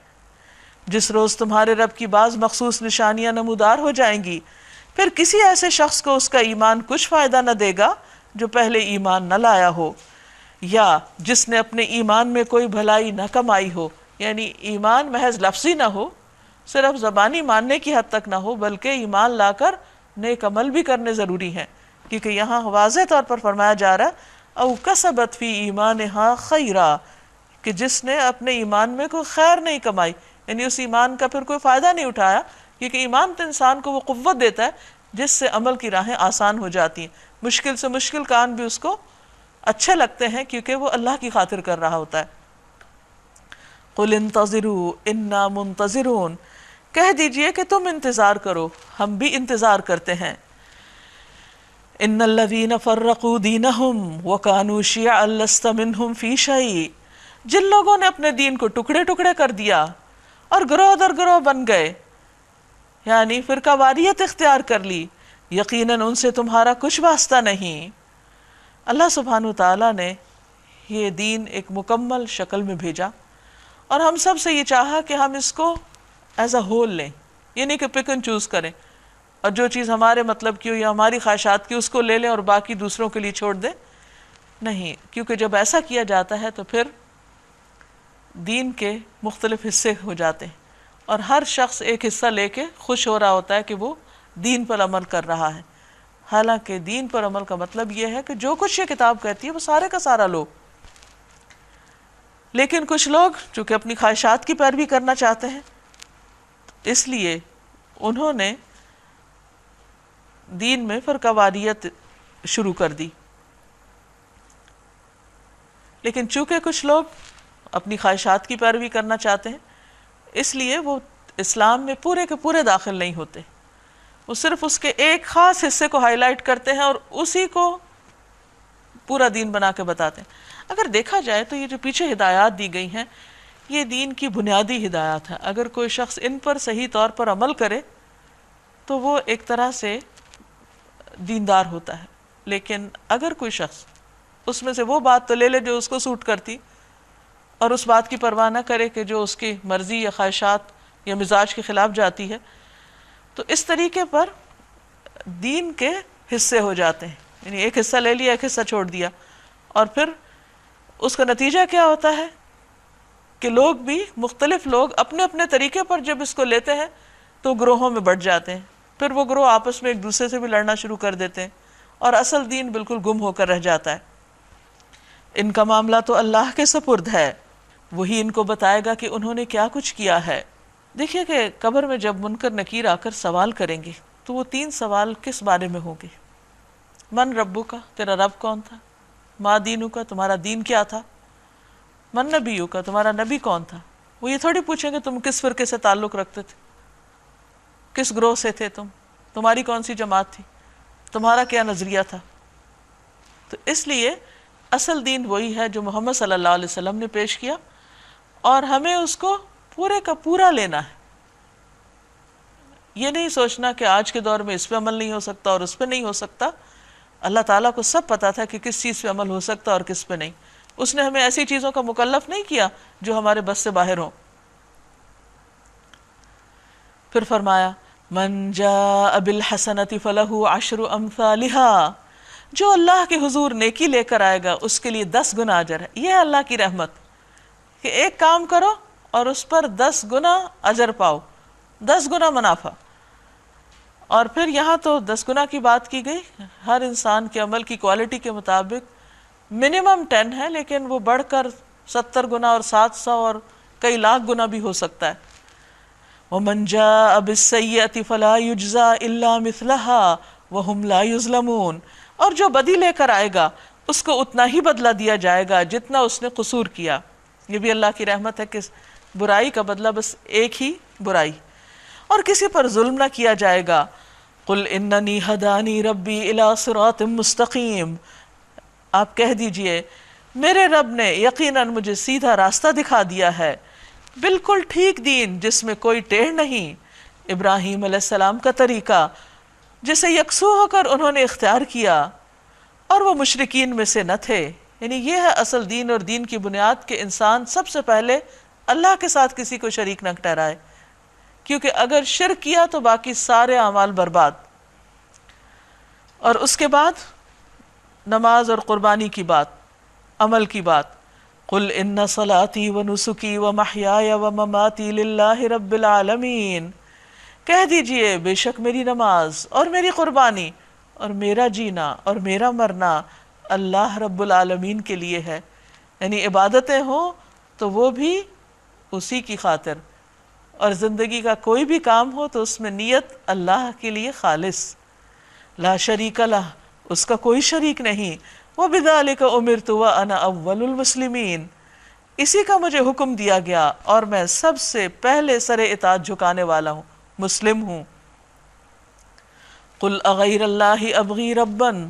جس روز تمہارے رب کی بعض مخصوص نشانیاں نمودار ہو جائیں گی، پھر کسی ایسے شخص کو اس کا ایمان کچھ فائدہ نہ دے گا جو پہلے ایمان نہ لایا ہو، یا جس نے اپنے ایمان میں کوئی بھلائی نہ کمائی ہو. یعنی ایمان محض لفظی نہ ہو، صرف زبانی ماننے کی حد تک نہ ہو، بلکہ ایمان لا کر نیک عمل بھی کرنے ضروری ہیں. کیونکہ یہاں واضح طور پر فرمایا جا رہا ہے او کسبت فی ایمانہا خیرا، کہ جس نے اپنے ایمان میں کوئی خیر نہیں کمائی، یعنی اس ایمان کا پھر کوئی فائدہ نہیں اٹھایا. کیونکہ ایمان تو انسان کو وہ قوت دیتا ہے جس سے عمل کی راہیں آسان ہو جاتی ہیں. مشکل سے مشکل کام بھی اس کو اچھے لگتے ہیں کیونکہ وہ اللہ کی خاطر کر رہا ہوتا ہے. قل انتظروا انا منتظرون، کہہ دیجئے کہ تم انتظار کرو، ہم بھی انتظار کرتے ہیں. ان الذین فرقوا دینہم وکانوا شیعا لست منہم فی شیء، جن لوگوں نے اپنے دین کو ٹکڑے ٹکڑے کر دیا اور گروہ در گروہ بن گئے، یعنی فرقہ واریت اختیار کر لی، یقیناً ان سے تمہارا کچھ واسطہ نہیں. اللہ سبحانہ وتعالیٰ نے یہ دین ایک مکمل شکل میں بھیجا، اور ہم سب سے یہ چاہا کہ ہم اس کو ایز اے ہول لیں، یہ نہیں کہ پک اینڈ چوز کریں اور جو چیز ہمارے مطلب کی ہو یا ہماری خواہشات کی اس کو لے لیں اور باقی دوسروں کے لیے چھوڑ دیں. نہیں، کیونکہ جب ایسا کیا جاتا ہے تو پھر دین کے مختلف حصے ہو جاتے ہیں اور ہر شخص ایک حصہ لے کے خوش ہو رہا ہوتا ہے کہ وہ دین پر عمل کر رہا ہے. حالانکہ دین پر عمل کا مطلب یہ ہے کہ جو کچھ یہ کتاب کہتی ہے وہ سارے کا سارا لو. لیکن کچھ لوگ چونکہ اپنی خواہشات کی پیروی کرنا چاہتے ہیں، اس لیے انہوں نے دین میں فرقہ واریت شروع کر دی. لیکن چونکہ کچھ لوگ اپنی خواہشات کی پیروی کرنا چاہتے ہیں، اس لیے وہ اسلام میں پورے کے پورے داخل نہیں ہوتے. وہ صرف اس کے ایک خاص حصے کو ہائی لائٹ کرتے ہیں اور اسی کو پورا دین بنا کے بتاتے ہیں. اگر دیکھا جائے تو یہ جو پیچھے ہدایات دی گئی ہیں یہ دین کی بنیادی ہدایات ہیں. اگر کوئی شخص ان پر صحیح طور پر عمل کرے تو وہ ایک طرح سے دیندار ہوتا ہے. لیکن اگر کوئی شخص اس میں سے وہ بات تو لے لے جو اس کو سوٹ کرتی اور اس بات کی پرواہ نہ کرے کہ جو اس کی مرضی یا خواہشات یا مزاج کے خلاف جاتی ہے، تو اس طریقے پر دین کے حصے ہو جاتے ہیں. یعنی ایک حصہ لے لیا، ایک حصہ چھوڑ دیا، اور پھر اس کا نتیجہ کیا ہوتا ہے کہ لوگ بھی مختلف لوگ اپنے اپنے طریقے پر جب اس کو لیتے ہیں تو گروہوں میں بٹ جاتے ہیں. پھر وہ گروہ آپس میں ایک دوسرے سے بھی لڑنا شروع کر دیتے ہیں اور اصل دین بالکل گم ہو کر رہ جاتا ہے. ان کا معاملہ تو اللہ کے سپرد ہے، وہی ان کو بتائے گا کہ انہوں نے کیا کچھ کیا ہے. دیکھیے کہ قبر میں جب منکر نکیر آ کر سوال کریں گے تو وہ 3 سوال کس بارے میں ہوں گے؟ من ربو کا، تیرا رب کون تھا؟ ما دینو کا، تمہارا دین کیا تھا؟ من نبیو کا، تمہارا نبی کون تھا؟ وہ یہ تھوڑی پوچھیں گے تم کس فرقے سے تعلق رکھتے تھے، کس گروہ سے تھے تم، تمہاری کون سی جماعت تھی، تمہارا کیا نظریہ تھا. تو اس لیے اصل دین وہی ہے جو محمد صلی اللہ علیہ وسلم نے پیش کیا، اور ہمیں اس کو پورے کا پورا لینا ہے. یہ نہیں سوچنا کہ آج کے دور میں اس پہ عمل نہیں ہو سکتا اور اس پہ نہیں ہو سکتا. اللہ تعالیٰ کو سب پتا تھا کہ کس چیز پہ عمل ہو سکتا اور کس پہ نہیں. اس نے ہمیں ایسی چیزوں کا مکلف نہیں کیا جو ہمارے بس سے باہر ہوں. پھر فرمایا من جاء بالحسنۃ فلہ عشر امثالها، جو اللہ کے حضور نیکی لے کر آئے گا اس کے لیے 10 گنا اجر ہے. یہ ہے اللہ کی رحمت کہ ایک کام کرو اور اس پر 10 گنا اجر پاؤ، 10 گنا منافع. اور پھر یہاں تو 10 گنا کی بات کی گئی، ہر انسان کے عمل کی کوالٹی کے مطابق منیمم 10 ہے، لیکن وہ بڑھ کر 70 گنا اور 700 اور کئی لاکھ گنا بھی ہو سکتا ہے. وَمَنْ جَاءَ بِالسَّيِّئَةِ فَلَا يُجْزَى إِلَّا مِثْلَهَا وَهُمْ لَا يُظْلَمُونَ، اور جو بدی لے کر آئے گا اس کو اتنا ہی بدلہ دیا جائے گا جتنا اس نے قصور کیا. یہ بھی اللہ کی رحمت ہے کہ برائی کا بدلہ بس ایک ہی برائی، اور کسی پر ظلم نہ کیا جائے گا. قُلْ إِنَّنِي هَدَانِي رَبِّي إِلَىٰ صِرَاطٍ مُسْتَقِيمٍ، آپ کہہ دیجئے میرے رب نے یقیناً مجھے سیدھا راستہ دکھا دیا ہے، بالکل ٹھیک دین جس میں کوئی ٹیڑھ نہیں، ابراہیم علیہ السلام کا طریقہ جسے یکسو ہو کر انہوں نے اختیار کیا اور وہ مشرکین میں سے نہ تھے. یعنی یہ ہے اصل دین اور دین کی بنیاد کہ انسان سب سے پہلے اللہ کے ساتھ کسی کو شریک نہ ٹھہرائے، کیونکہ اگر شرک کیا تو باقی سارے اعمال برباد. اور اس کے بعد نماز اور قربانی کی بات، عمل کی بات. قل ان صلاتي ونسكي ومحياي ومماتي لله رب العالمین، کہہ دیجئے بے شک میری نماز اور میری قربانی اور میرا جینا اور میرا مرنا اللہ رب العالمین کے لیے ہے. یعنی عبادتیں ہوں تو وہ بھی اسی کی خاطر، اور زندگی کا کوئی بھی کام ہو تو اس میں نیت اللہ کے لیے خالص. لا شریک لہ، اس کا کوئی شریک نہیں. وَبِذَلِكَ أُمِرْتُ وَأَنَا أَوَّلُ الْمُسْلِمِينَ، اسی کا مجھے حکم دیا گیا اور میں سب سے پہلے سر اطاعت جھکانے والا ہوں، مسلم ہوں. قُلْ أَغَيْرَ اللَّهِ أَبْغِي رَبًّا،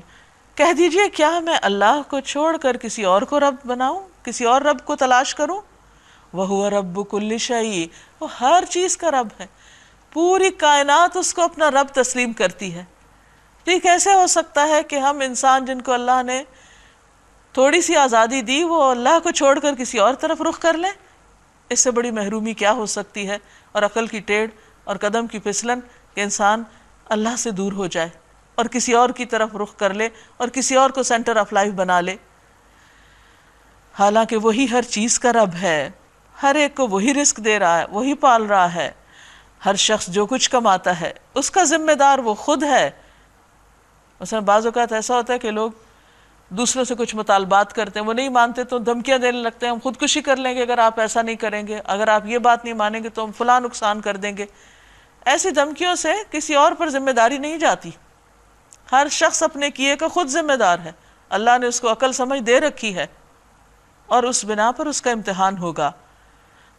کہہ دیجئے کیا میں اللہ کو چھوڑ کر کسی اور کو رب بناؤں، کسی اور رب کو تلاش کروں. وَهُوَ رَبُّ كُلِّ شَيْءٍ، وہ ہر چیز کا رب ہے، پوری کائنات اس کو اپنا رب تسلیم کرتی ہے. تو یہ کیسے ہو سکتا ہے کہ ہم انسان جن کو اللہ نے تھوڑی سی آزادی دی وہ اللہ کو چھوڑ کر کسی اور طرف رخ کر لیں؟ اس سے بڑی محرومی کیا ہو سکتی ہے، اور عقل کی ٹیڑھ اور قدم کی پھسلن کہ انسان اللہ سے دور ہو جائے اور کسی اور کی طرف رخ کر لے اور کسی اور کو سینٹر آف لائف بنا لے. حالانکہ وہی ہر چیز کا رب ہے، ہر ایک کو وہی رزق دے رہا ہے، وہی پال رہا ہے. ہر شخص جو کچھ کماتا ہے اس کا ذمہ دار وہ خود ہے. مثلا بعض اوقات ایسا ہوتا ہے کہ لوگ دوسروں سے کچھ مطالبات کرتے ہیں، وہ نہیں مانتے تو دھمکیاں دینے لگتے ہیں، ہم خودکشی کر لیں گے اگر آپ ایسا نہیں کریں گے، اگر آپ یہ بات نہیں مانیں گے تو ہم فلاں نقصان کر دیں گے. ایسی دھمکیوں سے کسی اور پر ذمہ داری نہیں جاتی. ہر شخص اپنے کیے کا خود ذمہ دار ہے. اللہ نے اس کو عقل سمجھ دے رکھی ہے اور اس بنا پر اس کا امتحان ہوگا.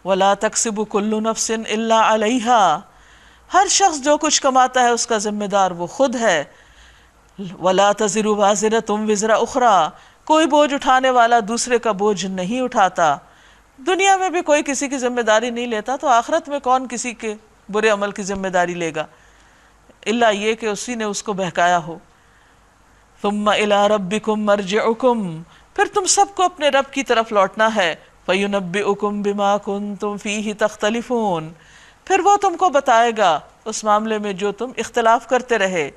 وَلَا تَكْسِبُ كُلُّ نَفْسٍ إِلَّا عَلَيْهَا، ہر شخص جو کچھ کماتا ہے اس کا ذمہ دار وہ خود ہے. وَلَا تَزِرُ وَازِرَةٌ وِزْرَ أُخْرَىٰ، کوئی بوجھ اٹھانے والا دوسرے کا بوجھ نہیں اٹھاتا. دنیا میں بھی کوئی کسی کی ذمہ داری نہیں لیتا تو آخرت میں کون کسی کے برے عمل کی ذمہ داری لے گا، الا یہ کہ اسی نے اس کو بہکایا ہو. ثُمَّ إِلَىٰ رَبِّكُمْ مَرْجِعُكُمْ، پھر تم سب کو اپنے رب کی طرف لوٹنا ہے. فَيُنَبِّئُكُمْ بِمَا كُنتُمْ فِيهِ تَخْتَلِفُونَ، پھر وہ تم کو بتائے گا اس معاملے میں جو تم اختلاف کرتے رہے.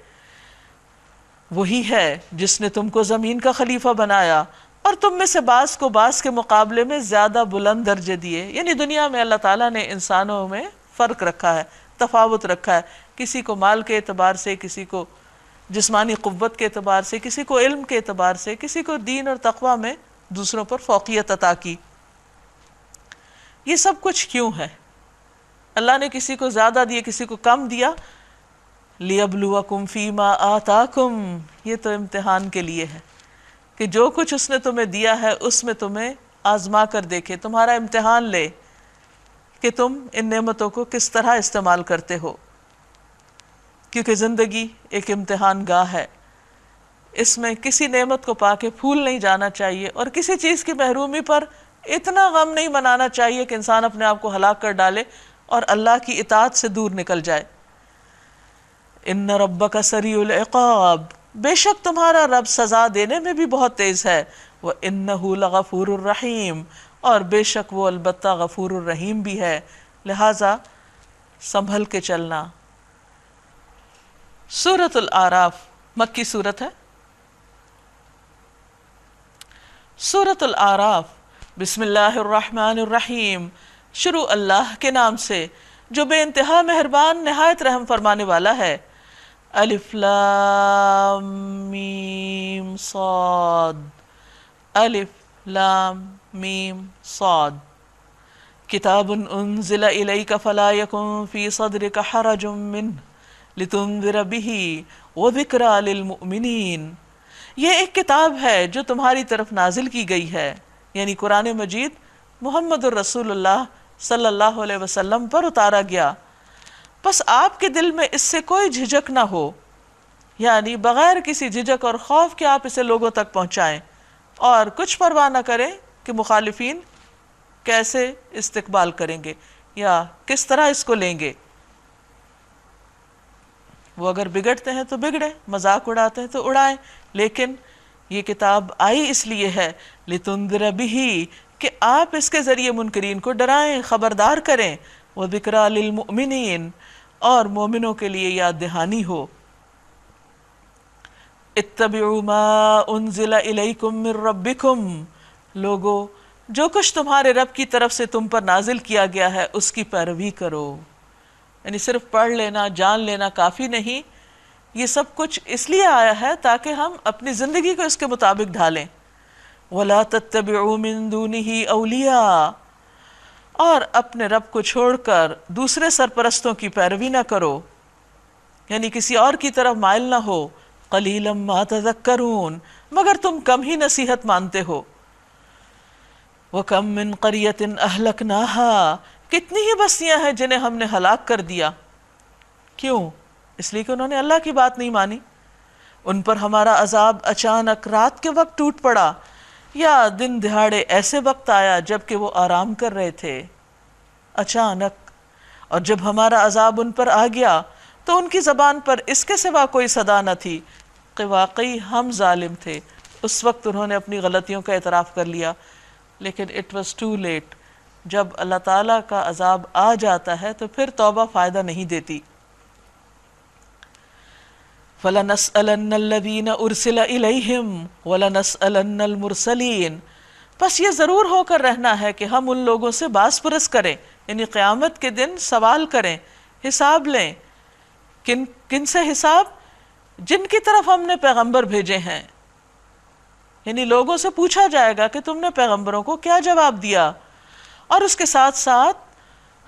وہی ہے جس نے تم کو زمین کا خلیفہ بنایا اور تم میں سے بعض کو بعض کے مقابلے میں زیادہ بلند درجے دیے. یعنی دنیا میں اللہ تعالیٰ نے انسانوں میں فرق رکھا ہے، تفاوت رکھا ہے، کسی کو مال کے اعتبار سے، کسی کو جسمانی قوت کے اعتبار سے، کسی کو علم کے اعتبار سے، کسی کو دین اور تقوی میں دوسروں پر فوقیت عطا کی. یہ سب کچھ کیوں ہے؟ اللہ نے کسی کو زیادہ دیا کسی کو کم دیا. لِيَبْلُوَكُمْ فِي مَا آتَاكُمْ، یہ تو امتحان کے لیے ہے کہ جو کچھ اس نے تمہیں دیا ہے اس میں تمہیں آزما کر دیکھے، تمہارا امتحان لے کہ تم ان نعمتوں کو کس طرح استعمال کرتے ہو. کیونکہ زندگی ایک امتحان گاہ ہے، اس میں کسی نعمت کو پا کے پھول نہیں جانا چاہیے اور کسی چیز کی محرومی پر اتنا غم نہیں منانا چاہیے کہ انسان اپنے آپ کو ہلاک کر ڈالے اور اللہ کی اطاعت سے دور نکل جائے. ان ربک سریع العقاب، بے شک تمہارا رب سزا دینے میں بھی بہت تیز ہے. وَإِنَّهُ لَغَفُورٌ الرحیم، اور بے شک وہ البتہ غفور الرحیم بھی ہے. لہٰذا سنبھل کے چلنا، سورۃ الاعراف مکی سورت ہے۔ سورۃ الاعراف بسم اللہ الرحمن الرحیم، شروع اللہ کے نام سے جو بے انتہا مہربان نہایت رحم فرمانے والا ہے۔ الف لام میم صاد، الف لام میم صاد، کتاب انزل الیک فلا یکن فی صدرک حرج منہ لتنذر بہ وذکریٰ للمؤمنین۔ یہ ایک کتاب ہے جو تمہاری طرف نازل کی گئی ہے، یعنی قرآن مجید محمد الرسول اللہ صلی اللہ علیہ وسلم پر اتارا گیا، پس آپ کے دل میں اس سے کوئی جھجک نہ ہو، یعنی بغیر کسی جھجک اور خوف کہ آپ اسے لوگوں تک پہنچائیں، اور کچھ پرواہ نہ کریں کہ مخالفین کیسے استقبال کریں گے یا کس طرح اس کو لیں گے۔ وہ اگر بگڑتے ہیں تو بگڑیں، مذاق اڑاتے ہیں تو اڑائیں، لیکن یہ کتاب آئی اس لیے ہے لتنذر بہ، کہ آپ اس کے ذریعے منکرین کو ڈرائیں، خبردار کریں، وذکریٰ للمؤمنین، اور مومنوں کے لیے یاد دہانی ہو۔ اتبعوا ما انزل الیکم من ربکم، لوگو جو کچھ تمہارے رب کی طرف سے تم پر نازل کیا گیا ہے اس کی پیروی کرو، یعنی صرف پڑھ لینا جان لینا کافی نہیں، یہ سب کچھ اس لیے آیا ہے تاکہ ہم اپنی زندگی کو اس کے مطابق ڈھالیں۔ وَلَا تَتَّبِعُوا مِن دُونِهِ أَوْلِيَاءَ، اور اپنے رب کو چھوڑ کر دوسرے سرپرستوں کی پیروی نہ کرو، یعنی کسی اور کی طرف مائل نہ ہو۔ قَلِيلًا مَا تَذَكَّرُونَ، مگر تم کم ہی نصیحت مانتے ہو۔ وَكَم مِّن قَرْيَةٍ أَهْلَكْنَاهَا، کتنی ہی بستیاں ہیں جنہیں ہم نے ہلاک کر دیا، کیوں؟ اس لیے کہ انہوں نے اللہ کی بات نہیں مانی۔ ان پر ہمارا عذاب اچانک رات کے وقت ٹوٹ پڑا، یا دن دہاڑے ایسے وقت آیا جب کہ وہ آرام کر رہے تھے، اچانک، اور جب ہمارا عذاب ان پر آ گیا تو ان کی زبان پر اس کے سوا کوئی صدا نہ تھی کہ واقعی ہم ظالم تھے۔ اس وقت انہوں نے اپنی غلطیوں کا اعتراف کر لیا، لیکن اٹ واز ٹو لیٹ، جب اللہ تعالیٰ کا عذاب آ جاتا ہے تو پھر توبہ فائدہ نہیں دیتی۔ فَلَنَسْأَلَنَّ الَّذِينَ أُرْسِلَ إِلَيْهِمْ وَلَنَسْأَلَنَّ الْمُرْسَلِينَ، پس یہ ضرور ہو کر رہنا ہے کہ ہم ان لوگوں سے باز پرس کریں، یعنی قیامت کے دن سوال کریں، حساب لیں۔ کن سے حساب؟ جن کی طرف ہم نے پیغمبر بھیجے ہیں، یعنی لوگوں سے پوچھا جائے گا کہ تم نے پیغمبروں کو کیا جواب دیا، اور اس کے ساتھ ساتھ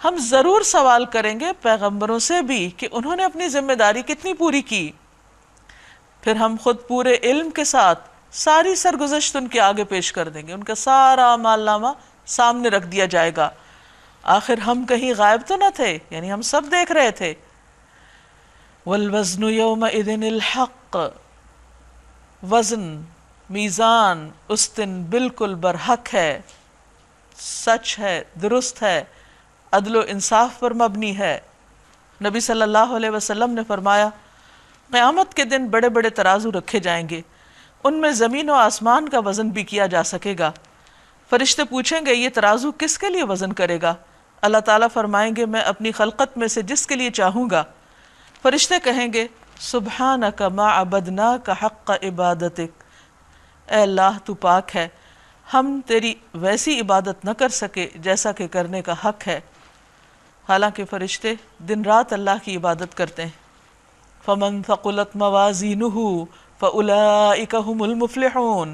ہم ضرور سوال کریں گے پیغمبروں سے بھی کہ انہوں نے اپنی ذمہ داری کتنی پوری کی۔ پھر ہم خود پورے علم کے ساتھ ساری سرگزشت ان کے آگے پیش کر دیں گے، ان کا سارا اعمال نامہ سامنے رکھ دیا جائے گا۔ آخر ہم کہیں غائب تو نہ تھے، یعنی ہم سب دیکھ رہے تھے۔ وَالْوَزْنُ يَوْمَئِذٍ الْحَقُّ، وزن، میزان اس دن بالکل برحق ہے، سچ ہے، درست ہے، عدل و انصاف پر مبنی ہے۔ نبی صلی اللہ علیہ وسلم نے فرمایا، قیامت کے دن بڑے بڑے ترازو رکھے جائیں گے، ان میں زمین و آسمان کا وزن بھی کیا جا سکے گا۔ فرشتے پوچھیں گے یہ ترازو کس کے لیے وزن کرے گا؟ اللہ تعالیٰ فرمائیں گے میں اپنی خلقت میں سے جس کے لیے چاہوں گا۔ فرشتے کہیں گے سبحانک ما عبدناک حق عبادتک، اے اللہ تو پاک ہے، ہم تیری ویسی عبادت نہ کر سکے جیسا کہ کرنے کا حق ہے۔ حالانکہ فرشتے دن رات اللہ کی عبادت کرتے ہیں۔ فَمَن ثَقُلَتْ مَوَازِينُهُ فَأُولَئِكَ هُمُ الْمُفْلِحُونَ،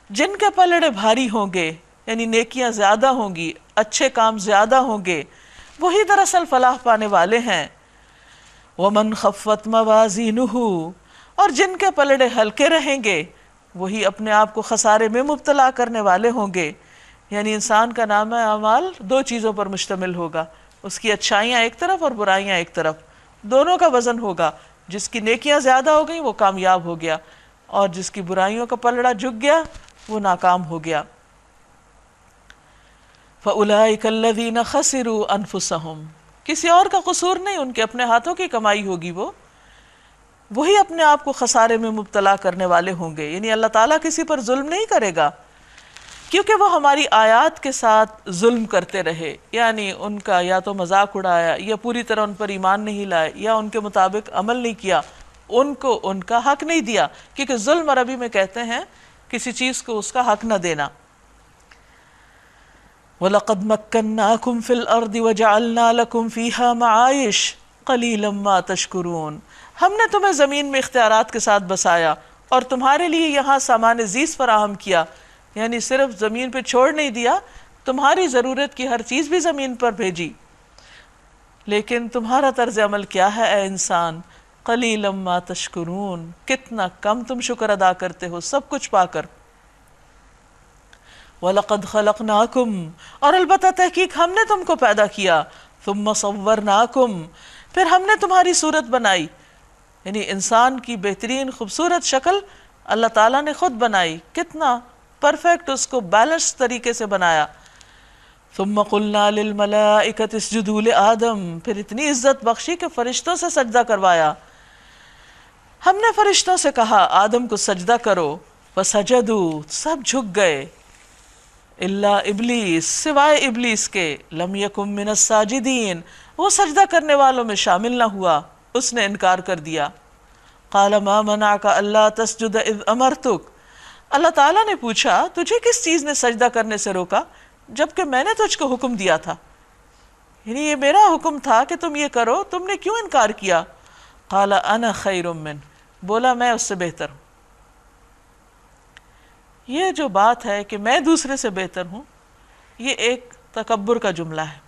جن کے پلڑے بھاری ہوں گے، یعنی نیکیاں زیادہ ہوں گی، اچھے کام زیادہ ہوں گے، وہی دراصل فلاح پانے والے ہیں۔ وَمَنْ خَفَّتْ مَوَازِينُهُ، اور جن کے پلڑے ہلکے رہیں گے وہی اپنے آپ کو خسارے میں مبتلا کرنے والے ہوں گے۔ یعنی انسان کا نامہ اعمال دو چیزوں پر مشتمل ہوگا، اس کی اچھائیاں ایک طرف اور برائیاں ایک طرف، دونوں کا وزن ہوگا۔ جس کی نیکیاں زیادہ ہو گئیں وہ کامیاب ہو گیا، اور جس کی برائیوں کا پلڑا جھک گیا وہ ناکام ہو گیا۔ فَأُولَئِكَ الَّذِينَ خَسِرُوا أَنفُسَهُمْ، کسی اور کا قصور نہیں، ان کے اپنے ہاتھوں کی کمائی ہوگی، وہی اپنے آپ کو خسارے میں مبتلا کرنے والے ہوں گے، یعنی اللہ تعالیٰ کسی پر ظلم نہیں کرے گا۔ کیونکہ وہ ہماری آیات کے ساتھ ظلم کرتے رہے، یعنی ان کا یا تو مذاق اڑایا یا پوری طرح ان پر ایمان نہیں لائے یا ان کے مطابق عمل نہیں کیا، ان کو ان کا حق نہیں دیا، کیونکہ ظلم عربی میں کہتے ہیں کسی چیز کو اس کا حق نہ دینا۔ وَلَقَدْ مَكَّنَّاكُمْ فِي الْأَرْضِ وَجَعَلْنَا لَكُمْ فِيهَا مَعَائِشَ قَلِيلًا مَا تَشْكُرُونَ، ہم نے تمہیں زمین میں اختیارات کے ساتھ بسایا اور تمہارے لیے یہاں سامان زیست فراہم کیا، یعنی صرف زمین پہ چھوڑ نہیں دیا، تمہاری ضرورت کی ہر چیز بھی زمین پر بھیجی، لیکن تمہارا طرز عمل کیا ہے اے انسان، قلیلا ما تشکرون، کتنا کم تم شکر ادا کرتے ہو سب کچھ پا کر۔ وَلَقَدْ خَلَقْنَاكُمْ، اور البتہ تحقیق ہم نے تم کو پیدا کیا، ثُمَّ صَوَّرْنَاكُمْ، پھر ہم نے تمہاری صورت بنائی، یعنی انسان کی بہترین خوبصورت شکل اللہ تعالیٰ نے خود بنائی، کتنا پرفیکٹ اس کو بیلنس طریقے سے بنایا۔ ثُمَّ قُلْنَا لِلْمَلَائِكَةِ اسْجُدُوا لِآدَمَ، پھر اتنی عزت بخشی کہ فرشتوں سے سجدہ کروایا، ہم نے فرشتوں سے کہا آدم کو سجدہ کرو، فَسَجَدُوا، سب جھک گئے، الا ابلیس، سوائے ابلیس کے، لم یکن من الساجدین، وہ سجدہ کرنے والوں میں شامل نہ ہوا، اس نے انکار کر دیا۔ قال ما منعک الا تسجد اذ امرتک، اللہ تعالیٰ نے پوچھا تجھے کس چیز نے سجدہ کرنے سے روکا جبکہ میں نے تجھ کو حکم دیا تھا، یعنی یہ میرا حکم تھا کہ تم یہ کرو، تم نے کیوں انکار کیا؟ قال انا خیر من، بولا میں اس سے بہتر ہوں۔ یہ جو بات ہے کہ میں دوسرے سے بہتر ہوں، یہ ایک تکبر کا جملہ ہے،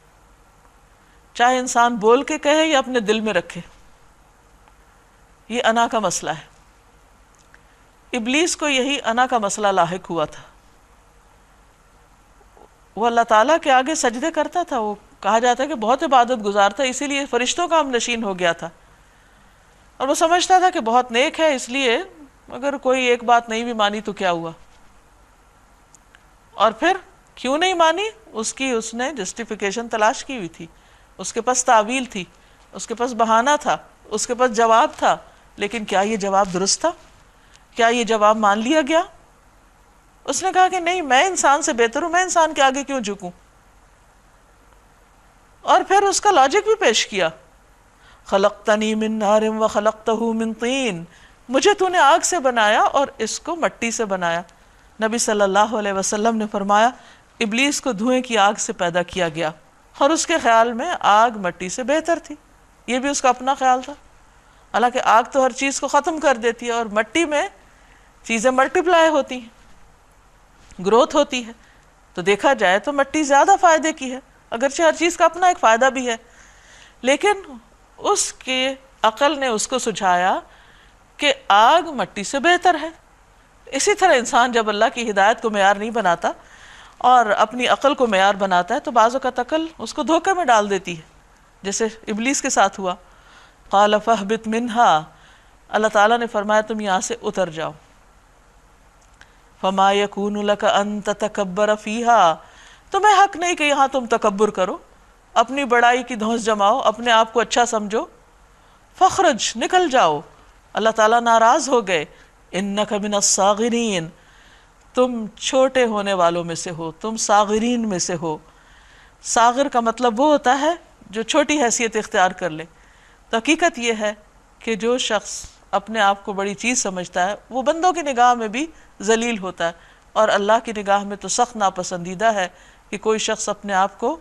چاہے انسان بول کے کہے یا اپنے دل میں رکھے، یہ انا کا مسئلہ ہے۔ ابلیس کو یہی انا کا مسئلہ لاحق ہوا تھا، وہ اللہ تعالیٰ کے آگے سجدے کرتا تھا، وہ کہا جاتا ہے کہ بہت عبادت گزار تھا، اسی لیے فرشتوں کا ہم نشین ہو گیا تھا، اور وہ سمجھتا تھا کہ بہت نیک ہے، اس لیے اگر کوئی ایک بات نہیں بھی مانی تو کیا ہوا، اور پھر کیوں نہیں مانی اس نے جسٹیفیکیشن تلاش کی ہوئی تھی، اس کے پاس تعویل تھی، اس کے پاس بہانہ تھا، اس کے پاس جواب تھا، لیکن کیا یہ جواب درست تھا؟ کیا یہ جواب مان لیا گیا؟ اس نے کہا کہ نہیں، میں انسان سے بہتر ہوں، میں انسان کے آگے کیوں جھکوں؟ اور پھر اس کا لاجک بھی پیش کیا، خلقتنی من نار وخلقتہ من طین، مجھے تو نے آگ سے بنایا اور اس کو مٹی سے بنایا۔ نبی صلی اللہ علیہ وسلم نے فرمایا ابلیس کو دھوئیں کی آگ سے پیدا کیا گیا، اور اس کے خیال میں آگ مٹی سے بہتر تھی، یہ بھی اس کا اپنا خیال تھا، حالانکہ آگ تو ہر چیز کو ختم کر دیتی ہے اور مٹی میں چیزیں ملٹیپلائی ہوتی ہیں، گروتھ ہوتی ہے، تو دیکھا جائے تو مٹی زیادہ فائدے کی ہے، اگرچہ ہر چیز کا اپنا ایک فائدہ بھی ہے، لیکن اس کے عقل نے اس کو سجھایا کہ آگ مٹی سے بہتر ہے۔ اسی طرح انسان جب اللہ کی ہدایت کو معیار نہیں بناتا اور اپنی عقل کو معیار بناتا ہے تو بعض اوقات عقل اس کو دھوکے میں ڈال دیتی ہے، جیسے ابلیس کے ساتھ ہوا۔ قال فاہبط منہا، اللہ تعالیٰ نے فرمایا تم یہاں سے اتر جاؤ، فما یکون لک ان تتکبر فیہا، تمہیں حق نہیں کہ یہاں تم تکبر کرو، اپنی بڑائی کی دھونس جماؤ، اپنے آپ کو اچھا سمجھو، فخرج، نکل جاؤ۔ اللہ تعالیٰ ناراض ہو گئے، انک من الصاغرین، تم چھوٹے ہونے والوں میں سے ہو، تم صاغرین میں سے ہو۔ صاغر کا مطلب وہ ہوتا ہے جو چھوٹی حیثیت اختیار کر لے، تو حقیقت یہ ہے کہ جو شخص اپنے آپ کو بڑی چیز سمجھتا ہے وہ بندوں کی نگاہ میں بھی ذلیل ہوتا ہے، اور اللہ کی نگاہ میں تو سخت ناپسندیدہ ہے کہ کوئی شخص اپنے آپ کو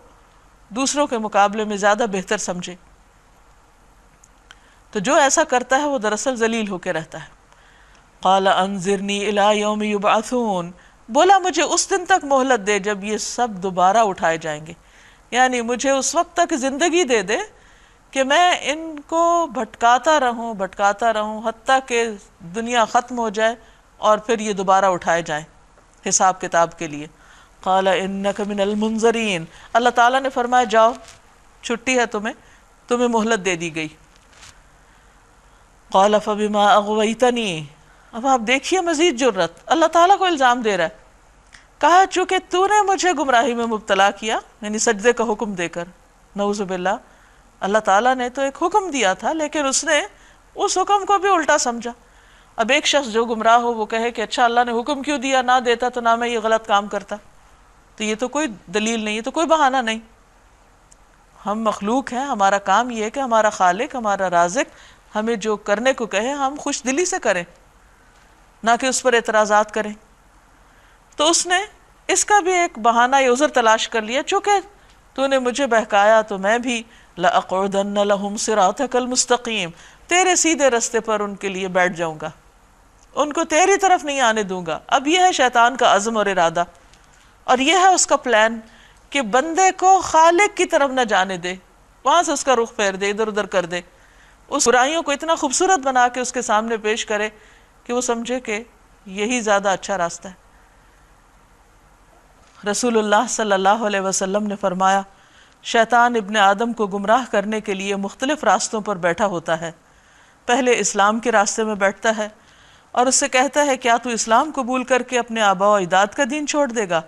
دوسروں کے مقابلے میں زیادہ بہتر سمجھے، تو جو ایسا کرتا ہے وہ دراصل ذلیل ہو کے رہتا ہے۔ قال انظرنی الی یوم یبعثون، بولا مجھے اس دن تک مہلت دے جب یہ سب دوبارہ اٹھائے جائیں گے، یعنی مجھے اس وقت تک زندگی دے دے کہ میں ان کو بھٹکاتا رہوں حتیٰ کہ دنیا ختم ہو جائے اور پھر یہ دوبارہ اٹھائے جائیں حساب کتاب کے لیے۔ قال انک من المنظرین، اللہ تعالیٰ نے فرمایا جاؤ، چھٹی ہے تمہیں مہلت دے دی گئی۔ قال فبما اغویتنی، اب آپ دیکھیے مزید جرت، اللہ تعالیٰ کو الزام دے رہا ہے، کہا چونکہ تو نے مجھے گمراہی میں مبتلا کیا، یعنی سجدے کا حکم دے کر، نعوذ باللہ، اللہ تعالیٰ نے تو ایک حکم دیا تھا لیکن اس نے اس حکم کو بھی الٹا سمجھا۔ اب ایک شخص جو گمراہ ہو وہ کہے کہ اچھا اللہ نے حکم کیوں دیا، نہ دیتا تو نہ میں یہ غلط کام کرتا، تو یہ تو کوئی دلیل نہیں، یہ تو کوئی بہانہ نہیں. ہم مخلوق ہیں، ہمارا کام یہ ہے کہ ہمارا خالق، ہمارا رازق ہمیں جو کرنے کو کہے ہم خوش دلی سے کریں، نہ کہ اس پر اعتراضات کریں. تو اس نے اس کا بھی ایک بہانہ یا عذر تلاش کر لیا، چونکہ تو نے مجھے بہکایا تو میں بھی لَأَقْعُدَنَّ لَهُمْ صِرَاطَكَ الْمُسْتَقِيمَ، تیرے سیدھے رستے پر ان کے لیے بیٹھ جاؤں گا، ان کو تیری طرف نہیں آنے دوں گا. اب یہ ہے شیطان کا عزم اور ارادہ، اور یہ ہے اس کا پلان کہ بندے کو خالق کی طرف نہ جانے دے، وہاں سے اس کا رخ پھیر دے، ادھر ادھر کر دے، اس برائیوں کو اتنا خوبصورت بنا کے اس کے سامنے پیش کرے کہ وہ سمجھے کہ یہی زیادہ اچھا راستہ ہے. رسول اللہ صلی اللہ علیہ وسلم نے فرمایا، شیطان ابن آدم کو گمراہ کرنے کے لیے مختلف راستوں پر بیٹھا ہوتا ہے. پہلے اسلام کے راستے میں بیٹھتا ہے اور اس سے کہتا ہے کیا تو اسلام قبول کر کے اپنے آباء و اجداد کا دین چھوڑ دے گا؟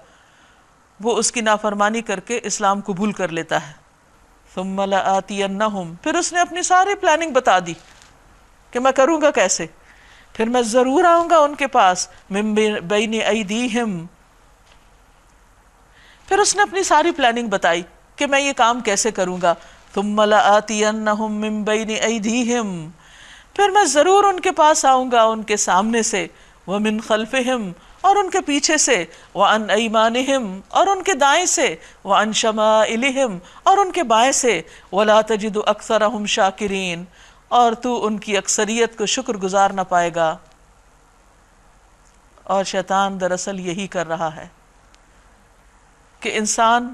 وہ اس کی نافرمانی کر کے اسلام قبول کر لیتا ہے. ثم لآتینہم، پھر اس نے اپنی ساری پلاننگ بتا دی کہ میں کروں گا کیسے، پھر میں ضرور آؤں گا ان کے پاس، من بین ایدیہم، پھر اس نے اپنی ساری پلاننگ بتائی کہ میں یہ کام کیسے کروں گا. ثم لآتینہم من بین ایدیہم، پھر میں ضرور ان کے پاس آؤں گا ان کے سامنے سے، ومن خلفہم، اور ان کے پیچھے سے، وعن ایمانہم، اور ان کے دائیں سے، وعن شمائلہم، اور ان کے بائیں سے، ولا تجد اکثرہم شاکرین، اور تو ان کی اکثریت کو شکر گزار نہ پائے گا. اور شیطان دراصل یہی کر رہا ہے کہ انسان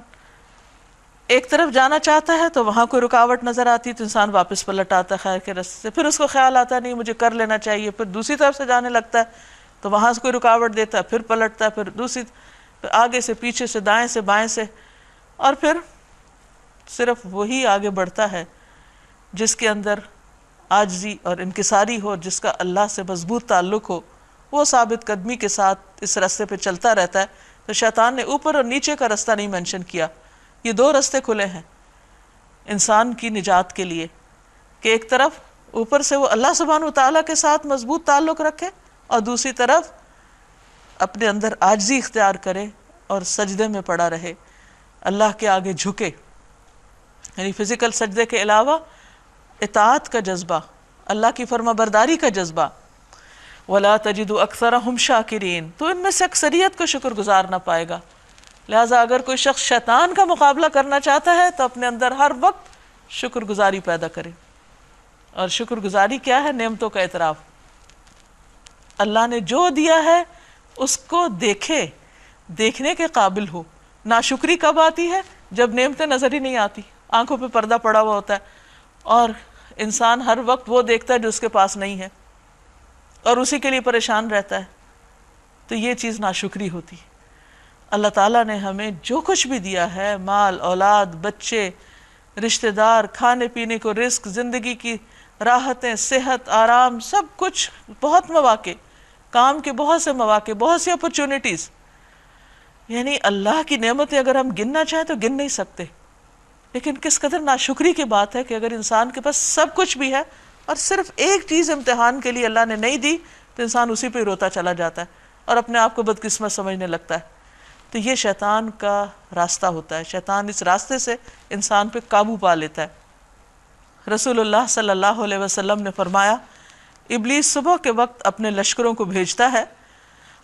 ایک طرف جانا چاہتا ہے تو وہاں کوئی رکاوٹ نظر آتی تو انسان واپس پلٹ آتا ہے خیر کے راستے سے، پھر اس کو خیال آتا ہے نہیں مجھے کر لینا چاہیے، پھر دوسری طرف سے جانے لگتا ہے تو وہاں سے کوئی رکاوٹ دیتا ہے، پھر پلٹتا ہے، پھر دوسری آگے سے، پیچھے سے، دائیں سے، بائیں سے، اور پھر صرف وہی آگے بڑھتا ہے جس کے اندر عاجزی اور انکساری ہو، جس کا اللہ سے مضبوط تعلق ہو، وہ ثابت قدمی کے ساتھ اس راستے پہ چلتا رہتا ہے. تو شیطان نے اوپر اور نیچے کا راستہ نہیں مینشن کیا، یہ دو راستے کھلے ہیں انسان کی نجات کے لیے، کہ ایک طرف اوپر سے وہ اللہ سبحانہ وتعالیٰ کے ساتھ مضبوط تعلق رکھے، اور دوسری طرف اپنے اندر عاجزی اختیار کرے اور سجدے میں پڑا رہے، اللہ کے آگے جھکے. یعنی فزیکل سجدے کے علاوہ اطاعت کا جذبہ، اللہ کی فرما برداری کا جذبہ. وَلَا تَجِدُ أَكْثَرَهُمْ شَاكِرِينَ، تو ان میں سے اکثریت کو شکر گزار نہ پائے گا. لہٰذا اگر کوئی شخص شیطان کا مقابلہ کرنا چاہتا ہے تو اپنے اندر ہر وقت شکر گزاری پیدا کرے. اور شکر گزاری کیا ہے؟ نعمتوں کا اعتراف. اللہ نے جو دیا ہے اس کو دیکھے، دیکھنے کے قابل ہو. ناشکری کب آتی ہے؟ جب نعمتیں نظر ہی نہیں آتی، آنکھوں پہ پردہ پڑا ہوا ہوتا ہے اور انسان ہر وقت وہ دیکھتا ہے جو اس کے پاس نہیں ہے اور اسی کے لیے پریشان رہتا ہے. تو یہ چیز ناشکری ہوتی. اللہ تعالیٰ نے ہمیں جو کچھ بھی دیا ہے، مال، اولاد، بچے، رشتہ دار، کھانے پینے کو رزق، زندگی کی راحتیں، صحت، آرام، سب کچھ، بہت مواقع، کام کے بہت سے مواقع، بہت سی اپرچونٹیز. یعنی اللہ کی نعمتیں اگر ہم گننا چاہیں تو گن نہیں سکتے. لیکن کس قدر ناشکری کی بات ہے کہ اگر انسان کے پاس سب کچھ بھی ہے اور صرف ایک چیز امتحان کے لیے اللہ نے نہیں دی تو انسان اسی پہ روتا چلا جاتا ہے اور اپنے آپ کو بدقسمت سمجھنے لگتا ہے. تو یہ شیطان کا راستہ ہوتا ہے. شیطان اس راستے سے انسان پہ قابو پا لیتا ہے. رسول اللہ صلی اللہ علیہ وسلم نے فرمایا، ابلیس صبح کے وقت اپنے لشکروں کو بھیجتا ہے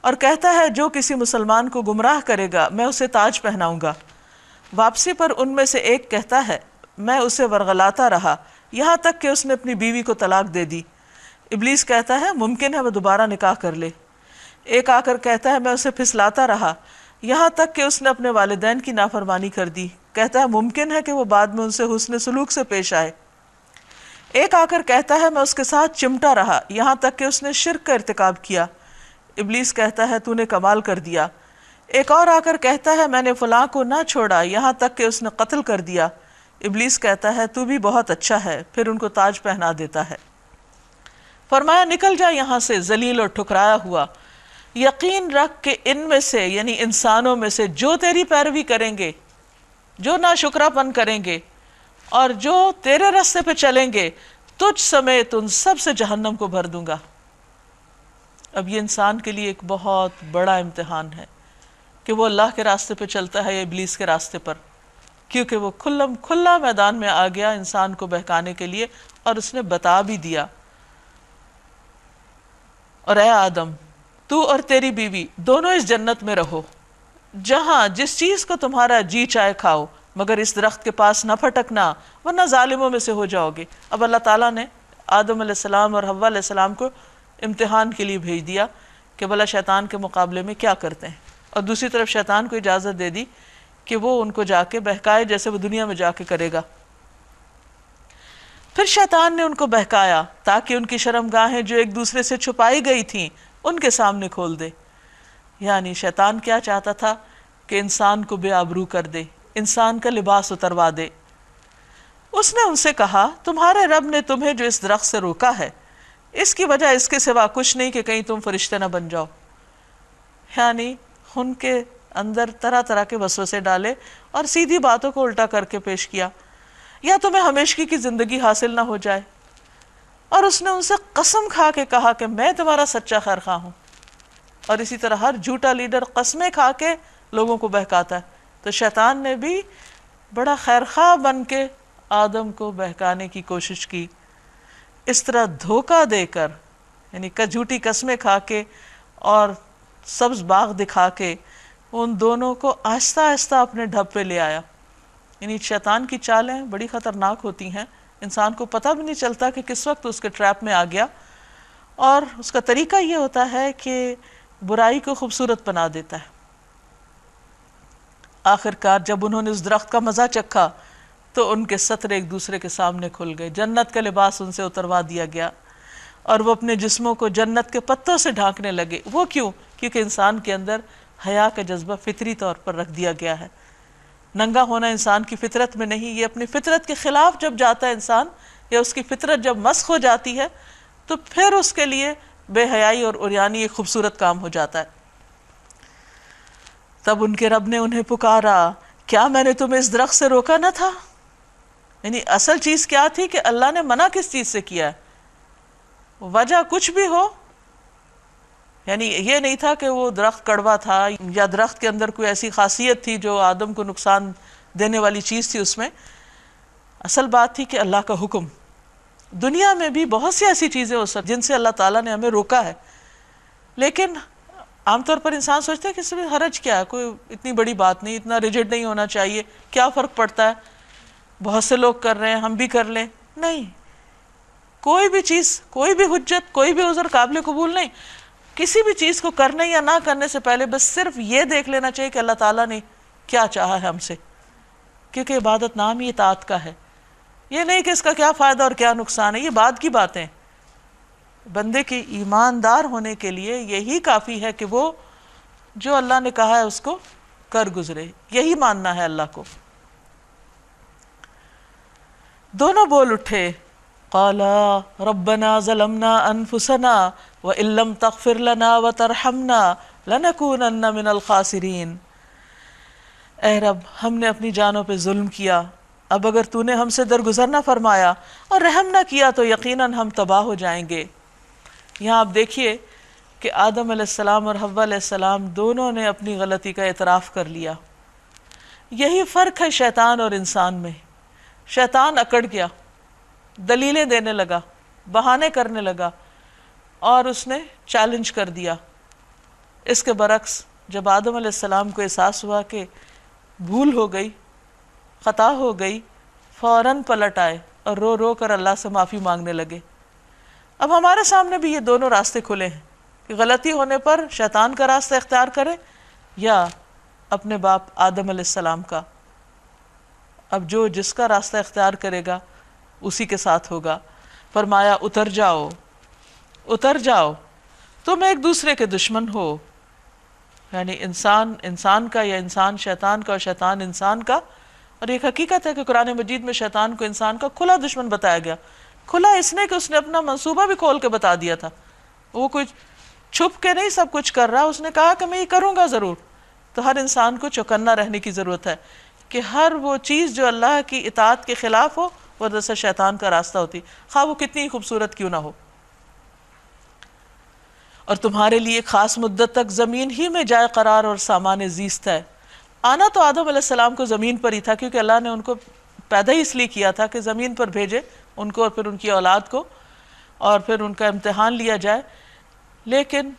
اور کہتا ہے جو کسی مسلمان کو گمراہ کرے گا میں اسے تاج پہناؤں گا. واپسی پر ان میں سے ایک کہتا ہے میں اسے ورغلاتا رہا یہاں تک کہ اس نے اپنی بیوی کو طلاق دے دی. ابلیس کہتا ہے ممکن ہے وہ دوبارہ نکاح کر لے. ایک آ کر کہتا ہے میں اسے پھسلاتا رہا یہاں تک کہ اس نے اپنے والدین کی نافرمانی کر دی. کہتا ہے ممکن ہے کہ وہ بعد میں ان سے حسن سلوک سے پیش آئے. ایک آ کر کہتا ہے میں اس کے ساتھ چمٹا رہا یہاں تک کہ اس نے شرک کا ارتکاب کیا. ابلیس کہتا ہے تو نے کمال کر دیا. ایک اور آ کر کہتا ہے میں نے فلاں کو نہ چھوڑا یہاں تک کہ اس نے قتل کر دیا. ابلیس کہتا ہے تو بھی بہت اچھا ہے، پھر ان کو تاج پہنا دیتا ہے. فرمایا نکل جا یہاں سے ذلیل اور ٹھکرایا ہوا، یقین رکھ کہ ان میں سے یعنی انسانوں میں سے جو تیری پیروی کریں گے، جو ناشکرا پن کریں گے اور جو تیرے راستے پہ چلیں گے، تجھ سمیت ان سب سے جہنم کو بھر دوں گا. اب یہ انسان کے لیے ایک بہت بڑا امتحان ہے کہ وہ اللہ کے راستے پہ چلتا ہے یا ابلیس کے راستے پر، کیونکہ وہ کھلا میدان میں آ گیا انسان کو بہکانے کے لیے، اور اس نے بتا بھی دیا، اور اے آدم تو اور تیری بیوی دونوں اس جنت میں رہو، جہاں جس چیز کو تمہارا جی چاہے کھاؤ، مگر اس درخت کے پاس نہ پھٹکنا ورنہ ظالموں میں سے ہو جاؤ گے۔ اب اللہ تعالیٰ نے آدم علیہ السلام اور حوا علیہ السلام کو امتحان کے لیے بھیج دیا کہ بھلا شیطان کے مقابلے میں کیا کرتے ہیں، اور دوسری طرف شیطان کو اجازت دے دی کہ وہ ان کو جا کے بہکائے جیسے وہ دنیا میں جا کے کرے گا۔ پھر شیطان نے ان کو بہکایا تاکہ ان کی شرمگاہیں جو ایک دوسرے سے چھپائی گئی تھیں ان کے سامنے کھول دے۔ یعنی شیطان کیا چاہتا تھا کہ انسان کو بے آبرو کر دے، انسان کا لباس اتروا دے۔ اس نے ان سے کہا تمہارے رب نے تمہیں جو اس درخت سے روکا ہے اس کی وجہ اس کے سوا کچھ نہیں کہ کہیں تم فرشتے نہ بن جاؤ۔ یعنی ان کے اندر طرح طرح کے وسوسے ڈالے اور سیدھی باتوں کو الٹا کر کے پیش کیا، یا تمہیں ہمیشگی کی زندگی حاصل نہ ہو جائے۔ اور اس نے ان سے قسم کھا کے کہا کہ میں تمہارا سچا خیر خواہ ہوں، اور اسی طرح ہر جھوٹا لیڈر قسمیں کھا کے لوگوں کو بہکاتا ہے، تو شیطان نے بھی بڑا خیر خواہ بن کے آدم کو بہکانے کی کوشش کی، اس طرح دھوکہ دے کر، یعنی جھوٹی قسمیں کھا کے اور سبز باغ دکھا کے ان دونوں کو آہستہ آہستہ اپنے ڈھب پہ لے آیا۔ یعنی شیطان کی چالیں بڑی خطرناک ہوتی ہیں، انسان کو پتہ بھی نہیں چلتا کہ کس وقت اس کے ٹریپ میں آ گیا، اور اس کا طریقہ یہ ہوتا ہے کہ برائی کو خوبصورت بنا دیتا ہے۔ آخرکار جب انہوں نے اس درخت کا مزہ چکھا تو ان کے ستر ایک دوسرے کے سامنے کھل گئے، جنت کا لباس ان سے اتروا دیا گیا، اور وہ اپنے جسموں کو جنت کے پتوں سے ڈھانکنے لگے۔ وہ کیوں؟ کیونکہ انسان کے اندر حیا کا جذبہ فطری طور پر رکھ دیا گیا ہے۔ ننگا ہونا انسان کی فطرت میں نہیں، یہ اپنی فطرت کے خلاف جب جاتا ہے انسان، یا اس کی فطرت جب مسخ ہو جاتی ہے تو پھر اس کے لیے بے حیائی اور عریانی ایک خوبصورت کام ہو جاتا ہے۔ تب ان کے رب نے انہیں پکارا، کیا میں نے تمہیں اس درخت سے روکا نہ تھا؟ یعنی اصل چیز کیا تھی کہ اللہ نے منع کس چیز سے کیا ہے؟ وجہ کچھ بھی ہو، یعنی یہ نہیں تھا کہ وہ درخت کڑوا تھا یا درخت کے اندر کوئی ایسی خاصیت تھی جو آدم کو نقصان دینے والی چیز تھی اس میں۔ اصل بات تھی کہ اللہ کا حکم۔ دنیا میں بھی بہت سی ایسی چیزیں ہو سکتی جن سے اللہ تعالیٰ نے ہمیں روکا ہے، لیکن عام طور پر انسان سوچتا ہے کہ اس میں حرج کیا ہے، کوئی اتنی بڑی بات نہیں، اتنا ریجڈ نہیں ہونا چاہیے، کیا فرق پڑتا ہے، بہت سے لوگ کر رہے ہیں ہم بھی کر لیں۔ نہیں، کوئی بھی چیز، کوئی بھی حجت، کوئی بھی عذر قابل قبول نہیں۔ کسی بھی چیز کو کرنے یا نہ کرنے سے پہلے بس صرف یہ دیکھ لینا چاہیے کہ اللہ تعالیٰ نے کیا چاہا ہے ہم سے، کیونکہ عبادت نام ہی اطاعت کا ہے۔ یہ نہیں کہ اس کا کیا فائدہ اور کیا نقصان ہے، یہ بعد کی باتیں۔ بندے کے ایماندار ہونے کے لیے یہی کافی ہے کہ وہ جو اللہ نے کہا ہے اس کو کر گزرے، یہی ماننا ہے اللہ کو۔ دونوں بول اٹھے، قالا ربنا ظلمنا انفسنا وان لم تغفر لنا وترحمنا لنکونن من الخاسرین۔ اے رب، ہم نے اپنی جانوں پہ ظلم کیا، اب اگر تو نے ہم سے درگزر نہ فرمایا اور رحم نہ کیا تو یقیناً ہم تباہ ہو جائیں گے۔ یہاں آپ دیکھیے کہ آدم علیہ السلام اور حوا علیہ السلام دونوں نے اپنی غلطی کا اعتراف کر لیا۔ یہی فرق ہے شیطان اور انسان میں۔ شیطان اکڑ گیا، دلیلیں دینے لگا، بہانے کرنے لگا، اور اس نے چیلنج کر دیا۔ اس کے برعکس جب آدم علیہ السلام کو احساس ہوا کہ بھول ہو گئی، خطا ہو گئی، فوراً پلٹ آئے اور رو رو کر اللہ سے معافی مانگنے لگے۔ اب ہمارے سامنے بھی یہ دونوں راستے کھلے ہیں کہ غلطی ہونے پر شیطان کا راستہ اختیار کرے یا اپنے باپ آدم علیہ السلام کا۔ اب جو جس کا راستہ اختیار کرے گا اسی کے ساتھ ہوگا۔ فرمایا اتر جاؤ، اتر جاؤ، تم ایک دوسرے کے دشمن ہو۔ یعنی انسان کا، یا انسان شیطان کا اور شیطان انسان کا۔ اور ایک حقیقت ہے کہ قرآن مجید میں شیطان کو انسان کا کھلا دشمن بتایا گیا۔ کھلا اس نے کہ اس نے اپنا منصوبہ بھی کھول کے بتا دیا تھا، وہ کوئی چھپ کے نہیں سب کچھ کر رہا، اس نے کہا کہ میں یہ کروں گا ضرور۔ تو ہر انسان کو چوکنا رہنے کی ضرورت ہے کہ ہر وہ چیز جو اللہ کی اطاعت کے خلاف ہو وہ دراصل شیطان کا راستہ ہوتی، خواہ وہ کتنی خوبصورت کیوں نہ ہو۔ اور تمہارے لیے خاص مدت تک زمین ہی میں جائے قرار اور سامان زیست ہے۔ آنا تو آدم علیہ السلام کو زمین پر ہی تھا، کیونکہ اللہ نے ان کو پیدا ہی اس لیے کیا تھا کہ زمین پر بھیجے ان کو اور پھر ان کی اولاد کو، اور پھر ان کا امتحان لیا جائے۔ لیکن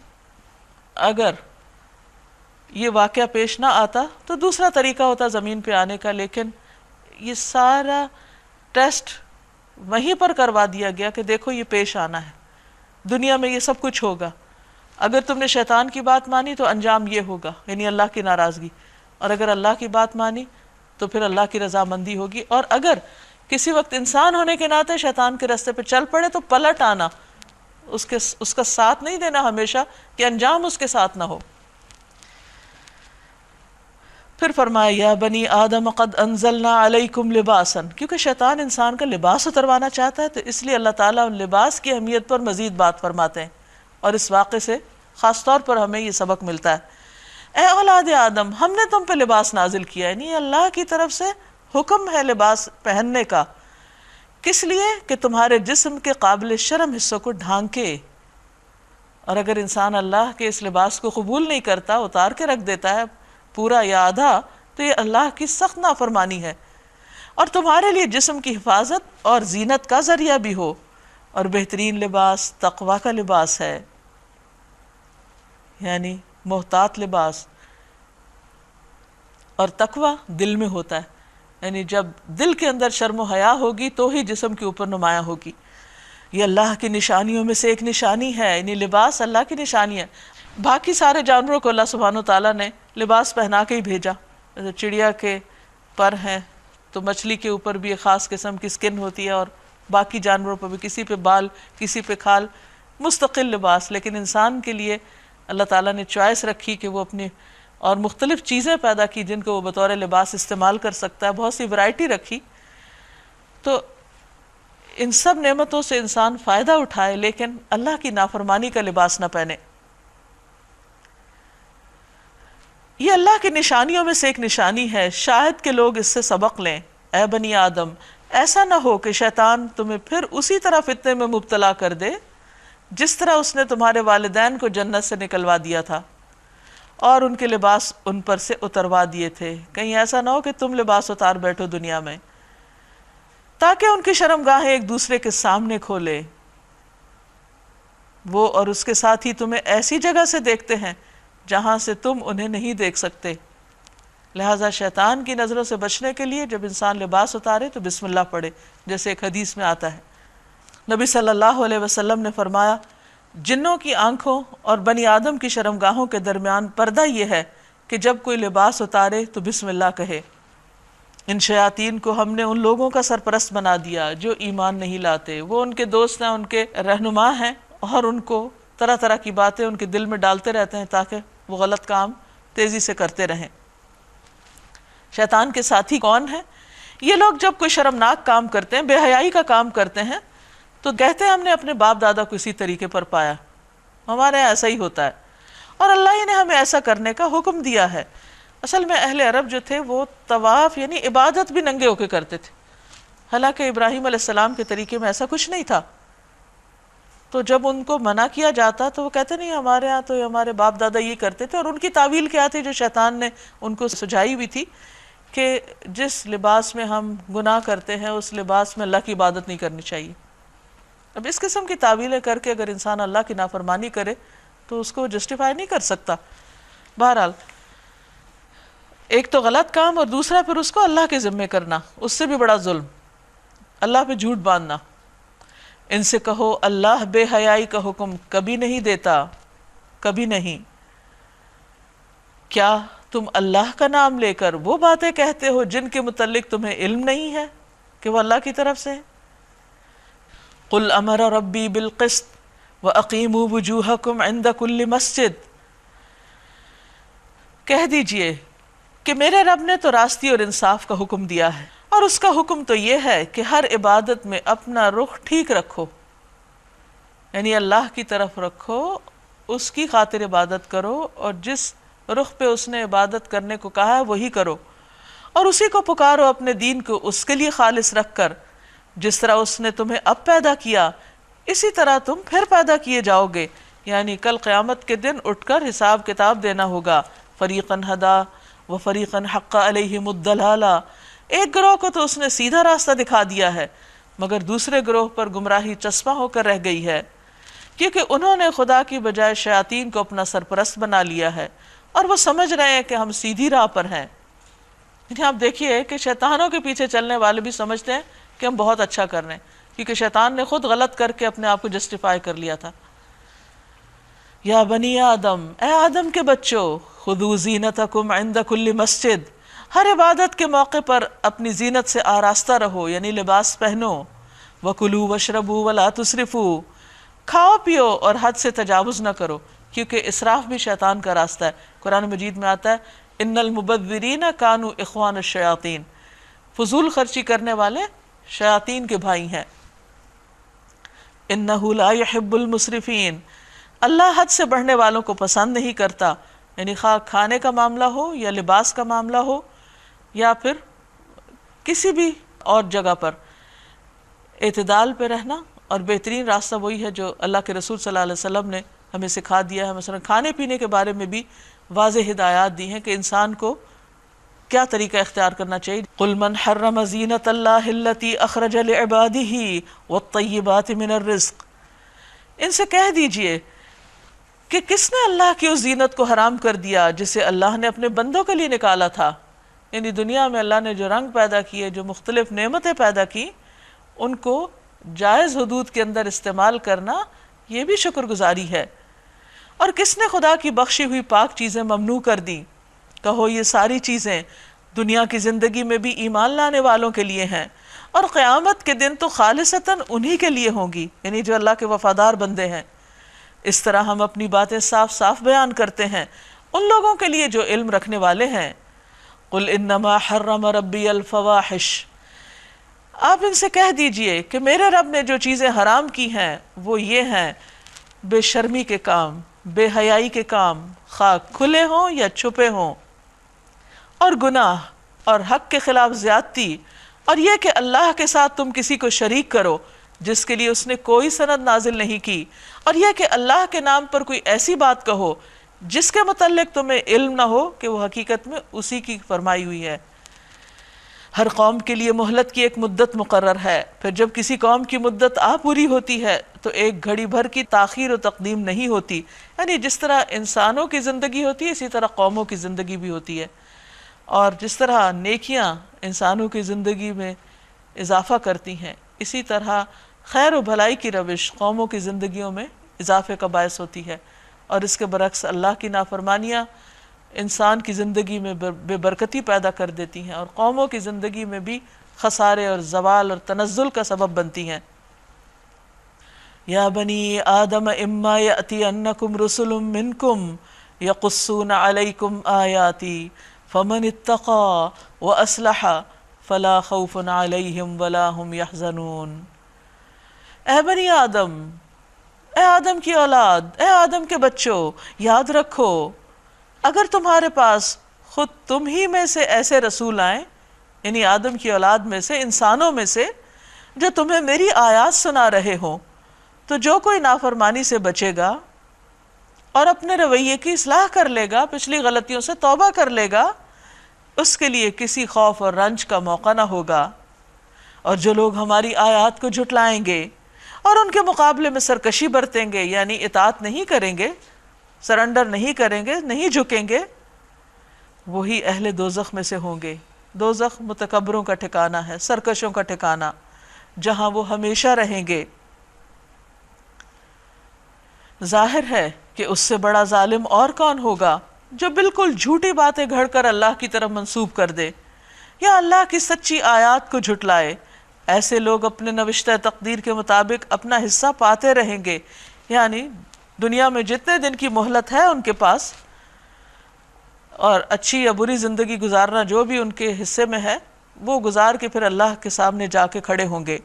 اگر یہ واقعہ پیش نہ آتا تو دوسرا طریقہ ہوتا زمین پہ آنے کا، لیکن یہ سارا ٹیسٹ وہیں پر کروا دیا گیا کہ دیکھو یہ پیش آنا ہے، دنیا میں یہ سب کچھ ہوگا، اگر تم نے شیطان کی بات مانی تو انجام یہ ہوگا، یعنی اللہ کی ناراضگی، اور اگر اللہ کی بات مانی تو پھر اللہ کی رضامندی ہوگی، اور اگر کسی وقت انسان ہونے کے ناطے شیطان کے راستے پہ چل پڑے تو پلٹ آنا، اس کا ساتھ نہیں دینا ہمیشہ کہ انجام اس کے ساتھ نہ ہو۔ پھر فرمایا یا بنی آدم قد انزلنا علیکم لباسا، کیونکہ شیطان انسان کا لباس اتروانا چاہتا ہے، تو اس لیے اللہ تعالیٰ ان لباس کی اہمیت پر مزید بات فرماتے ہیں، اور اس واقعے سے خاص طور پر ہمیں یہ سبق ملتا ہے۔ اے اولاد آدم، ہم نے تم پہ لباس نازل کیا، یعنی اللہ کی طرف سے حکم ہے لباس پہننے کا، کس لیے کہ تمہارے جسم کے قابل شرم حصوں کو ڈھانکے، اور اگر انسان اللہ کے اس لباس کو قبول نہیں کرتا، اتار کے رکھ دیتا ہے پورا یا آدھا، تو یہ اللہ کی سخت نافرمانی ہے، اور تمہارے لیے جسم کی حفاظت اور زینت کا ذریعہ بھی ہو، اور بہترین لباس تقوی کا لباس ہے، یعنی محتاط لباس، اور تقوی دل میں ہوتا ہے، یعنی جب دل کے اندر شرم و حیا ہوگی تو ہی جسم کے اوپر نمایاں ہوگی۔ یہ اللہ کی نشانیوں میں سے ایک نشانی ہے، یعنی لباس اللہ کی نشانی ہے۔ باقی سارے جانوروں کو اللہ سبحانہ وتعالیٰ نے لباس پہنا کے ہی بھیجا، جیسے چڑیا کے پر ہیں تو مچھلی کے اوپر بھی ایک خاص قسم کی سکن ہوتی ہے، اور باقی جانوروں پر بھی کسی پہ بال کسی پہ کھال، مستقل لباس۔ لیکن انسان کے لیے اللہ تعالیٰ نے چوائس رکھی کہ وہ اپنی اور مختلف چیزیں پیدا کی جن کو وہ بطور لباس استعمال کر سکتا ہے، بہت سی ورائٹی رکھی، تو ان سب نعمتوں سے انسان فائدہ اٹھائے لیکن اللہ کی نافرمانی کا لباس نہ پہنے۔ یہ اللہ کی نشانیوں میں سے ایک نشانی ہے، شاید کہ لوگ اس سے سبق لیں۔ اے بنی آدم، ایسا نہ ہو کہ شیطان تمہیں پھر اسی طرح فتنے میں مبتلا کر دے جس طرح اس نے تمہارے والدین کو جنت سے نکلوا دیا تھا اور ان کے لباس ان پر سے اتروا دیے تھے، کہیں ایسا نہ ہو کہ تم لباس اتار بیٹھو دنیا میں، تاکہ ان کی شرمگاہیں ایک دوسرے کے سامنے کھولے۔ وہ اور اس کے ساتھی تمہیں ایسی جگہ سے دیکھتے ہیں جہاں سے تم انہیں نہیں دیکھ سکتے، لہٰذا شیطان کی نظروں سے بچنے کے لیے جب انسان لباس اتارے تو بسم اللہ پڑھے، جیسے ایک حدیث میں آتا ہے۔ نبی صلی اللہ علیہ وسلم نے فرمایا، جنوں کی آنکھوں اور بنی آدم کی شرمگاہوں کے درمیان پردہ یہ ہے کہ جب کوئی لباس اتارے تو بسم اللہ کہے۔ ان شیاطین کو ہم نے ان لوگوں کا سرپرست بنا دیا جو ایمان نہیں لاتے، وہ ان کے دوست ہیں، ان کے رہنما ہیں، اور ان کو طرح طرح کی باتیں ان کے دل میں ڈالتے رہتے ہیں تاکہ وہ غلط کام تیزی سے کرتے رہیں۔ شیطان کے ساتھی کون ہیں؟ یہ لوگ جب کوئی شرمناک کام کرتے ہیں، بے حیائی کا کام کرتے ہیں، تو کہتے ہیں ہم نے اپنے باپ دادا کو اسی طریقے پر پایا، ہمارے یہاں ایسا ہی ہوتا ہے، اور اللہ ہی نے ہمیں ایسا کرنے کا حکم دیا ہے۔ اصل میں اہل عرب جو تھے وہ طواف یعنی عبادت بھی ننگے ہو کے کرتے تھے، حالانکہ ابراہیم علیہ السلام کے طریقے میں ایسا کچھ نہیں تھا۔ تو جب ان کو منع کیا جاتا تو وہ کہتے نہیں ہمارے ہاں تو ہمارے باپ دادا یہ کرتے تھے، اور ان کی تعویل کیا تھی جو شیطان نے ان کو سجائی ہوئی تھی کہ جس لباس میں ہم گناہ کرتے ہیں اس لباس میں اللہ کی عبادت نہیں کرنی چاہیے۔ اب اس قسم کی تعویلیں کر کے اگر انسان اللہ کی نافرمانی کرے تو اس کو جسٹیفائی نہیں کر سکتا۔ بہرحال ایک تو غلط کام، اور دوسرا پھر اس کو اللہ کے ذمے کرنا، اس سے بھی بڑا ظلم، اللہ پہ جھوٹ باندھنا۔ ان سے کہو اللہ بے حیائی کا حکم کبھی نہیں دیتا، کبھی نہیں۔ کیا تم اللہ کا نام لے کر وہ باتیں کہتے ہو جن کے متعلق تمہیں علم نہیں ہے کہ وہ اللہ کی طرف سے ہیں؟ قل امر ربی بالقسط واقیموا وجوہکم عند کل مسجد، کہہ دیجئے کہ میرے رب نے تو راستی اور انصاف کا حکم دیا ہے، اور اس کا حکم تو یہ ہے کہ ہر عبادت میں اپنا رخ ٹھیک رکھو، یعنی اللہ کی طرف رکھو، اس کی خاطر عبادت کرو، اور جس رخ پہ اس نے عبادت کرنے کو کہا ہے وہی کرو، اور اسی کو پکارو اپنے دین کو اس کے لیے خالص رکھ کر، جس طرح اس نے تمہیں اب پیدا کیا اسی طرح تم پھر پیدا کیے جاؤ گے، یعنی کل قیامت کے دن اٹھ کر حساب کتاب دینا ہوگا. فریقاً ہدا و فریقاً حق علیہم الضلالہ، ایک گروہ کو تو اس نے سیدھا راستہ دکھا دیا ہے مگر دوسرے گروہ پر گمراہی چسپاں ہو کر رہ گئی ہے، کیونکہ انہوں نے خدا کی بجائے شیاطین کو اپنا سرپرست بنا لیا ہے اور وہ سمجھ رہے ہیں کہ ہم سیدھی راہ پر ہیں. یعنی آپ دیکھیے کہ شیطانوں کے پیچھے چلنے والے بھی سمجھتے ہیں کہ ہم بہت اچھا کر رہے ہیں، کیونکہ شیطان نے خود غلط کر کے اپنے آپ کو جسٹیفائی کر لیا تھا. یا بنی آدم، اے آدم کے بچوں، خذوا زینتکم عند کل مسجد، ہر عبادت کے موقع پر اپنی زینت سے آراستہ رہو، یعنی لباس پہنو. وکلوا واشربوا ولا تسرفوا، کھاؤ پیو اور حد سے تجاوز نہ کرو، کیونکہ اسراف بھی شیطان کا راستہ ہے. قرآن مجید میں آتا ہے ان المبذرین کانوا اخوان الشیاطین، فضول خرچی کرنے والے شیاطین کے بھائی ہیں. انہ لا يحب المسرفین، اللہ حد سے بڑھنے والوں کو پسند نہیں کرتا. یعنی خواہ کھانے کا معاملہ ہو یا لباس کا معاملہ ہو یا پھر کسی بھی اور جگہ پر، اعتدال پہ رہنا. اور بہترین راستہ وہی ہے جو اللہ کے رسول صلی اللہ علیہ وسلم نے ہمیں سکھا دیا ہے. مثلا کھانے پینے کے بارے میں بھی واضح ہدایات دی ہیں کہ انسان کو کیا طریقہ اختیار کرنا چاہیے. قل من حرم زینۃ اللہ التی اخرج لعبادہ والطیبات من الرزق، ان سے کہہ دیجئے کہ کس نے اللہ کی اس زینت کو حرام کر دیا جسے اللہ نے اپنے بندوں کے لیے نکالا تھا. یعنی دنیا میں اللہ نے جو رنگ پیدا کیے، جو مختلف نعمتیں پیدا کی، ان کو جائز حدود کے اندر استعمال کرنا یہ بھی شکر گزاری ہے. اور کس نے خدا کی بخشی ہوئی پاک چیزیں ممنوع کر دی؟ کہو یہ ساری چیزیں دنیا کی زندگی میں بھی ایمان لانے والوں کے لیے ہیں اور قیامت کے دن تو خالصتاً انہی کے لیے ہوں گی، یعنی جو اللہ کے وفادار بندے ہیں. اس طرح ہم اپنی باتیں صاف صاف بیان کرتے ہیں ان لوگوں کے لیے جو علم رکھنے والے ہیں. قل انما حرم ربی الفواحش، آپ ان سے کہہ دیجئے کہ میرے رب نے جو چیزیں حرام کی ہیں وہ یہ ہیں: بے شرمی کے کام، بے حیائی کے کام، خواہ کھلے ہوں یا چھپے ہوں، اور گناہ اور حق کے خلاف زیادتی، اور یہ کہ اللہ کے ساتھ تم کسی کو شریک کرو جس کے لیے اس نے کوئی سند نازل نہیں کی، اور یہ کہ اللہ کے نام پر کوئی ایسی بات کہو جس کے متعلق تمہیں علم نہ ہو کہ وہ حقیقت میں اسی کی فرمائی ہوئی ہے. ہر قوم کے لیے مہلت کی ایک مدت مقرر ہے، پھر جب کسی قوم کی مدت پوری ہوتی ہے تو ایک گھڑی بھر کی تاخیر و تقدیم نہیں ہوتی. یعنی جس طرح انسانوں کی زندگی ہوتی ہے اسی طرح قوموں کی زندگی بھی ہوتی ہے، اور جس طرح نیکیاں انسانوں کی زندگی میں اضافہ کرتی ہیں اسی طرح خیر و بھلائی کی روش قوموں کی زندگیوں میں اضافے کا باعث ہوتی ہے. اور اس کے برعکس اللہ کی نافرمانیاں انسان کی زندگی میں بے برکتی پیدا کر دیتی ہیں اور قوموں کی زندگی میں بھی خسارے اور زوال اور تنزل کا سبب بنتی ہیں. یا بنی آدم اما یأتینکم رسل منکم یقصون علیکم آیاتی فمن اتقى واصلح فلا خوف علیہم ولا هم يحزنون. اے بنی آدم، اے آدم کی اولاد، اے آدم کے بچوں، یاد رکھو اگر تمہارے پاس خود تم ہی میں سے ایسے رسول آئیں، یعنی آدم کی اولاد میں سے، انسانوں میں سے، جو تمہیں میری آیات سنا رہے ہوں، تو جو کوئی نافرمانی سے بچے گا اور اپنے رویے کی اصلاح کر لے گا، پچھلی غلطیوں سے توبہ کر لے گا، اس کے لیے کسی خوف اور رنج کا موقع نہ ہوگا. اور جو لوگ ہماری آیات کو جھٹلائیں گے اور ان کے مقابلے میں سرکشی برتیں گے، یعنی اطاعت نہیں کریں گے، سرنڈر نہیں کریں گے، نہیں جھکیں گے، وہی اہل دوزخ میں سے ہوں گے. دوزخ متکبروں کا ٹھکانہ ہے، سرکشوں کا ٹھکانہ، جہاں وہ ہمیشہ رہیں گے. ظاہر ہے کہ اس سے بڑا ظالم اور کون ہوگا جو بالکل جھوٹی باتیں گھڑ کر اللہ کی طرف منسوب کر دے یا اللہ کی سچی آیات کو جھٹلائے. ایسے لوگ اپنے نوشتہ تقدیر کے مطابق اپنا حصہ پاتے رہیں گے، یعنی دنیا میں جتنے دن کی مہلت ہے ان کے پاس، اور اچھی یا بری زندگی گزارنا جو بھی ان کے حصے میں ہے وہ گزار کے پھر اللہ کے سامنے جا کے کھڑے ہوں گے.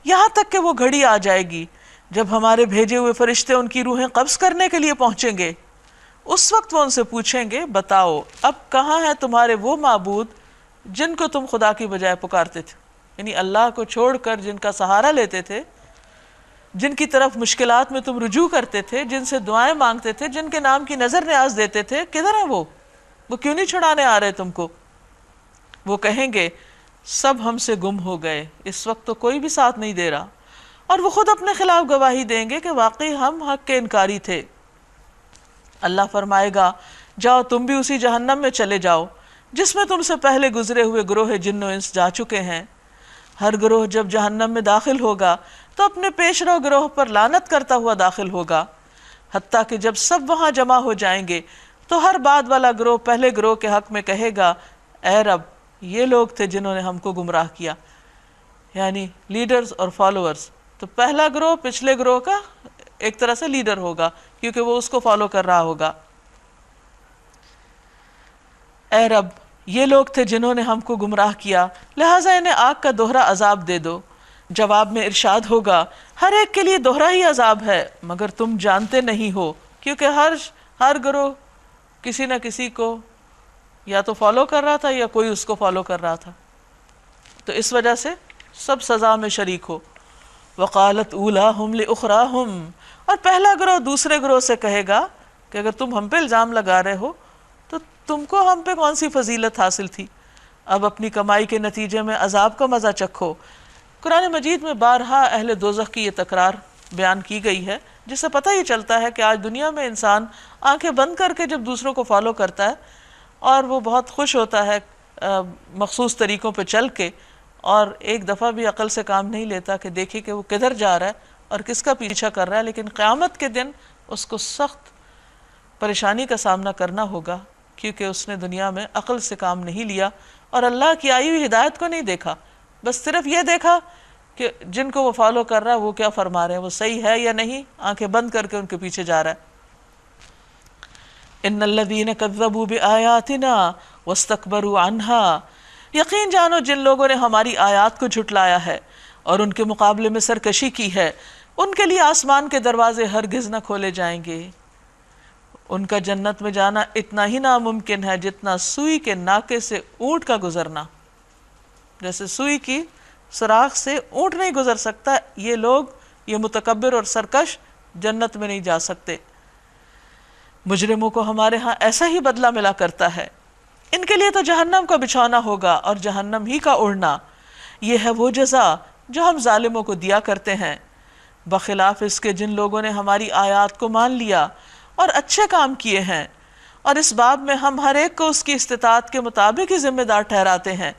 یہاں تک کہ وہ گھڑی آ جائے گی جب ہمارے بھیجے ہوئے فرشتے ان کی روحیں قبض کرنے کے لیے پہنچیں گے. اس وقت وہ ان سے پوچھیں گے، بتاؤ اب کہاں ہیں تمہارے وہ معبود جن کو تم خدا کی بجائے پکارتے تھے، یعنی اللہ کو چھوڑ کر جن کا سہارا لیتے تھے. جن کی طرف مشکلات میں تم رجوع کرتے تھے، جن سے دعائیں مانگتے تھے، جن کے نام کی نظر نیاز دیتے تھے، کدھر ہیں وہ کیوں نہیں چھڑانے آ رہے تم کو؟ وہ کہیں گے سب ہم سے گم ہو گئے، اس وقت تو کوئی بھی ساتھ نہیں دے رہا، اور وہ خود اپنے خلاف گواہی دیں گے کہ واقعی ہم حق کے انکاری تھے۔ اللہ فرمائے گا جاؤ تم بھی اسی جہنم میں چلے جاؤ جس میں تم سے پہلے گزرے ہوئے گروہ جن و انس جا چکے ہیں۔ ہر گروہ جب جہنم میں داخل ہوگا تو اپنے پیش رو گروہ پر لعنت کرتا ہوا داخل ہوگا، حتیٰ کہ جب سب وہاں جمع ہو جائیں گے تو ہر بعد والا گروہ پہلے گروہ کے حق میں کہے گا اے رب یہ لوگ تھے جنہوں نے ہم کو گمراہ کیا، یعنی لیڈرز اور فالوورز۔ تو پہلا گروہ پچھلے گروہ کا ایک طرح سے لیڈر ہوگا کیونکہ وہ اس کو فالو کر رہا ہوگا۔ اے رب یہ لوگ تھے جنہوں نے ہم کو گمراہ کیا، لہٰذا انہیں آگ کا دوہرا عذاب دے دو۔ جواب میں ارشاد ہوگا ہر ایک کے لیے دوہرا ہی عذاب ہے مگر تم جانتے نہیں ہو، کیونکہ ہر گروہ کسی نہ کسی کو یا تو فالو کر رہا تھا یا کوئی اس کو فالو کر رہا تھا، تو اس وجہ سے سب سزا میں شریک ہو۔ وقالت اولاہم لاخراہم، اور پہلا گروہ دوسرے گروہ سے کہے گا کہ اگر تم ہم پہ الزام لگا رہے ہو تو تم کو ہم پہ کون سی فضیلت حاصل تھی، اب اپنی کمائی کے نتیجے میں عذاب کا مزہ چکھو۔ قرآن مجید میں بارہا اہل دوزخ کی یہ تکرار بیان کی گئی ہے، جس سے پتہ یہ چلتا ہے کہ آج دنیا میں انسان آنکھیں بند کر کے جب دوسروں کو فالو کرتا ہے اور وہ بہت خوش ہوتا ہے مخصوص طریقوں پہ چل کے، اور ایک دفعہ بھی عقل سے کام نہیں لیتا کہ دیکھے کہ وہ کدھر جا رہا ہے اور کس کا پیچھا کر رہا ہے، لیکن قیامت کے دن اس کو سخت پریشانی کا سامنا کرنا ہوگا کیونکہ اس نے دنیا میں عقل سے کام نہیں لیا اور اللہ کی آئی ہوئی ہدایت کو نہیں دیکھا، بس صرف یہ دیکھا کہ جن کو وہ فالو کر رہا ہے وہ کیا فرما رہے ہیں، وہ صحیح ہے یا نہیں، آنکھیں بند کر کے ان کے پیچھے جا رہا ہے۔ ان الذین کذبوا بآیاتنا واستکبروا عنہا، یقین جانو جن لوگوں نے ہماری آیات کو جھٹلایا ہے اور ان کے مقابلے میں سرکشی کی ہے، ان کے لیے آسمان کے دروازے ہرگز نہ کھولے جائیں گے۔ ان کا جنت میں جانا اتنا ہی ناممکن ہے جتنا سوئی کے ناکے سے اونٹ کا گزرنا، جیسے سوئی کی سوراخ سے اونٹ نہیں گزر سکتا، یہ لوگ یہ متکبر اور سرکش جنت میں نہیں جا سکتے۔ مجرموں کو ہمارے ہاں ایسا ہی بدلہ ملا کرتا ہے، ان کے لیے تو جہنم کا بچھونا ہوگا اور جہنم ہی کا اڑنا، یہ ہے وہ جزا جو ہم ظالموں کو دیا کرتے ہیں، بخلاف اس کے جن لوگوں نے ہماری آیات کو مان لیا اور اچھے کام کیے ہیں، اور اس باب میں ہم ہر ایک کو اس کی استطاعت کے مطابق ہی ذمہ دار ٹھہراتے ہیں۔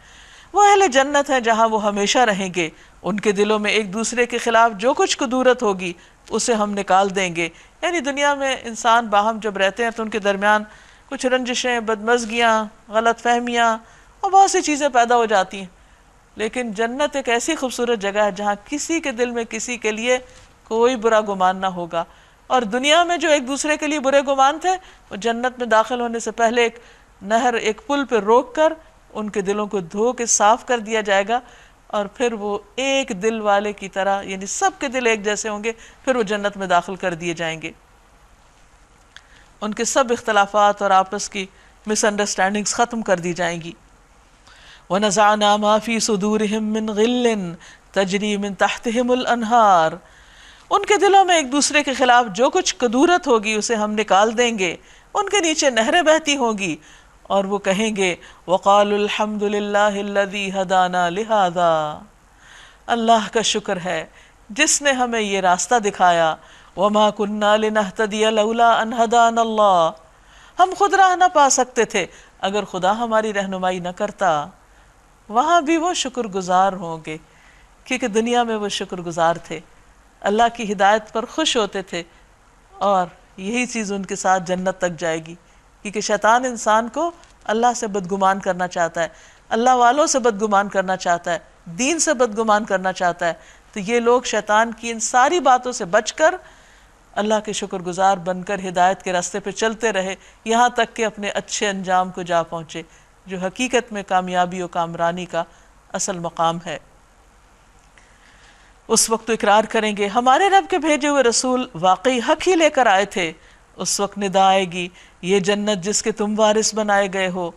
وہ اہل جنت ہیں جہاں وہ ہمیشہ رہیں گے، ان کے دلوں میں ایک دوسرے کے خلاف جو کچھ کدورت ہوگی اسے ہم نکال دیں گے۔ یعنی دنیا میں انسان باہم جب رہتے ہیں تو ان کے درمیان کچھ رنجشیں، بدمزگیاں، غلط فہمیاں اور بہت سی چیزیں پیدا ہو جاتی ہیں، لیکن جنت ایک ایسی خوبصورت جگہ ہے جہاں کسی کے دل میں کسی کے لیے کوئی برا گمان نہ ہوگا، اور دنیا میں جو ایک دوسرے کے لیے برے گمان تھے وہ جنت میں داخل ہونے سے پہلے ایک نہر، ایک پل پہ روک کر ان کے دلوں کو دھو کے صاف کر دیا جائے گا، اور پھر وہ ایک دل والے کی طرح، یعنی سب کے دل ایک جیسے ہوں گے، پھر وہ جنت میں داخل کر دیے جائیں گے۔ ان کے سب اختلافات اور آپس کی مس انڈرسٹینڈنگز ختم کر دی جائیں گی۔ وَنَزَعْنَا مَا فِي صُدُورِهِم مِّن غِلٍّ تَجْرِي مِن تَحْتِهِمُ الْأَنْهَارُ، ان کے دلوں میں ایک دوسرے کے خلاف جو کچھ کدورت ہوگی اسے ہم نکال دیں گے، ان کے نیچے نہریں بہتی ہوں گی، اور وہ کہیں گے وَقَالُوا الْحَمْدُ لِلَّهِ الَّذِي هَدَانَا لِهَذَا، اللہ کا شکر ہے جس نے ہمیں یہ راستہ دکھایا، وَمَا كُنَّا لِنَهْتَدِيَ لَوْلَا أَنْ هَدَانَا اللَّهُ، ہم خود راہ نہ پا سکتے تھے اگر خدا ہماری رہنمائی نہ کرتا۔ وہاں بھی وہ شکر گزار ہوں گے کیونکہ دنیا میں وہ شکر گزار تھے، اللہ کی ہدایت پر خوش ہوتے تھے، اور یہی چیز ان کے ساتھ جنت تک جائے گی، کیونکہ شیطان انسان کو اللہ سے بدگمان کرنا چاہتا ہے، اللہ والوں سے بدگمان کرنا چاہتا ہے، دین سے بدگمان کرنا چاہتا ہے، تو یہ لوگ شیطان کی ان ساری باتوں سے بچ کر اللہ کے شکر گزار بن کر ہدایت کے راستے پہ چلتے رہے، یہاں تک کہ اپنے اچھے انجام کو جا پہنچے، جو حقیقت میں کامیابی و کامرانی کا اصل مقام ہے۔ اس وقت تو اقرار کریں گے ہمارے رب کے بھیجے ہوئے رسول واقعی حق ہی لے کر آئے تھے۔ اس وقت ندا آئے گی یہ جنت جس کے تم وارث بنائے گئے ہو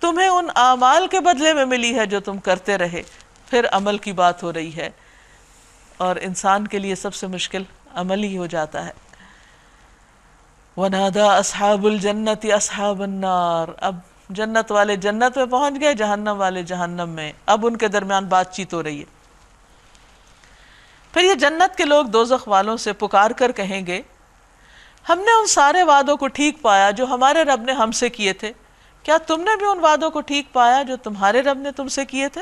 تمہیں ان اعمال کے بدلے میں ملی ہے جو تم کرتے رہے۔ پھر عمل کی بات ہو رہی ہے، اور انسان کے لیے سب سے مشکل عمل ہی ہو جاتا ہے۔ وَنَادَى أَصْحَابُ الْجَنَّةِ أَصْحَابَ النَّارِ، اب جنت والے جنت میں پہنچ گئے، جہنم والے جہنم میں، اب ان کے درمیان بات چیت ہو رہی ہے۔ پھر یہ جنت کے لوگ دوزخ والوں سے پکار کر کہیں گے ہم نے ان سارے وعدوں کو ٹھیک پایا جو ہمارے رب نے ہم سے کیے تھے، کیا تم نے بھی ان وعدوں کو ٹھیک پایا جو تمہارے رب نے تم سے کیے تھے؟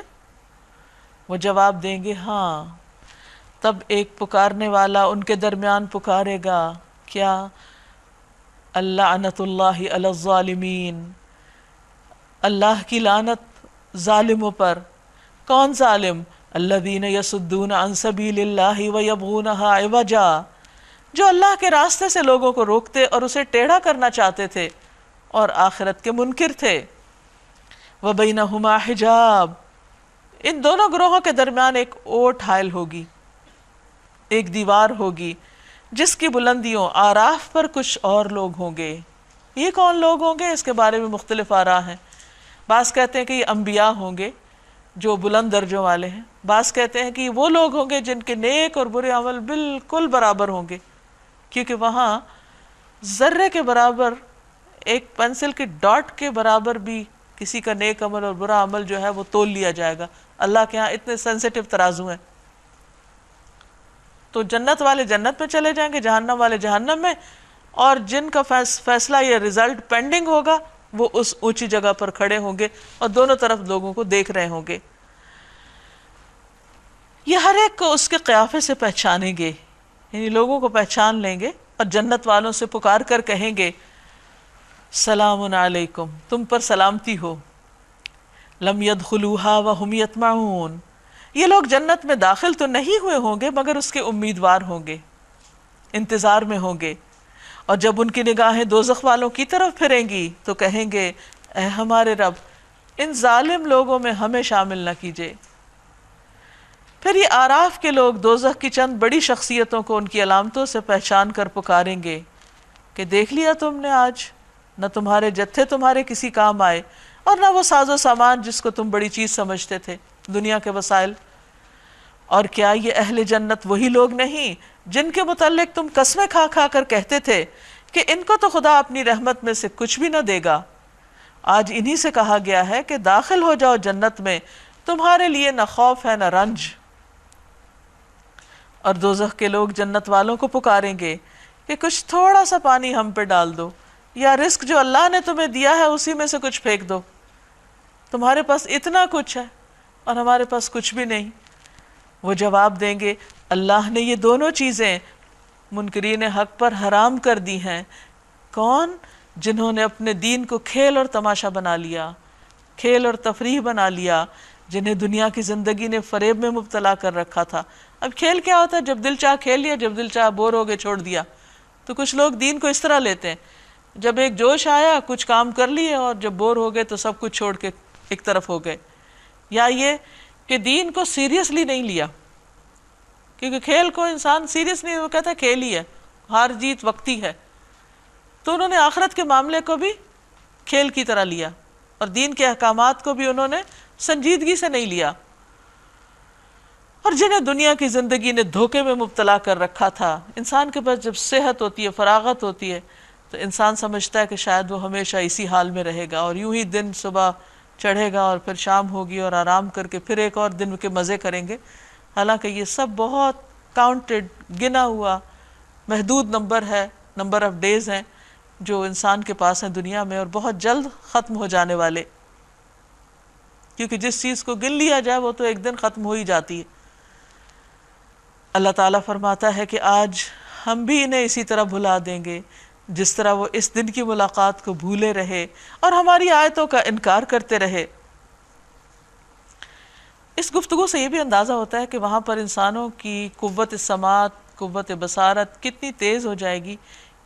وہ جواب دیں گے ہاں۔ تب ایک پکارنے والا ان کے درمیان پکارے گا، کیا؟ اللعنۃ اللہ علی الظالمین، اللہ کی لعنت ظالموں پر۔ کون ظالم؟ الذین یصدون عن سبیل اللہ ویبغونہا عوجا، جو اللہ کے راستے سے لوگوں کو روکتے اور اسے ٹیڑھا کرنا چاہتے تھے اور آخرت کے منکر تھے۔ وبینہما حجاب، ان دونوں گروہوں کے درمیان ایک اوٹ حائل ہوگی، ایک دیوار ہوگی جس کی بلندیوں آراف پر کچھ اور لوگ ہوں گے۔ یہ کون لوگ ہوں گے؟ اس کے بارے میں مختلف آراء ہیں۔ بعض کہتے ہیں کہ یہ انبیاء ہوں گے جو بلند درجوں والے ہیں، بعض کہتے ہیں کہ وہ لوگ ہوں گے جن کے نیک اور برے عمل بالکل برابر ہوں گے، کیونکہ وہاں ذرے کے برابر، ایک پنسل کے ڈاٹ کے برابر بھی کسی کا نیک عمل اور برا عمل جو ہے وہ تول لیا جائے گا۔ اللہ کے ہاں اتنے سینسیٹیو ترازو ہیں۔ تو جنت والے جنت میں چلے جائیں گے، جہنم والے جہنم میں، اور جن کا فیصلہ یا رزلٹ پینڈنگ ہوگا وہ اس اونچی جگہ پر کھڑے ہوں گے اور دونوں طرف لوگوں کو دیکھ رہے ہوں گے۔ یہ ہر ایک کو اس کے قیافے سے پہچانیں گے، یعنی لوگوں کو پہچان لیں گے اور جنت والوں سے پکار کر کہیں گے سلام علیکم، تم پر سلامتی ہو۔ لم يدخلوها وهم يطمعون، یہ لوگ جنت میں داخل تو نہیں ہوئے ہوں گے مگر اس کے امیدوار ہوں گے، انتظار میں ہوں گے، اور جب ان کی نگاہیں دوزخ والوں کی طرف پھریں گی تو کہیں گے اے ہمارے رب، ان ظالم لوگوں میں ہمیں شامل نہ کیجیے۔ پھر یہ آراف کے لوگ دوزخ کی چند بڑی شخصیتوں کو ان کی علامتوں سے پہچان کر پکاریں گے کہ دیکھ لیا تم نے، آج نہ تمہارے جتھے تمہارے کسی کام آئے اور نہ وہ ساز و سامان جس کو تم بڑی چیز سمجھتے تھے، دنیا کے وسائل۔ اور کیا یہ اہل جنت وہی لوگ نہیں جن کے متعلق تم قسمیں کھا کھا کر کہتے تھے کہ ان کو تو خدا اپنی رحمت میں سے کچھ بھی نہ دے گا؟ آج انہی سے کہا گیا ہے کہ داخل ہو جاؤ جنت میں، تمہارے لیے نہ خوف ہے نہ رنج۔ اور دوزخ کے لوگ جنت والوں کو پکاریں گے کہ کچھ تھوڑا سا پانی ہم پہ ڈال دو، یا رزق جو اللہ نے تمہیں دیا ہے اسی میں سے کچھ پھینک دو، تمہارے پاس اتنا کچھ ہے اور ہمارے پاس کچھ بھی نہیں۔ وہ جواب دیں گے اللہ نے یہ دونوں چیزیں منکرین حق پر حرام کر دی ہیں۔ کون؟ جنہوں نے اپنے دین کو کھیل اور تماشا بنا لیا، کھیل اور تفریح بنا لیا، جنہیں دنیا کی زندگی نے فریب میں مبتلا کر رکھا تھا۔ اب کھیل کیا ہوتا ہے؟ جب دل چاہ کھیل لیا، جب دل چاہ بور ہو گئے چھوڑ دیا۔ تو کچھ لوگ دین کو اس طرح لیتے ہیں، جب ایک جوش آیا کچھ کام کر لیے اور جب بور ہو گئے تو سب کچھ چھوڑ کے ایک طرف ہو گئے۔ یا یہ کہ دین کو سیریسلی نہیں لیا، کیونکہ کھیل کو انسان سیریس نہیں، وہ کہتا ہے کھیل ہی ہے، ہار جیت وقتی ہے۔ تو انہوں نے آخرت کے معاملے کو بھی کھیل کی طرح لیا اور دین کے احکامات کو بھی انہوں نے سنجیدگی سے نہیں لیا۔ اور جنہیں دنیا کی زندگی نے دھوکے میں مبتلا کر رکھا تھا، انسان کے پاس جب صحت ہوتی ہے، فراغت ہوتی ہے، تو انسان سمجھتا ہے کہ شاید وہ ہمیشہ اسی حال میں رہے گا، اور یوں ہی دن صبح چڑھے گا اور پھر شام ہوگی اور آرام کر کے پھر ایک اور دن کے مزے کریں گے۔ حالانکہ یہ سب بہت کاؤنٹڈ، گنا ہوا محدود نمبر ہے، نمبر آف ڈیز ہیں جو انسان کے پاس ہیں دنیا میں، اور بہت جلد ختم ہو جانے والے، کیونکہ جس چیز کو گن لیا جائے وہ تو ایک دن ختم ہو ہی جاتی ہے۔ اللہ تعالیٰ فرماتا ہے کہ آج ہم بھی انہیں اسی طرح بھلا دیں گے جس طرح وہ اس دن کی ملاقات کو بھولے رہے اور ہماری آیتوں کا انکار کرتے رہے۔ اس گفتگو سے یہ بھی اندازہ ہوتا ہے کہ وہاں پر انسانوں کی قوت سماعت، قوت بصارت کتنی تیز ہو جائے گی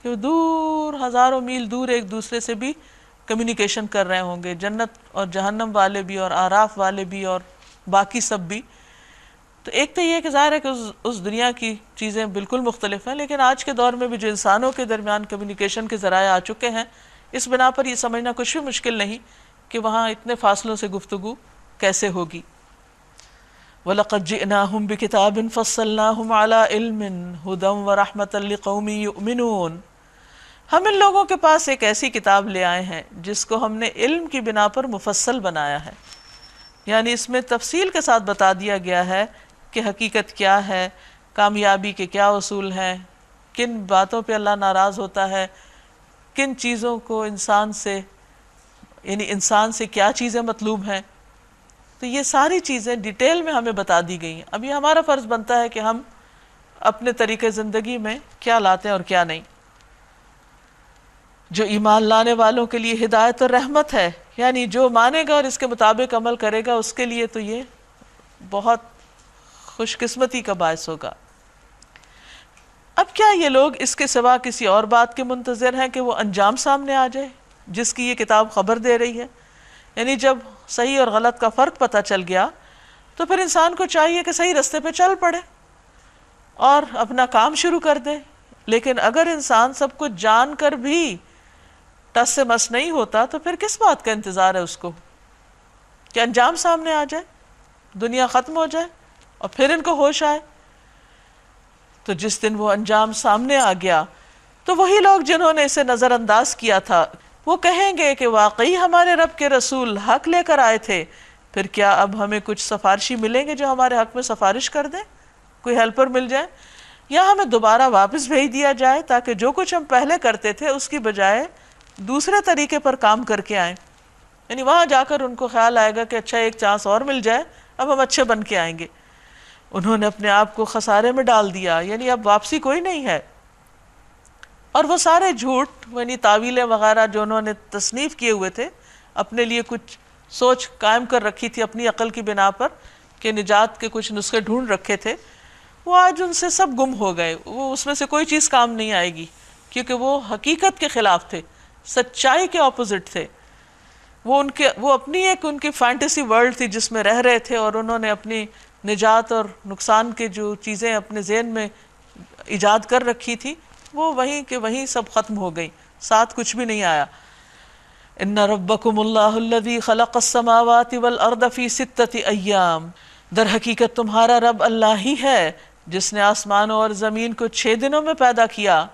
کہ وہ دور، ہزاروں میل دور ایک دوسرے سے بھی کمیونیکیشن کر رہے ہوں گے، جنت اور جہنم والے بھی اور آراف والے بھی اور باقی سب بھی۔ تو ایک تو یہ کہ ظاہر ہے کہ اس دنیا کی چیزیں بالکل مختلف ہیں، لیکن آج کے دور میں بھی جو انسانوں کے درمیان کمیونیکیشن کے ذرائع آ چکے ہیں، اس بنا پر یہ سمجھنا کچھ بھی مشکل نہیں کہ وہاں اتنے فاصلوں سے گفتگو کیسے ہوگی۔ وَلَقَدْ جِئْنَاهُمْ بِكِتَابٍ فَصَّلْنَاهُمْ عَلَىٰ عِلْمٍ هُدًى وَرَحْمَةً لِقَوْمٍ يُؤْمِنُونَ۔ ہم ان لوگوں کے پاس ایک ایسی کتاب لے آئے ہیں جس کو ہم نے علم کی بنا پر مفصل بنایا ہے، یعنی اس میں تفصیل کے ساتھ بتا دیا گیا ہے کہ حقیقت کیا ہے، کامیابی کے کیا اصول ہیں، کن باتوں پہ اللہ ناراض ہوتا ہے، کن چیزوں کو انسان سے یعنی انسان سے کیا چیزیں مطلوب ہیں۔ تو یہ ساری چیزیں ڈیٹیل میں ہمیں بتا دی گئی ہیں۔ اب یہ ہمارا فرض بنتا ہے کہ ہم اپنے طریقے زندگی میں کیا لاتے ہیں اور کیا نہیں۔ جو ایمان لانے والوں کے لیے ہدایت اور رحمت ہے، یعنی جو مانے گا اور اس کے مطابق عمل کرے گا اس کے لیے تو یہ بہت خوش قسمتی کا باعث ہوگا۔ اب کیا یہ لوگ اس کے سوا کسی اور بات کے منتظر ہیں کہ وہ انجام سامنے آ جائے جس کی یہ کتاب خبر دے رہی ہے؟ یعنی جب صحیح اور غلط کا فرق پتہ چل گیا تو پھر انسان کو چاہیے کہ صحیح رستے پہ چل پڑے اور اپنا کام شروع کر دے۔ لیکن اگر انسان سب کچھ جان کر بھی ٹس سے مس نہیں ہوتا تو پھر کس بات کا انتظار ہے اس کو کہ انجام سامنے آ جائے، دنیا ختم ہو جائے اور پھر ان کو ہوش آئے؟ تو جس دن وہ انجام سامنے آ گیا تو وہی لوگ جنہوں نے اسے نظر انداز کیا تھا وہ کہیں گے کہ واقعی ہمارے رب کے رسول حق لے کر آئے تھے، پھر کیا اب ہمیں کچھ سفارشی ملیں گے جو ہمارے حق میں سفارش کر دیں، کوئی ہیلپر مل جائے، یا ہمیں دوبارہ واپس بھیج دیا جائے تاکہ جو کچھ ہم پہلے کرتے تھے اس کی بجائے دوسرے طریقے پر کام کر کے آئیں۔ یعنی وہاں جا کر ان کو خیال آئے گا کہ اچھا ایک چانس اور مل جائے، اب ہم اچھے بن کے آئیں گے۔ انہوں نے اپنے آپ کو خسارے میں ڈال دیا، یعنی اب واپسی کوئی نہیں ہے۔ اور وہ سارے جھوٹ یعنی تعویلیں وغیرہ جو انہوں نے تصنیف کیے ہوئے تھے، اپنے لیے کچھ سوچ قائم کر رکھی تھی اپنی عقل کی بنا پر کہ نجات کے کچھ نسخے ڈھونڈ رکھے تھے، وہ آج ان سے سب گم ہو گئے۔ وہ اس میں سے کوئی چیز کام نہیں آئے گی کیونکہ وہ حقیقت کے خلاف تھے، سچائی کے اپوزٹ تھے۔ وہ اپنی ایک ان کی فینٹیسی ورلڈ تھی جس میں رہ رہے تھے، اور انہوں نے اپنی نجات اور نقصان کے جو چیزیں اپنے ذہن میں ایجاد کر رکھی تھی وہ وہیں کہ وہیں سب ختم ہو گئی، ساتھ کچھ بھی نہیں آیا۔ ان ربکم اللہ الذی خلق السماوات والارض فی 6 ایام، در حقیقت تمہارا رب اللہ ہی ہے جس نے آسمانوں اور زمین کو 6 دنوں میں پیدا کیا،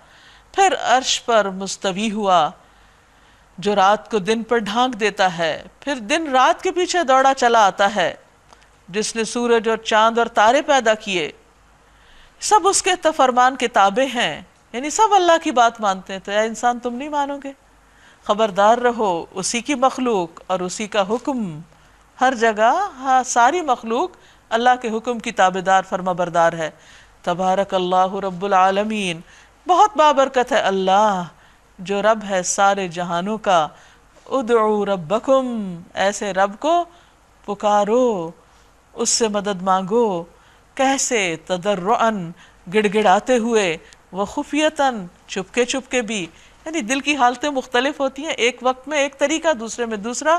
پھر عرش پر مستوی ہوا، جو رات کو دن پر ڈھانک دیتا ہے، پھر دن رات کے پیچھے دوڑا چلا آتا ہے، جس نے سورج اور چاند اور تارے پیدا کیے، سب اس کے فرمان کے تابع ہیں، یعنی سب اللہ کی بات مانتے ہیں۔ تو اے انسان تم نہیں مانو گے؟ خبردار رہو، اسی کی مخلوق اور اسی کا حکم ہر جگہ، ساری مخلوق اللہ کے حکم کی تابعدار فرما بردار ہے۔ تبارک اللہ رب العالمین، بہت بابرکت ہے اللہ جو رب ہے سارے جہانوں کا۔ ادعو ربکم، ایسے رب کو پکارو، اس سے مدد مانگو، کیسے؟ تضرعاً، گڑ گڑاتے ہوئے، وخفیتاً، چھپکے چھپکے بھی، یعنی دل کی حالتیں مختلف ہوتی ہیں، ایک وقت میں ایک طریقہ، دوسرے میں دوسرا،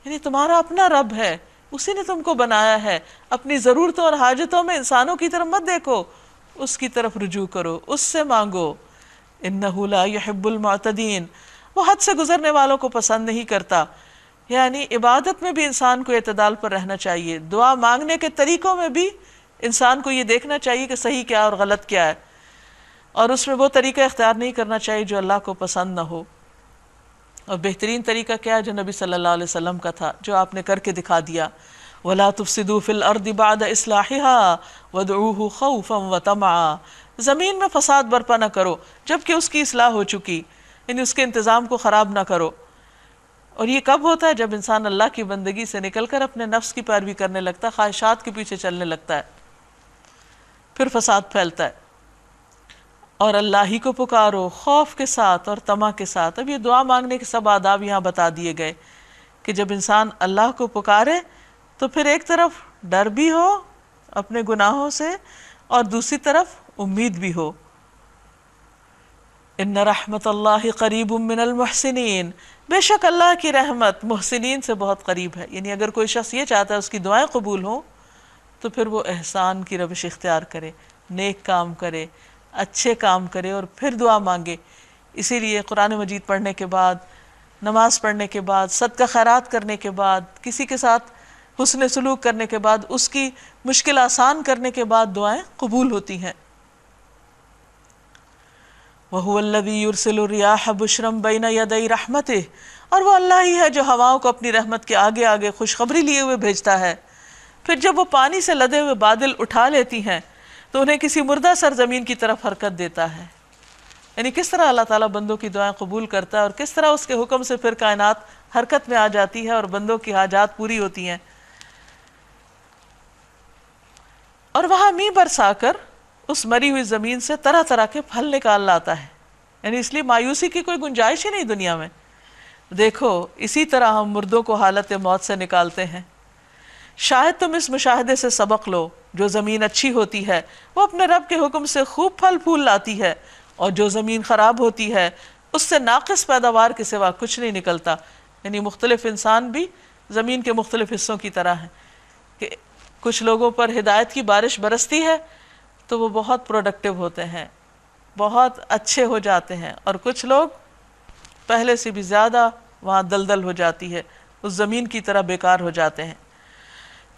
یعنی تمہارا اپنا رب ہے، اسی نے تم کو بنایا ہے، اپنی ضرورتوں اور حاجتوں میں انسانوں کی طرف مت دیکھو، اس کی طرف رجوع کرو، اس سے مانگو۔ انہ لا یحب المعتدین، وہ حد سے گزرنے والوں کو پسند نہیں کرتا۔ یعنی عبادت میں بھی انسان کو اعتدال پر رہنا چاہیے، دعا مانگنے کے طریقوں میں بھی انسان کو یہ دیکھنا چاہیے کہ صحیح کیا اور غلط کیا ہے، اور اس میں وہ طریقہ اختیار نہیں کرنا چاہیے جو اللہ کو پسند نہ ہو۔ اور بہترین طریقہ کیا ہے؟ جو نبی صلی اللہ علیہ وسلم کا تھا، جو آپ نے کر کے دکھا دیا۔ وَلَا تُفْسِدُوا فِي الْأَرْضِ بَعْدَ إِصْلَاحِهَا وَادْعُوهُ خَوْفًا وَطَمَعًا، زمین میں فساد برپا نہ کرو جبکہ اس کی اصلاح ہو چکی، یعنی اس کے انتظام کو خراب نہ کرو۔ اور یہ کب ہوتا ہے؟ جب انسان اللہ کی بندگی سے نکل کر اپنے نفس کی پیروی کرنے لگتا ہے، خواہشات کے پیچھے چلنے لگتا ہے، پھر فساد پھیلتا ہے۔ اور اللہ ہی کو پکارو خوف کے ساتھ اور طمع کے ساتھ۔ اب یہ دعا مانگنے کے سب آداب یہاں بتا دیے گئے کہ جب انسان اللہ کو پکارے تو پھر ایک طرف ڈر بھی ہو اپنے گناہوں سے اور دوسری طرف امید بھی ہو۔ ان رحمت اللہ قریب من المحسنین، بے شک اللہ کی رحمت محسنین سے بہت قریب ہے۔ یعنی اگر کوئی شخص یہ چاہتا ہے اس کی دعائیں قبول ہوں تو پھر وہ احسان کی روش اختیار کرے، نیک کام کرے، اچھے کام کرے اور پھر دعا مانگے۔ اسی لیے قرآن مجید پڑھنے کے بعد، نماز پڑھنے کے بعد، صدقہ خیرات کرنے کے بعد، کسی کے ساتھ حسن سلوک کرنے کے بعد، اس کی مشکل آسان کرنے کے بعد دعائیں قبول ہوتی ہیں۔ وَهُوَ الَّذِي يُرْسِلُ الرِّيَاحَ بُشْرًا بَيْنَ يَدَيْ رَحْمَتِهِ، اور وہ اللہ ہی ہے جو ہواؤں کو اپنی رحمت کے آگے آگے خوشخبری لیے ہوئے بھیجتا ہے۔ پھر جب وہ پانی سے لدے ہوئے بادل اٹھا لیتی ہیں تو انہیں کسی مردہ سرزمین کی طرف حرکت دیتا ہے۔ یعنی کس طرح اللہ تعالیٰ بندوں کی دعائیں قبول کرتا ہے، اور کس طرح اس کے حکم سے پھر کائنات حرکت میں آ جاتی ہے اور بندوں کی حاجات پوری ہوتی ہیں۔ اور وہاں میਂہ برسا کر اس مری ہوئی زمین سے طرح طرح کے پھل نکال لاتا ہے، یعنی اس لیے مایوسی کی کوئی گنجائش ہی نہیں دنیا میں۔ دیکھو اسی طرح ہم مردوں کو حالت موت سے نکالتے ہیں۔ شاید تم اس مشاہدے سے سبق لو، جو زمین اچھی ہوتی ہے وہ اپنے رب کے حکم سے خوب پھل پھول لاتی ہے، اور جو زمین خراب ہوتی ہے اس سے ناقص پیداوار کے سوا کچھ نہیں نکلتا۔ یعنی مختلف انسان بھی زمین کے مختلف حصوں کی طرح ہیں کہ کچھ لوگوں پر ہدایت کی بارش برستی ہے تو وہ بہت پروڈکٹیو ہوتے ہیں، بہت اچھے ہو جاتے ہیں، اور کچھ لوگ پہلے سے بھی زیادہ وہاں دلدل ہو جاتی ہے، اس زمین کی طرح بیکار ہو جاتے ہیں۔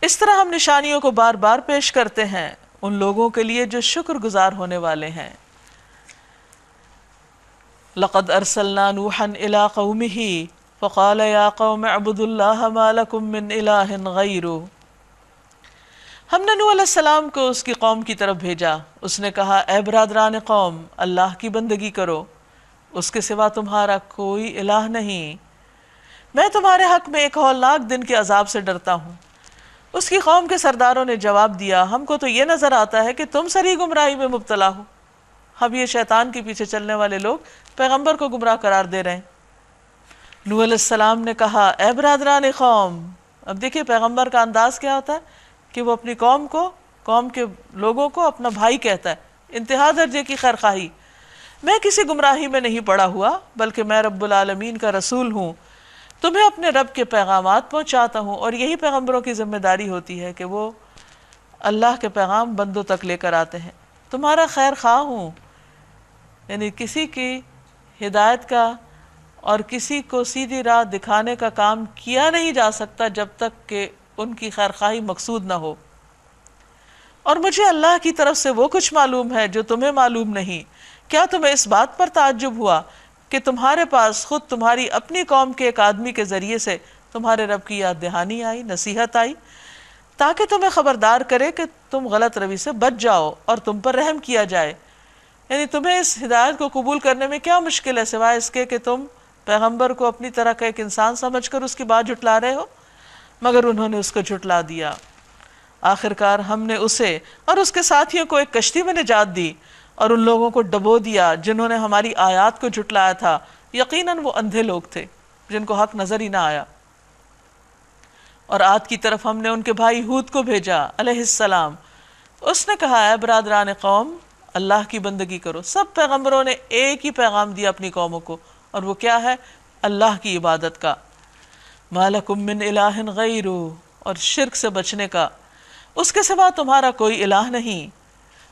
اس طرح ہم نشانیوں کو بار بار پیش کرتے ہیں ان لوگوں کے لیے جو شکر گزار ہونے والے ہیں۔ لقد ارسلنا نوحا الى قومه فقال یا قوم اعبدوا اللہ ما لکم من الہ غیرہ۔ ہم نے نوح علیہ السلام کو اس کی قوم کی طرف بھیجا، اس نے کہا اے برادران قوم، اللہ کی بندگی کرو، اس کے سوا تمہارا کوئی الہ نہیں، میں تمہارے حق میں ایک ہولناک دن کے عذاب سے ڈرتا ہوں۔ اس کی قوم کے سرداروں نے جواب دیا ہم کو تو یہ نظر آتا ہے کہ تم سری گمراہی میں مبتلا ہو۔ اب یہ شیطان کے پیچھے چلنے والے لوگ پیغمبر کو گمراہ قرار دے رہے ہیں۔ نوح علیہ السلام نے کہا اے برادران قوم، اب دیکھیں پیغمبر کا انداز کیا ہوتا ہے کہ وہ اپنی قوم کے لوگوں کو اپنا بھائی کہتا ہے، انتہا درجے کی خیرخواہی۔ میں کسی گمراہی میں نہیں پڑا ہوا بلکہ میں رب العالمین کا رسول ہوں، تمہیں اپنے رب کے پیغامات پہنچاتا ہوں، اور یہی پیغمبروں کی ذمہ داری ہوتی ہے کہ وہ اللہ کے پیغام بندوں تک لے کر آتے ہیں۔ تمہارا خیر خواہ ہوں، یعنی کسی کی ہدایت کا اور کسی کو سیدھی راہ دکھانے کا کام کیا نہیں جا سکتا جب تک کہ ان کی خیرخواہی مقصود نہ ہو۔ اور مجھے اللہ کی طرف سے وہ کچھ معلوم ہے جو تمہیں معلوم نہیں۔ کیا تمہیں اس بات پر تعجب ہوا کہ تمہارے پاس خود تمہاری اپنی قوم کے ایک آدمی کے ذریعے سے تمہارے رب کی یاد دہانی آئی، نصیحت آئی، تاکہ تمہیں خبردار کرے کہ تم غلط روی سے بچ جاؤ اور تم پر رحم کیا جائے۔ یعنی تمہیں اس ہدایت کو قبول کرنے میں کیا مشکل ہے سوائے اس کے کہ تم پیغمبر کو اپنی طرح کا ایک انسان سمجھ کر اس کی بات جھٹلا رہے ہو؟ مگر انہوں نے اس کو جھٹلا دیا۔ آخرکار ہم نے اسے اور اس کے ساتھیوں کو ایک کشتی میں نجات دی اور ان لوگوں کو ڈبو دیا جنہوں نے ہماری آیات کو جھٹلایا تھا، یقیناً وہ اندھے لوگ تھے جن کو حق نظر ہی نہ آیا۔ اور عاد کی طرف ہم نے ان کے بھائی ہود کو بھیجا علیہ السلام، اس نے کہا اے برادران قوم، اللہ کی بندگی کرو۔ سب پیغمبروں نے ایک ہی پیغام دیا اپنی قوموں کو، اور وہ کیا ہے؟ اللہ کی عبادت کا۔ ما لکم من الہ غیرہ، اور شرک سے بچنے کا، اس کے سوا تمہارا کوئی الہ نہیں۔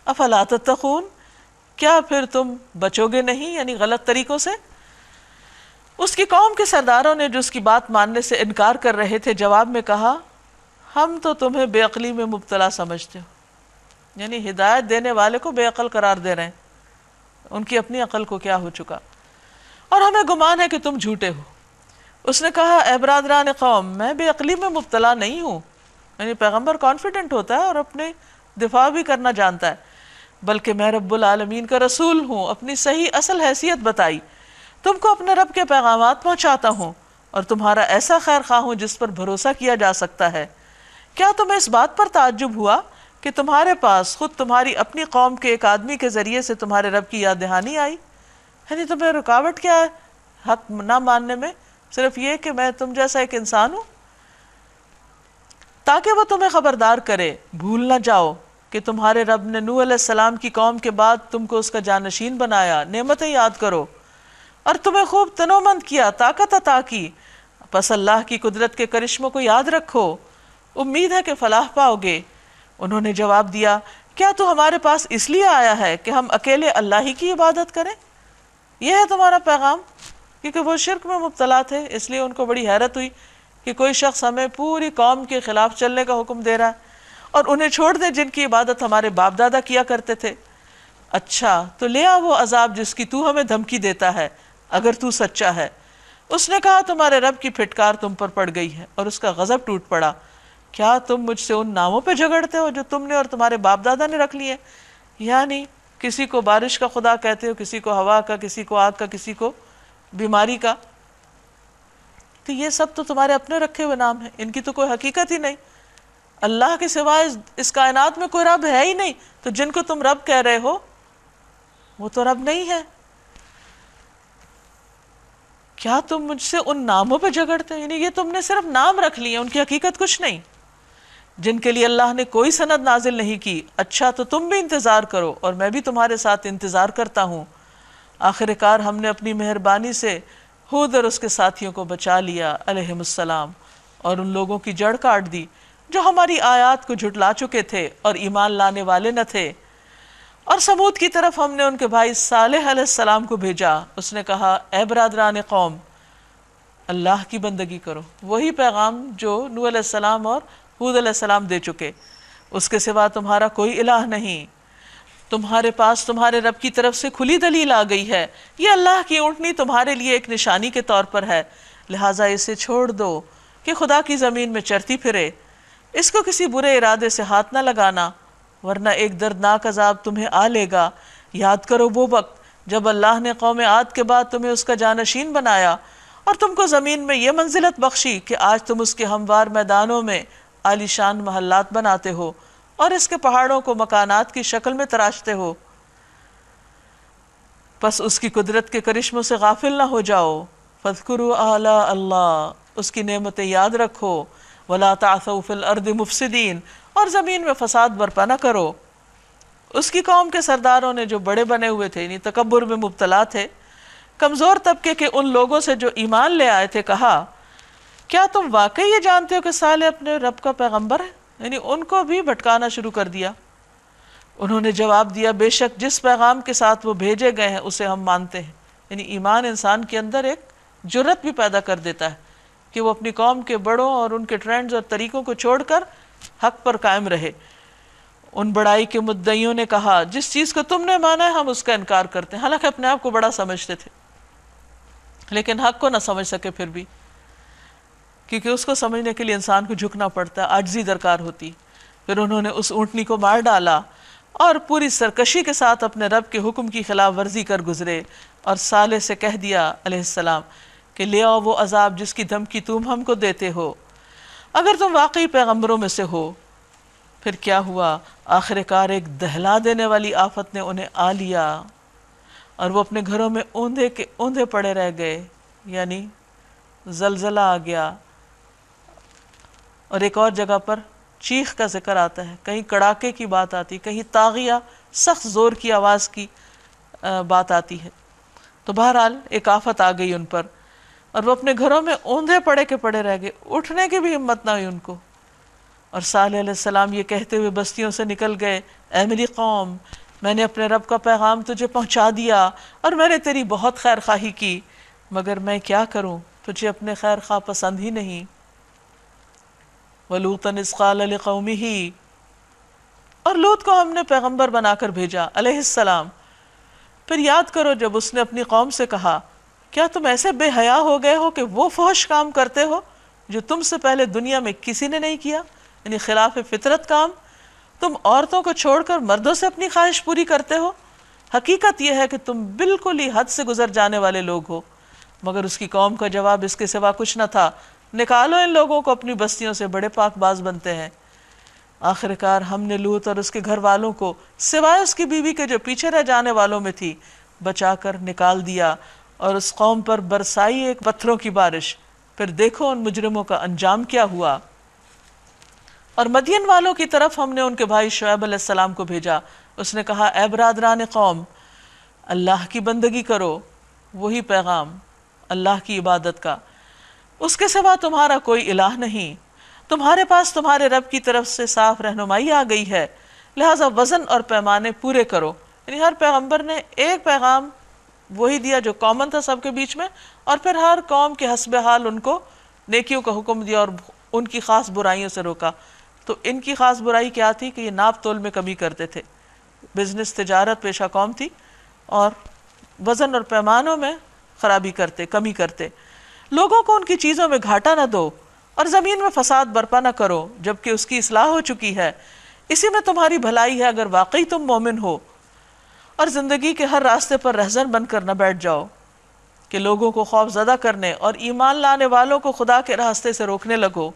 افلا تتقون، کیا پھر تم بچو گے نہیں، یعنی غلط طریقوں سے؟ اس کی قوم کے سرداروں نے جو اس کی بات ماننے سے انکار کر رہے تھے جواب میں کہا ہم تو تمہیں بے عقلی میں مبتلا سمجھتے ہو، یعنی ہدایت دینے والے کو بے عقل قرار دے رہے ہیں، ان کی اپنی عقل کو کیا ہو چکا، اور ہمیں گمان ہے کہ تم جھوٹے ہو۔ اس نے کہا اے برادران قوم، میں بے عقلی میں مبتلا نہیں ہوں، یعنی پیغمبر کانفیڈنٹ ہوتا ہے اور اپنے دفاع بھی کرنا جانتا ہے، بلکہ میں رب العالمین کا رسول ہوں، اپنی صحیح اصل حیثیت بتائی، تم کو اپنے رب کے پیغامات پہنچاتا ہوں اور تمہارا ایسا خیر خواہ ہوں جس پر بھروسہ کیا جا سکتا ہے۔ کیا تمہیں اس بات پر تعجب ہوا کہ تمہارے پاس خود تمہاری اپنی قوم کے ایک آدمی کے ذریعے سے تمہارے رب کی یاد دہانی آئی؟ یعنی تمہیں رکاوٹ کیا ہے حق نہ ماننے میں؟ صرف یہ کہ میں تم جیسا ایک انسان ہوں، تاکہ وہ تمہیں خبردار کرے، بھول نہ جاؤ کہ تمہارے رب نے نوح علیہ السلام کی قوم کے بعد تم کو اس کا جانشین بنایا، نعمتیں یاد کرو اور تمہیں خوب تنومند کیا، طاقت عطا کی، پس اللہ کی قدرت کے کرشموں کو یاد رکھو، امید ہے کہ فلاح پاؤ گے۔ انہوں نے جواب دیا کیا تو ہمارے پاس اس لیے آیا ہے کہ ہم اکیلے اللہ ہی کی عبادت کریں؟ یہ ہے تمہارا پیغام؟ کیونکہ وہ شرک میں مبتلا تھے، اس لیے ان کو بڑی حیرت ہوئی کہ کوئی شخص ہمیں پوری قوم کے خلاف چلنے کا حکم دے رہا ہے اور انہیں چھوڑ دیں جن کی عبادت ہمارے باپ دادا کیا کرتے تھے؟ اچھا تو لے آ وہ عذاب جس کی تو ہمیں دھمکی دیتا ہے اگر تو سچا ہے۔ اس نے کہا تمہارے رب کی پھٹکار تم پر پڑ گئی ہے اور اس کا غضب ٹوٹ پڑا، کیا تم مجھ سے ان ناموں پہ جھگڑتے ہو جو تم نے اور تمہارے باپ دادا نے رکھ لیے؟ یعنی کسی کو بارش کا خدا کہتے ہو، کسی کو ہوا کا، کسی کو آگ کا، کسی کو بیماری کا، تو یہ سب تو تمہارے اپنے رکھے ہوئے نام ہیں، ان کی تو کوئی حقیقت ہی نہیں۔ اللہ کے سوائے اس کائنات میں کوئی رب ہے ہی نہیں، تو جن کو تم رب کہہ رہے ہو وہ تو رب نہیں ہے۔ کیا تم مجھ سے ان ناموں پہ جھگڑتے ہیں؟ یعنی یہ تم نے صرف نام رکھ لیے، ان کی حقیقت کچھ نہیں، جن کے لیے اللہ نے کوئی سند نازل نہیں کی۔ اچھا تو تم بھی انتظار کرو اور میں بھی تمہارے ساتھ انتظار کرتا ہوں۔ آخر کار ہم نے اپنی مہربانی سے ہود اور اس کے ساتھیوں کو بچا لیا علیہم السلام، اور ان لوگوں کی جڑ کاٹ دی جو ہماری آیات کو جھٹلا چکے تھے اور ایمان لانے والے نہ تھے۔ اور سمود کی طرف ہم نے ان کے بھائی صالح علیہ السلام کو بھیجا، اس نے کہا اے برادران قوم، اللہ کی بندگی کرو، وہی پیغام جو نوح علیہ السلام اور ہود علیہ السلام دے چکے، اس کے سوا تمہارا کوئی الہ نہیں، تمہارے پاس تمہارے رب کی طرف سے کھلی دلیل آ گئی ہے، یہ اللہ کی اونٹنی تمہارے لیے ایک نشانی کے طور پر ہے، لہٰذا اسے چھوڑ دو کہ خدا کی زمین میں چرتی پھرے، اس کو کسی برے ارادے سے ہاتھ نہ لگانا ورنہ ایک دردناک عذاب تمہیں آ لے گا۔ یاد کرو وہ وقت جب اللہ نے قوم عاد کے بعد تمہیں اس کا جانشین بنایا اور تم کو زمین میں یہ منزلت بخشی کہ آج تم اس کے ہموار میدانوں میں عالی شان محلات بناتے ہو اور اس کے پہاڑوں کو مکانات کی شکل میں تراشتے ہو۔ پس اس کی قدرت کے کرشموں سے غافل نہ ہو جاؤ، فاذکروا آلاء اللہ، اس کی نعمتیں یاد رکھو، ولا تعثوا فی الارض مفسدین، اور زمین میں فساد برپا نہ کرو۔ اس کی قوم کے سرداروں نے جو بڑے بنے ہوئے تھے، یعنی تکبر میں مبتلا تھے، کمزور طبقے کے ان لوگوں سے جو ایمان لے آئے تھے، کہا کیا تم واقعی یہ جانتے ہو کہ صالح اپنے رب کا پیغمبر ہے؟ یعنی ان کو بھی بھٹکانا شروع کر دیا۔ انہوں نے جواب دیا بے شک جس پیغام کے ساتھ وہ بھیجے گئے ہیں اسے ہم مانتے ہیں۔ یعنی ایمان انسان کے اندر ایک جرت بھی پیدا کر دیتا ہے کہ وہ اپنی قوم کے بڑوں اور ان کے ٹرینڈز اور طریقوں کو چھوڑ کر حق پر قائم رہے۔ ان بڑائی کے مدعیوں نے کہا جس چیز کو تم نے مانا ہے ہم اس کا انکار کرتے ہیں، حالانکہ اپنے آپ کو بڑا سمجھتے تھے لیکن حق کو نہ سمجھ سکے پھر بھی، کیونکہ اس کو سمجھنے کے لیے انسان کو جھکنا پڑتا ہے، عاجزی درکار ہوتی۔ پھر انہوں نے اس اونٹنی کو مار ڈالا اور پوری سرکشی کے ساتھ اپنے رب کے حکم کی خلاف ورزی کر گزرے، اور صالح سے کہہ دیا علیہ السلام کہ لے آؤ وہ عذاب جس کی دھمکی تم ہم کو دیتے ہو اگر تم واقعی پیغمبروں میں سے ہو۔ پھر کیا ہوا؟ آخر کار ایک دہلا دینے والی آفت نے انہیں آ لیا اور وہ اپنے گھروں میں اوندھے پڑے رہ گئے، یعنی زلزلہ آ گیا۔ اور ایک اور جگہ پر چیخ کا ذکر آتا ہے، کہیں کڑاکے کی بات آتی، کہیں طاغیہ سخت زور کی آواز کی بات آتی ہے۔ تو بہرحال ایک آفت آ گئی ان پر اور وہ اپنے گھروں میں اوندھے پڑے کے پڑے رہ گئے، اٹھنے کی بھی ہمت نہ ہوئی ان کو۔ اور صالح علیہ السلام یہ کہتے ہوئے بستیوں سے نکل گئے، اے میری قوم، میں نے اپنے رب کا پیغام تجھے پہنچا دیا اور میں نے تیری بہت خیر خواہی کی، مگر میں کیا کروں، تجھے اپنے خیر خواہ پسند ہی نہیں۔ وَلُوطًا إِذْ قَالَ لِقَوْمِهِ، اور لوط کو ہم نے پیغمبر بنا کر بھیجا علیہ السلام۔ پھر یاد کرو جب اس نے اپنی قوم سے کہا کیا تم ایسے بے حیا ہو گئے ہو کہ وہ فحش کام کرتے ہو جو تم سے پہلے دنیا میں کسی نے نہیں کیا، یعنی خلاف فطرت کام، تم عورتوں کو چھوڑ کر مردوں سے اپنی خواہش پوری کرتے ہو، حقیقت یہ ہے کہ تم بالکل ہی حد سے گزر جانے والے لوگ ہو۔ مگر اس کی قوم کا جواب اس کے سوا کچھ نہ تھا، نکالو ان لوگوں کو اپنی بستیوں سے، بڑے پاک باز بنتے ہیں۔ آخر کار ہم نے لوط اور اس کے گھر والوں کو سوائے اس کی بیوی کے جو پیچھے رہ جانے والوں میں تھی بچا کر نکال دیا، اور اس قوم پر برسائی ایک پتھروں کی بارش۔ پھر دیکھو ان مجرموں کا انجام کیا ہوا۔ اور مدین والوں کی طرف ہم نے ان کے بھائی شعیب علیہ السلام کو بھیجا، اس نے کہا اے برادران قوم، اللہ کی بندگی کرو، وہی پیغام اللہ کی عبادت کا، اس کے سوا تمہارا کوئی الہ نہیں، تمہارے پاس تمہارے رب کی طرف سے صاف رہنمائی آ گئی ہے، لہٰذا وزن اور پیمانے پورے کرو۔ یعنی ہر پیغمبر نے ایک پیغام وہی دیا جو کامن تھا سب کے بیچ میں، اور پھر ہر قوم کے حسب حال ان کو نیکیوں کا حکم دیا اور ان کی خاص برائیوں سے روکا. تو ان کی خاص برائی کیا تھی کہ یہ ناپ تول میں کمی کرتے تھے. بزنس تجارت پیشہ قوم تھی اور وزن اور پیمانوں میں خرابی کرتے، کمی کرتے. لوگوں کو ان کی چیزوں میں گھاٹا نہ دو اور زمین میں فساد برپا نہ کرو جبکہ اس کی اصلاح ہو چکی ہے، اسی میں تمہاری بھلائی ہے اگر واقعی تم مومن ہو. اور زندگی کے ہر راستے پر رہزن بن کر نہ بیٹھ جاؤ کہ لوگوں کو خوف زدہ کرنے اور ایمان لانے والوں کو خدا کے راستے سے روکنے لگو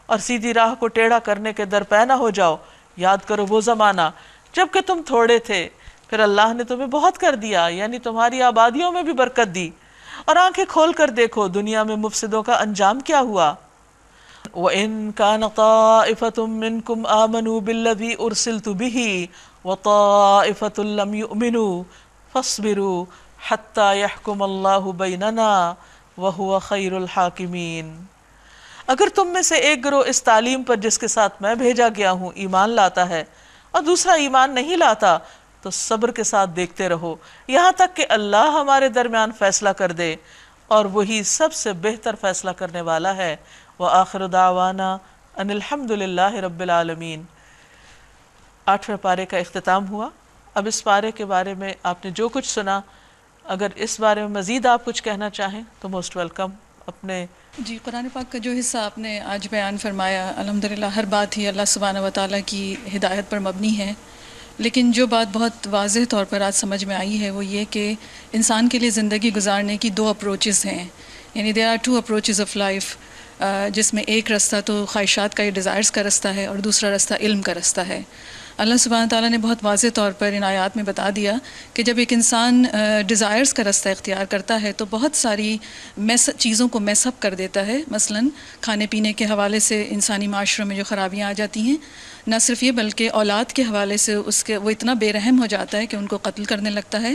اور سیدھی راہ کو ٹیڑھا کرنے کے درپے نہ ہو جاؤ. یاد کرو وہ زمانہ جب کہ تم تھوڑے تھے، پھر اللہ نے تمہیں بہت کر دیا، یعنی تمہاری آبادیوں میں بھی برکت دی. اور آنکھیں کھول کر دیکھو دنیا میں مفسدوں کا انجام کیا ہوا. وَإِن كَانَ طَائِفَةٌ مِّنكُمْ آمَنُوا بِالَّذِي أُرْسِلْتُ بِهِ وَطَائِفَةٌ لَّمْ يُؤْمِنُوا فَاصْبِرُوا حَتَّى يَحْكُمَ اللَّهُ بَيْنَنَا وَهُوَ خَيْرُ الْحَاكِمِينَ. اگر تم میں سے ایک گروہ اس تعلیم پر جس کے ساتھ میں بھیجا گیا ہوں ایمان لاتا ہے اور دوسرا ایمان نہیں لاتا تو صبر کے ساتھ دیکھتے رہو یہاں تک کہ اللہ ہمارے درمیان فیصلہ کر دے، اور وہی سب سے بہتر فیصلہ کرنے والا ہے. وآخر دعوانا ان الحمد للہ رب العالمین. 8ویں پارے کا اختتام ہوا. اب اس پارے کے بارے میں آپ نے جو کچھ سنا، اگر اس بارے میں مزید آپ کچھ کہنا چاہیں تو موسٹ ویلکم. اپنے جی، قرآن پاک کا جو حصہ آپ نے آج بیان فرمایا، الحمدللہ ہر بات ہی اللہ سبحانہ و تعالیٰ کی ہدایت پر مبنی ہے، لیکن جو بات بہت واضح طور پر آج سمجھ میں آئی ہے وہ یہ کہ انسان کے لیے زندگی گزارنے کی 2 اپروچز ہیں. یعنی there are 2 approaches of life, جس میں ایک رستہ تو خواہشات کا، یہ ڈیزائرز کا رستہ ہے، اور دوسرا رستہ علم کا رستہ ہے. اللہ سبحانہ تعالیٰ نے بہت واضح طور پر ان آیات میں بتا دیا کہ جب ایک انسان ڈیزائرز کا رستہ اختیار کرتا ہے تو بہت ساری چیزوں کو میس اپ کر دیتا ہے. مثلا کھانے پینے کے حوالے سے انسانی معاشروں میں جو خرابیاں آ جاتی ہیں، نہ صرف یہ بلکہ اولاد کے حوالے سے وہ اتنا بے رحم ہو جاتا ہے کہ ان کو قتل کرنے لگتا ہے.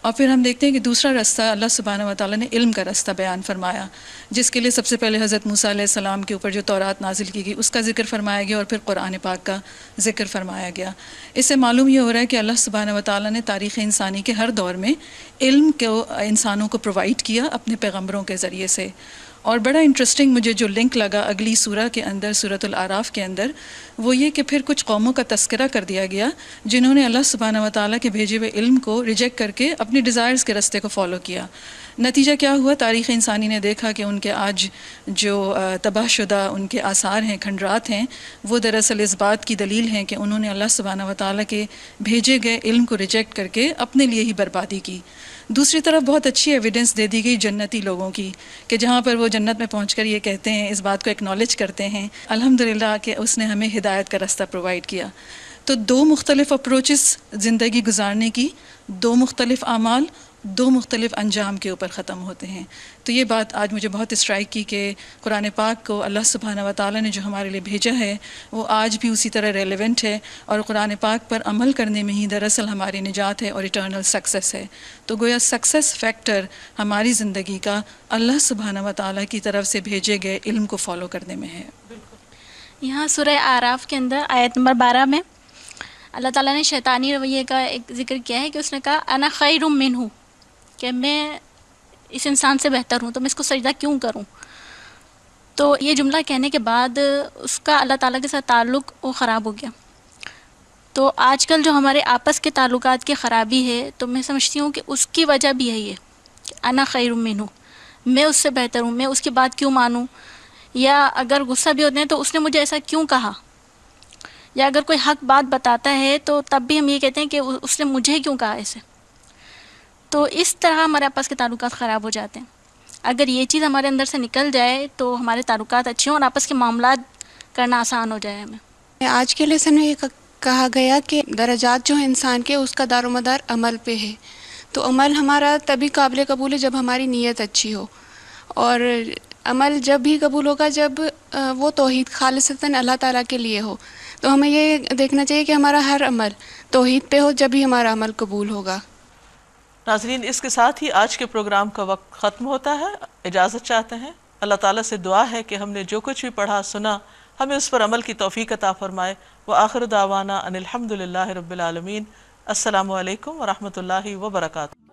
اور پھر ہم دیکھتے ہیں کہ دوسرا رستہ اللہ سبحانہ و تعالیٰ نے علم کا رستہ بیان فرمایا، جس کے لیے سب سے پہلے حضرت موسیٰ علیہ السلام کے اوپر جو تورات نازل کی گئی اس کا ذکر فرمایا گیا، اور پھر قرآن پاک کا ذکر فرمایا گیا. اس سے معلوم یہ ہو رہا ہے کہ اللہ سبحانہ و تعالیٰ نے تاریخ انسانی کے ہر دور میں علم کو انسانوں کو پرووائڈ کیا اپنے پیغمبروں کے ذریعے سے. اور بڑا انٹرسٹنگ مجھے جو لنک لگا اگلی سورہ کے اندر، سورۃ الاعراف کے اندر، وہ یہ کہ پھر کچھ قوموں کا تذکرہ کر دیا گیا جنہوں نے اللہ سبحانہ و تعالیٰ کے بھیجے ہوئے علم کو ریجیکٹ کر کے اپنی ڈیزائرز کے رستے کو فالو کیا. نتیجہ کیا ہوا؟ تاریخ انسانی نے دیکھا کہ ان کے آج جو تباہ شدہ ان کے آثار ہیں، کھنڈرات ہیں، وہ دراصل اس بات کی دلیل ہیں کہ انہوں نے اللہ سبحانہ و تعالیٰ کے بھیجے گئے علم کو ریجیکٹ کر کے اپنے لیے ہی بربادی کی. دوسری طرف بہت اچھی ایویڈنس دے دی گئی جنتی لوگوں کی، کہ جہاں پر وہ جنت میں پہنچ کر یہ کہتے ہیں، اس بات کو ایکنالج کرتے ہیں الحمدللہ کہ اس نے ہمیں ہدایت کا رستہ پرووائڈ کیا. تو 2 مختلف اپروچز زندگی گزارنے کی، 2 مختلف اعمال، 2 مختلف انجام کے اوپر ختم ہوتے ہیں. تو یہ بات آج مجھے بہت اسٹرائک کی کہ قرآن پاک کو اللہ سبحانہ و تعالیٰ نے جو ہمارے لیے بھیجا ہے وہ آج بھی اسی طرح ریلیونٹ ہے، اور قرآن پاک پر عمل کرنے میں ہی دراصل ہماری نجات ہے اور ایٹرنل سکسیس ہے. تو گویا سکسیس فیکٹر ہماری زندگی کا اللہ سبحانہ و تعالیٰ کی طرف سے بھیجے گئے علم کو فالو کرنے میں ہے. یہاں سورہ اعراف کے اندر آیت نمبر 12 میں اللہ تعالیٰ نے شیطانی رویے کا ایک ذکر کیا ہے کہ اس نے کہا انا خیر منہ، کہ میں اس انسان سے بہتر ہوں تو میں اس کو سجدہ کیوں کروں. تو یہ جملہ کہنے کے بعد اس کا اللہ تعالیٰ کے ساتھ تعلق وہ خراب ہو گیا. تو آج کل جو ہمارے آپس کے تعلقات کی خرابی ہے تو میں سمجھتی ہوں کہ اس کی وجہ بھی ہے یہ کہ انا خیر منہ، میں اس سے بہتر ہوں، میں اس کی بات کیوں مانوں، یا اگر غصہ بھی ہوتے ہیں تو اس نے مجھے ایسا کیوں کہا، یا اگر کوئی حق بات بتاتا ہے تو تب بھی ہم یہ کہتے ہیں کہ اس نے مجھے کیوں کہا ایسے. تو اس طرح ہمارے آپس کے تعلقات خراب ہو جاتے ہیں. اگر یہ چیز ہمارے اندر سے نکل جائے تو ہمارے تعلقات اچھے ہوں اور آپس کے معاملات کرنا آسان ہو جائے ہمیں. آج کے لیسن میں یہ کہا گیا کہ درجات جو ہیں انسان کے اس کا دار و مدار عمل پہ ہے. تو عمل ہمارا تبھی قابل قبول ہے جب ہماری نیت اچھی ہو، اور عمل جب بھی قبول ہوگا جب وہ توحید خالصتاً اللہ تعالیٰ کے لیے ہو. تو ہمیں یہ دیکھنا چاہیے کہ ہمارا ہر عمل توحید پہ ہو، جب ہی ہمارا عمل قبول ہوگا. ناظرین، اس کے ساتھ ہی آج کے پروگرام کا وقت ختم ہوتا ہے. اجازت چاہتے ہیں. اللہ تعالیٰ سے دعا ہے کہ ہم نے جو کچھ بھی پڑھا سنا ہمیں اس پر عمل کی توفیق عطا فرمائے. وآخر دعوانا ان الحمد للہ رب العالمین. السلام علیکم ورحمۃ اللہ وبرکاتہ.